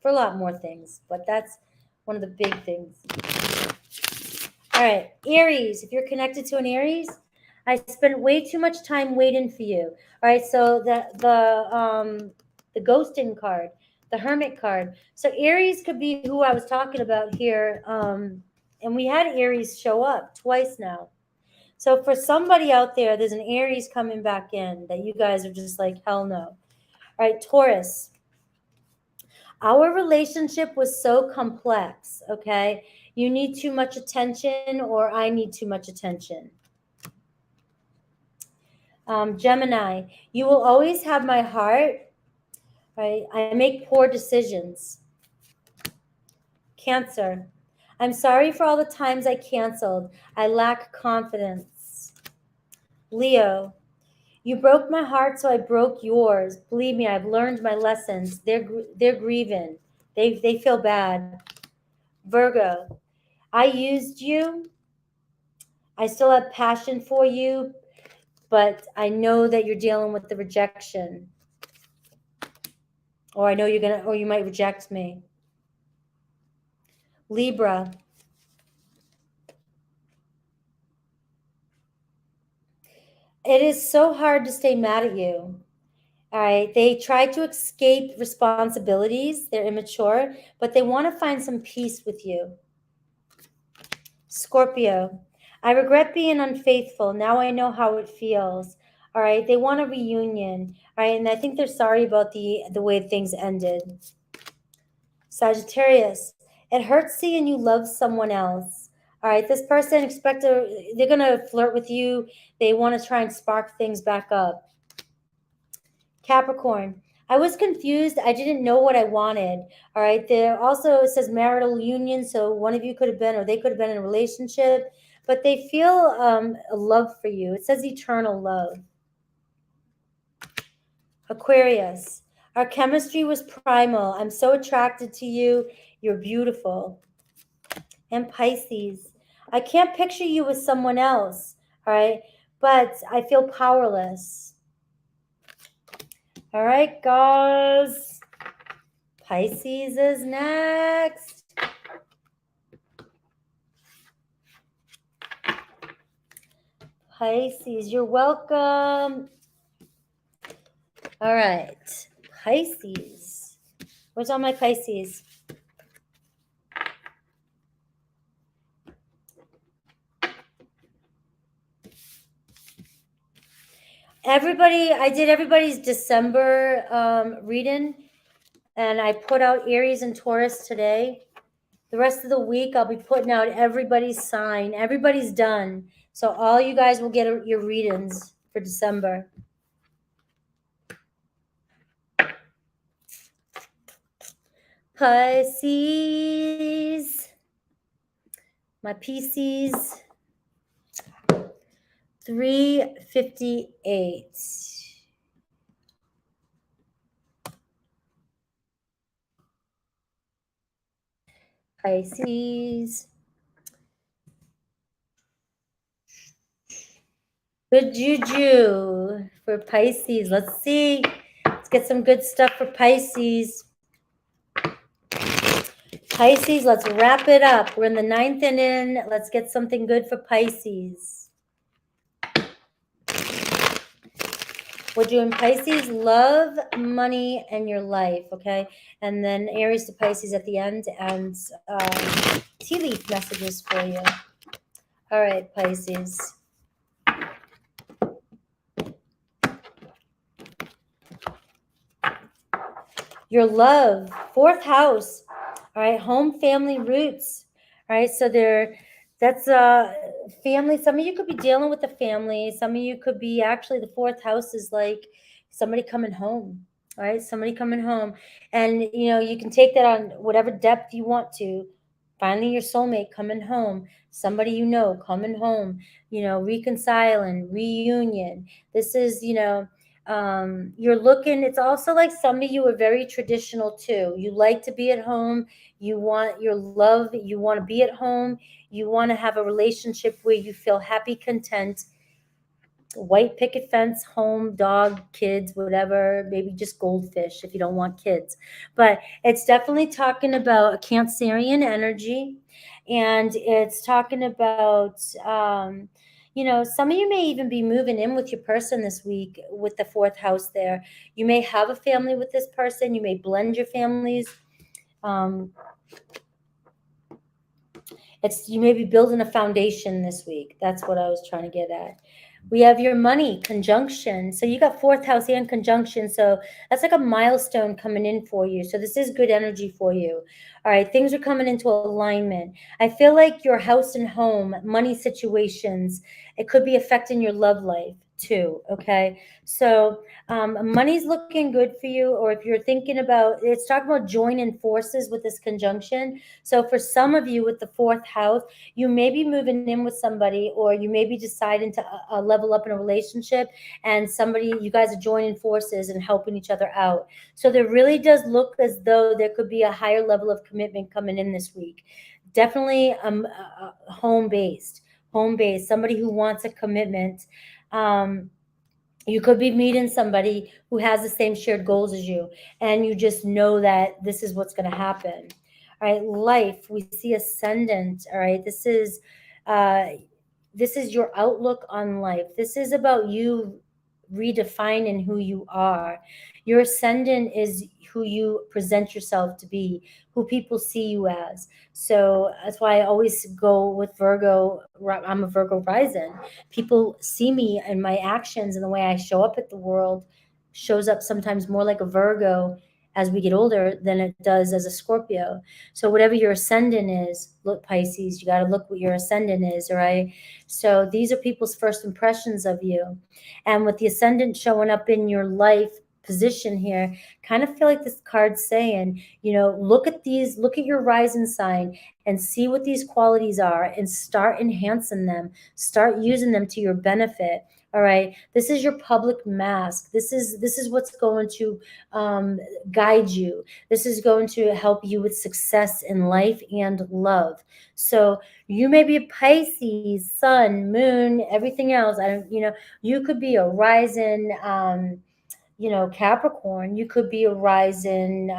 For a lot more things, but that's one of the big things. All right, Aries, if you're connected to an Aries, I spent way too much time waiting for you. All right, so the ghosting card, the Hermit card. So Aries could be who I was talking about here. And we had Aries show up twice now. So for somebody out there, there's an Aries coming back in that you guys are just like, hell no. All right, Taurus. Our relationship was so complex, okay? You need too much attention, or I need too much attention. Gemini, you will always have my heart, right? I make poor decisions. Cancer, I'm sorry for all the times I canceled. I lack confidence. Leo, you broke my heart, so I broke yours. Believe me, I've learned my lessons. They're grieving. They feel bad. Virgo, I used you. I still have passion for you, but I know that you're dealing with the rejection. Or I know you might reject me. Libra, it is so hard to stay mad at you. All right. They try to escape responsibilities. They're immature, but they want to find some peace with you. Scorpio, I regret being unfaithful. Now I know how it feels. All right. They want a reunion. All right. And I think they're sorry about the way things ended. Sagittarius, it hurts seeing you love someone else. All right. This person they're going to flirt with you. They want to try and spark things back up. Capricorn, I was confused. I didn't know what I wanted. All right. There also, it says marital union. So one of you could have been, or they could have been in a relationship, but they feel a love for you. It says eternal love. Aquarius, our chemistry was primal. I'm so attracted to you. You're beautiful. And Pisces, I can't picture you with someone else. All right. But I feel powerless. All right, guys. Pisces is next. Pisces, you're welcome. All right, Pisces. Where's all my Pisces? Everybody, I did everybody's December reading, and I put out Aries and Taurus today. The rest of the week, I'll be putting out everybody's sign. Everybody's done. So all you guys will get your readings for December. Pisces. My PCs. 358. Pisces. Good juju for Pisces. Let's see. Let's get some good stuff for Pisces. Pisces, let's wrap it up. We're in the 9th inning. Let's get something good for Pisces. We're doing Pisces, love, money, and your life, okay? And then Aries to Pisces at the end, and tea leaf messages for you. All right, Pisces. Your love, 4th house. All right, home, family, roots. All right, so that's family. Some of you could be dealing with the family. Some of you could be actually, the 4th house is like somebody coming home. All right, somebody coming home. And, you can take that on whatever depth you want to. Finding your soulmate coming home. Somebody coming home. Reconciling, reunion. This is, you're looking, it's also like some of you are very traditional too. You like to be at home. You want your love. You want to be at home. You want to have a relationship where you feel happy, content. White picket fence, home, dog, kids, whatever, maybe just goldfish if you don't want kids. But it's definitely talking about a Cancerian energy. And it's talking about, some of you may even be moving in with your person this week with the 4th house there. You may have a family with this person. You may blend your families. You may be building a foundation this week. That's what I was trying to get at. We have your money conjunction. So you got 4th house and conjunction. So that's like a milestone coming in for you. So this is good energy for you. All right. Things are coming into alignment. I feel like your house and home, money situations, it could be affecting your love life too. Okay. So money's looking good for you. Or if you're thinking about, it's talking about joining forces with this conjunction. So for some of you with the 4th house, you may be moving in with somebody, or you may be deciding to level up in a relationship, and you guys are joining forces and helping each other out. So there really does look as though there could be a higher level of commitment coming in this week. Definitely home-based, somebody who wants a commitment. You could be meeting somebody who has the same shared goals as you, and you just know that this is what's going to happen. All right, life, we see ascendant. All right, this is your outlook on life. This is about you redefining who you are. Your ascendant is who you present yourself to be, who people see you as. So that's why I always go with Virgo. I'm a Virgo rising. People see me and my actions and the way I show up at the world shows up sometimes more like a Virgo as we get older than it does as a Scorpio. So whatever your ascendant is, look, Pisces, you got to look what your ascendant is, all right? So these are people's first impressions of you. And with the ascendant showing up in your life position here, kind of feel like this card's saying, look at your rising sign and see what these qualities are and start enhancing them, start using them to your benefit. All right, this is your public mask. This is what's going to guide you. This is going to help you with success in life and love. So you may be a Pisces, sun, moon, everything else. You could be a rising Capricorn. You could be a rising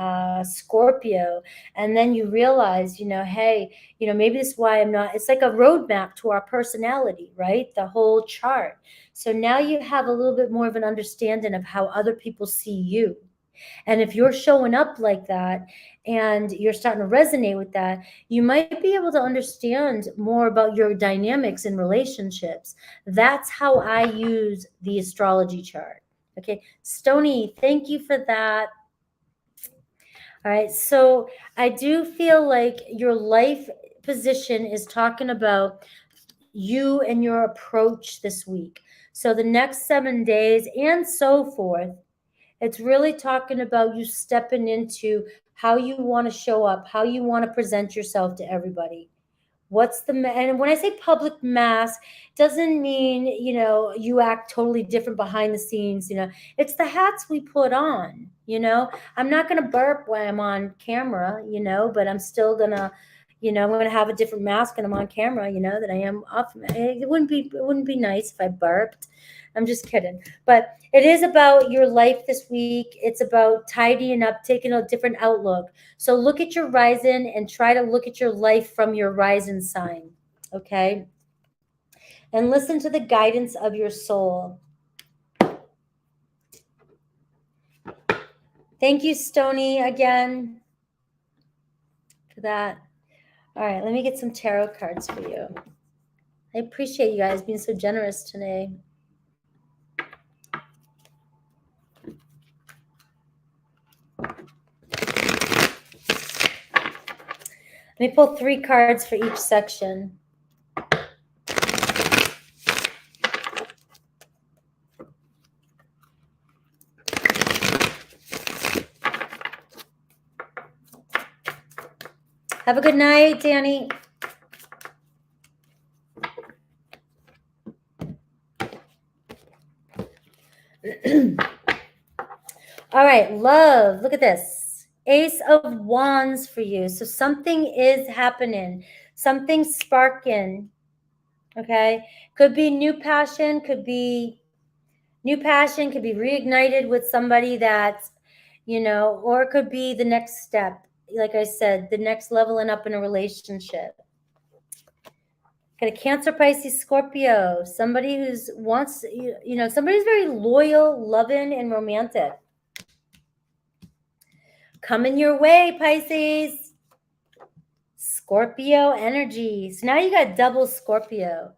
Scorpio. And then you realize, hey, maybe this is why I'm not, it's like a roadmap to our personality, right? The whole chart. So now you have a little bit more of an understanding of how other people see you. And if you're showing up like that and you're starting to resonate with that, you might be able to understand more about your dynamics in relationships. That's how I use the astrology chart. Okay. Stony, thank you for that. All right. So I do feel like your life position is talking about you and your approach this week. So the next 7 days and so forth, it's really talking about you stepping into how you want to show up, how you want to present yourself to everybody. And when I say public mask, doesn't mean, you act totally different behind the scenes, it's the hats we put on, I'm not going to burp when I'm on camera, but I'm still going to, I'm going to have a different mask when I'm on camera, that I am off. It wouldn't be nice if I burped. I'm just kidding. But it is about your life this week. It's about tidying up, taking a different outlook. So look at your rising and try to look at your life from your rising sign. Okay? And listen to the guidance of your soul. Thank you, Stony, again for that. All right, let me get some tarot cards for you. I appreciate you guys being so generous today. Let me pull 3 cards for each section. Have a good night, Danny. All right, love. Look at this. Ace of Wands for you. So something is happening. Something's sparking. Okay? Could be new passion, could be reignited with somebody that's, or it could be the next step. Like I said, the next leveling up in a relationship. Got a Cancer, Pisces, Scorpio. Somebody somebody who's very loyal, loving, and romantic. Coming your way, Pisces. Scorpio energy. So now you got double Scorpio.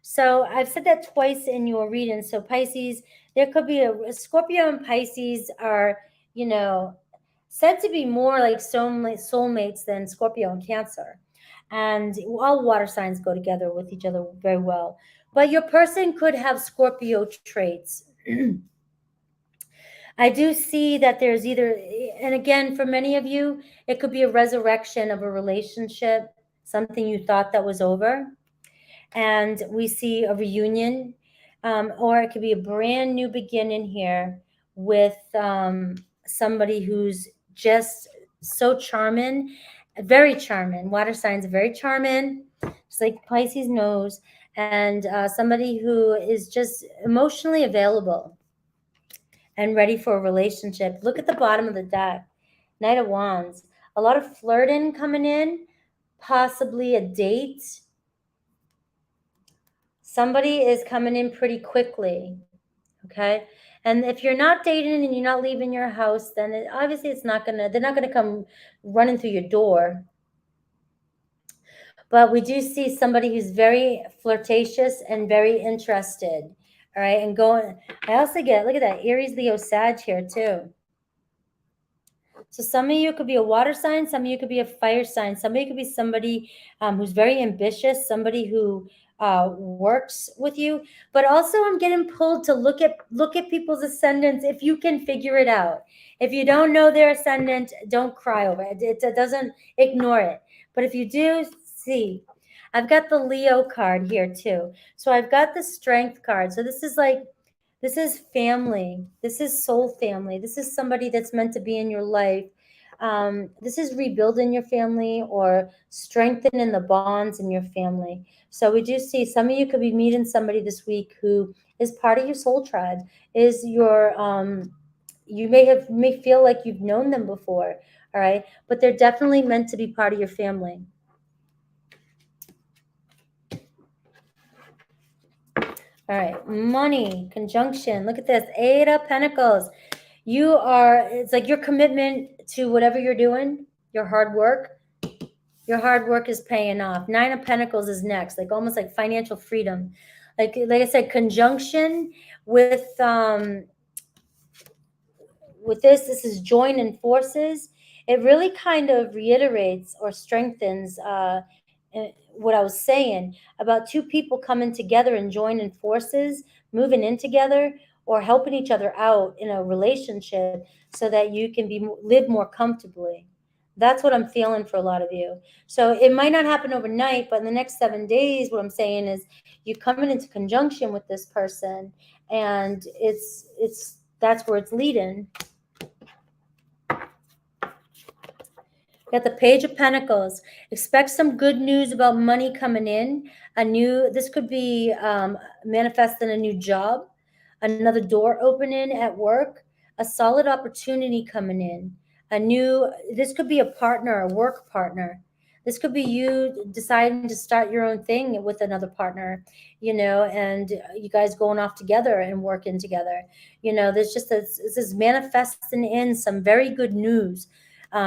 So I've said that twice in your reading. So Pisces, there could be a Scorpio and Pisces are, said to be more like soulmates than Scorpio and Cancer. And all water signs go together with each other very well. But your person could have Scorpio traits. I do see that there's either, and again, for many of you, it could be a resurrection of a relationship, something you thought that was over. And we see a reunion, or it could be a brand new beginning here with somebody who's just so charming, very charming. Water signs are very charming, just like Pisces knows, and somebody who is just emotionally available and ready for a relationship. Look at the bottom of the deck. Knight of Wands. A lot of flirting coming in, possibly a date. Somebody is coming in pretty quickly, okay? And if you're not dating and you're not leaving your house, then obviously they're not gonna come running through your door. But we do see somebody who's very flirtatious and very interested, all right? And I also get, look at that, Aries, Leo, Sag here too. So some of you could be a water sign, some of you could be a fire sign, somebody could be somebody who's very ambitious, somebody who works with you. But also I'm getting pulled to look at people's ascendants if you can figure it out. If you don't know their ascendant, don't cry over it. It doesn't, ignore it. But if you do, see, I've got the Leo card here too. So I've got the Strength card. So this is family. This is soul family. This is somebody that's meant to be in your life. This is rebuilding your family or strengthening the bonds in your family. So we do see some of you could be meeting somebody this week who is part of your soul tribe, is your you may feel like you've known them before, all right? But they're definitely meant to be part of your family. All right, money, conjunction. Look at this, 8 of Pentacles. It's like your commitment to whatever you're doing, your hard work. Your hard work is paying off. 9 of Pentacles is next, like almost like financial freedom. Like I said, conjunction with this is joining forces. It really kind of reiterates or strengthens what I was saying about two people coming together and joining forces, moving in together, or helping each other out in a relationship so that you can live more comfortably. That's what I'm feeling for a lot of you. So it might not happen overnight, but in the next 7 days, what I'm saying is you're coming into conjunction with this person, and that's where it's leading. Got the Page of Pentacles. Expect some good news about money coming in. This could be manifesting a new job, another door opening at work, a solid opportunity coming in. This could be a partner, a work partner. This could be you deciding to start your own thing with another partner, and you guys going off together and working together. This is manifesting in some very good news.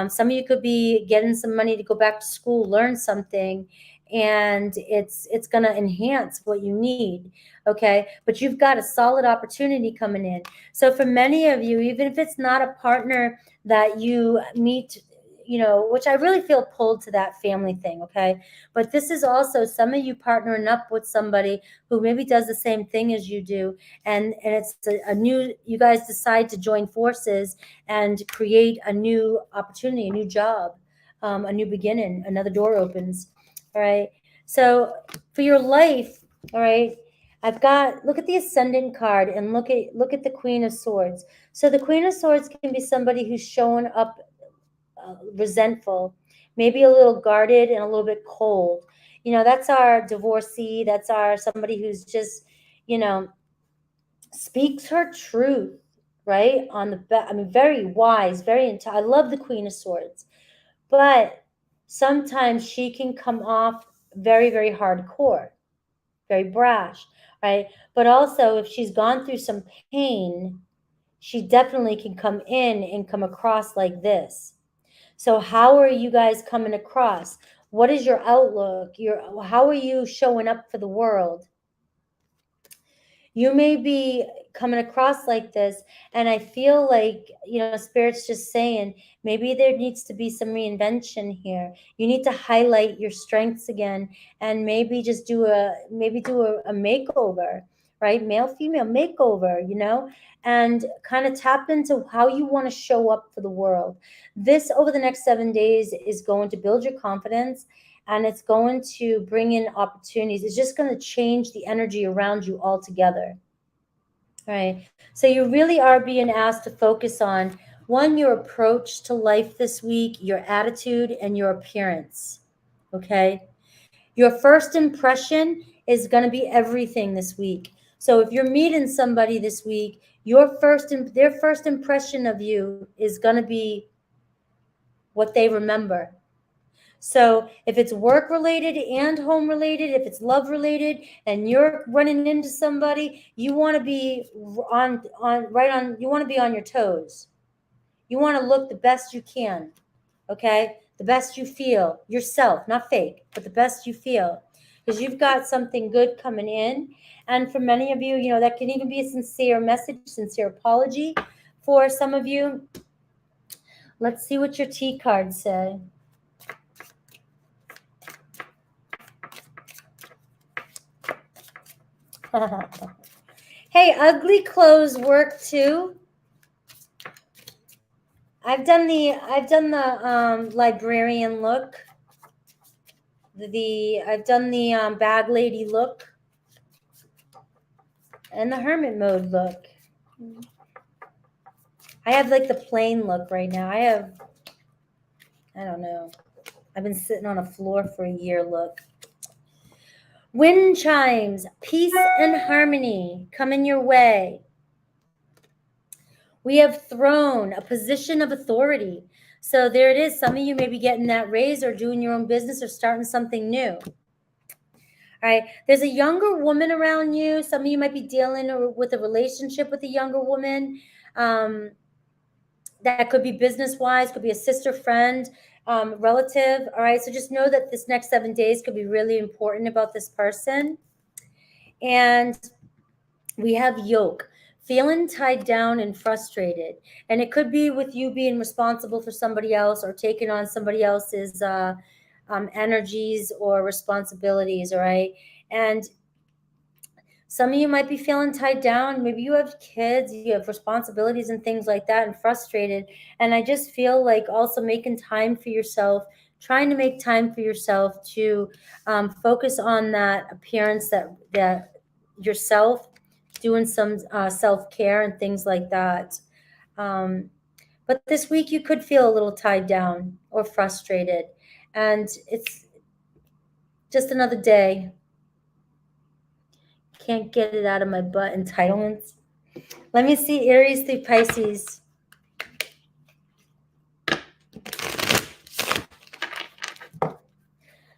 Some of you could be getting some money to go back to school, learn something, and it's going to enhance what you need. Okay, but you've got a solid opportunity coming in. So for many of you, even if it's not a partner that you meet, which I really feel pulled to that family thing. Okay, but this is also some of you partnering up with somebody who maybe does the same thing as you do, and it's a new. You guys decide to join forces and create a new opportunity, a new job, a new beginning. Another door opens. All right. So for your life, all right, look at the Ascendant card and look at the Queen of Swords. So the Queen of Swords can be somebody who's showing up resentful, maybe a little guarded and a little bit cold. That's our divorcee. That's our somebody who's just, speaks her truth, right? Very wise, I love the Queen of Swords, but sometimes she can come off very, very hardcore, very brash, right? But also, if she's gone through some pain, she definitely can come in and come across like this. So how are you guys coming across? What is your outlook? How are you showing up for the world? You may be coming across like this, and I feel like, Spirit's just saying maybe there needs to be some reinvention here. You need to highlight your strengths again, and maybe just do a makeover, right? Male, female makeover, and kind of tap into how you want to show up for the world. This, over the next 7 days, is going to build your confidence, and it's going to bring in opportunities. It's just going to change the energy around you altogether. All right. So you really are being asked to focus on, one, your approach to life this week, your attitude, and your appearance. Okay. Your first impression is going to be everything this week. So if you're meeting somebody this week, their first impression of you is going to be what they remember. So if it's work related and home related, if it's love related, and you're running into somebody, you want to be you want to be on your toes. You want to look the best you can. Okay? The best you feel, yourself, not fake, but the best you feel, because you've got something good coming in. And for many of you, that can even be a sincere message, sincere apology. For some of you, let's see what your T cards say. Hey, ugly clothes work too. I've done the librarian look. I've done the bag lady look, and the hermit mode look. I have like the plain look right now. I don't know. I've been sitting on a floor for a year look. Wind chimes, peace and harmony coming your way. We have throne, a position of authority. So there it is. Some of you may be getting that raise or doing your own business or starting something new. All right. There's a younger woman around you. Some of you might be dealing with a relationship with a younger woman. That could be business-wise, could be a sister, friend, relative. All right. So just know that this next 7 days could be really important about this person. And we have yoke, feeling tied down and frustrated. And it could be with you being responsible for somebody else or taking on somebody else's energies or responsibilities. All right. And some of you might be feeling tied down. Maybe you have kids, you have responsibilities and things like that, and frustrated. And I just feel like also making time for yourself, trying to make time for yourself to focus on that appearance, that yourself, doing some self-care and things like that. But this week you could feel a little tied down or frustrated. And it's just another day. Can't get it out of my butt. Entitlements. Let me see Aries through Pisces.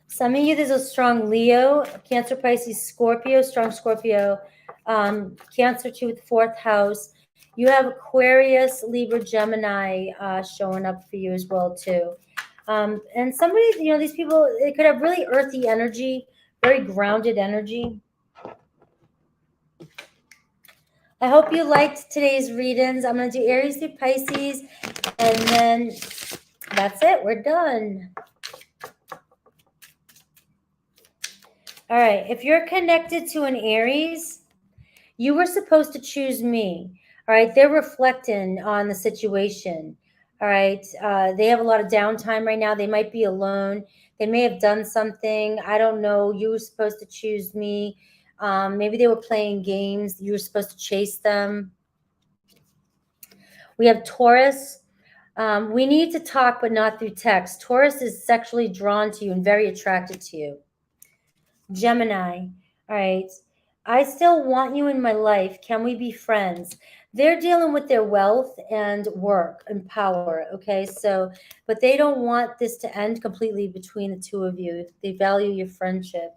Some of you, there's a strong Leo, Cancer, Pisces, Scorpio, strong Scorpio, Cancer too with 4th house. You have Aquarius, Libra, Gemini showing up for you as well too. And somebody, these people, they could have really earthy energy, very grounded energy. I hope you liked today's readings. I'm going to do Aries through Pisces, and then that's it. We're done. All right. If you're connected to an Aries, you were supposed to choose me. All right. They're reflecting on the situation. All right. They have a lot of downtime right now. They might be alone. They may have done something. I don't know. You were supposed to choose me. Maybe they were playing games. You were supposed to chase them. We have Taurus. We need to talk, but not through text. Taurus is sexually drawn to you and very attracted to you. Gemini. All right. I still want you in my life. Can we be friends? They're dealing with their wealth and work and power. Okay. So, but they don't want this to end completely between the two of you. They value your friendship.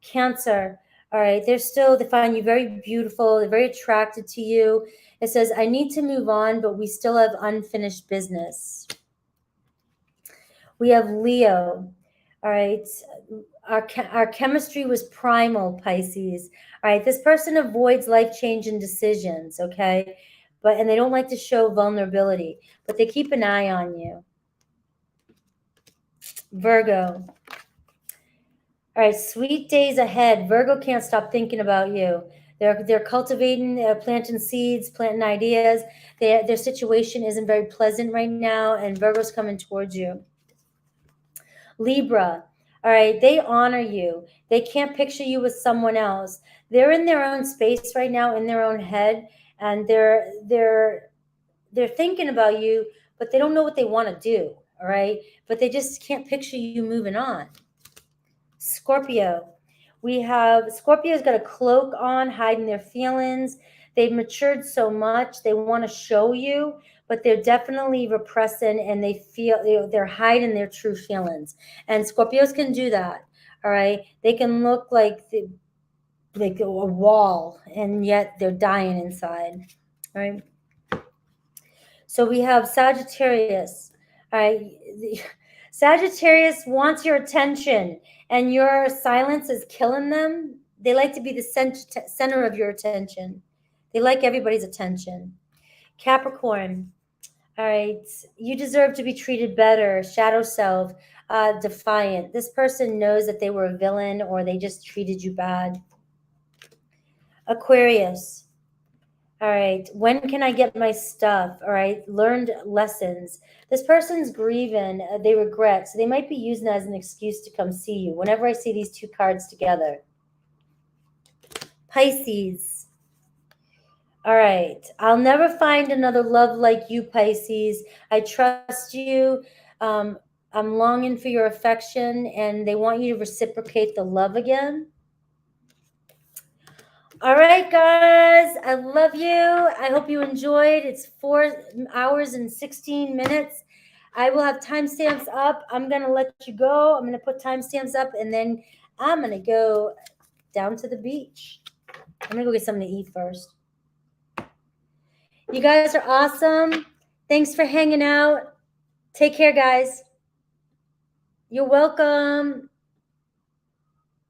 Cancer. All right. They find you very beautiful. They're very attracted to you. It says, I need to move on, but we still have unfinished business. We have Leo. All right. Our chemistry was primal, Pisces. All right. This person avoids life-changing decisions. Okay. And they don't like to show vulnerability, but they keep an eye on you. Virgo. All right, sweet days ahead. Virgo can't stop thinking about you. They're cultivating, planting seeds, planting ideas. Their situation isn't very pleasant right now, and Virgo's coming towards you. Libra. All right, they honor you. They can't picture you with someone else. They're in their own space right now, in their own head, and they're thinking about you, but they don't know what they want to do. All right, but they just can't picture you moving on. Scorpio. We have Scorpio's got a cloak on, hiding their feelings. They've matured so much. They want to show you, but they're definitely repressing, and they feel they're hiding their true feelings. And Scorpios can do that. All right. They can look like a wall, and yet they're dying inside. All right. So we have Sagittarius. All right. Sagittarius wants your attention, and your silence is killing them. They like to be the center of your attention. They like everybody's attention. Capricorn. All right. You deserve to be treated better. Shadow self. Defiant. This person knows that they were a villain, or they just treated you bad. Aquarius. All right. When can I get my stuff? All right. Learned lessons. This person's grieving. They regret. So they might be using that as an excuse to come see you. Whenever I see these two cards together. Pisces. All right. I'll never find another love like you, Pisces. I trust you. I'm longing for your affection, and they want you to reciprocate the love again. All right, guys. I love you. I hope you enjoyed. It's 4 hours and 16 minutes. I will have timestamps up. I'm going to let you go. I'm going to put timestamps up, and then I'm going to go down to the beach. I'm going to go get something to eat first. You guys are awesome. Thanks for hanging out. Take care, guys. You're welcome.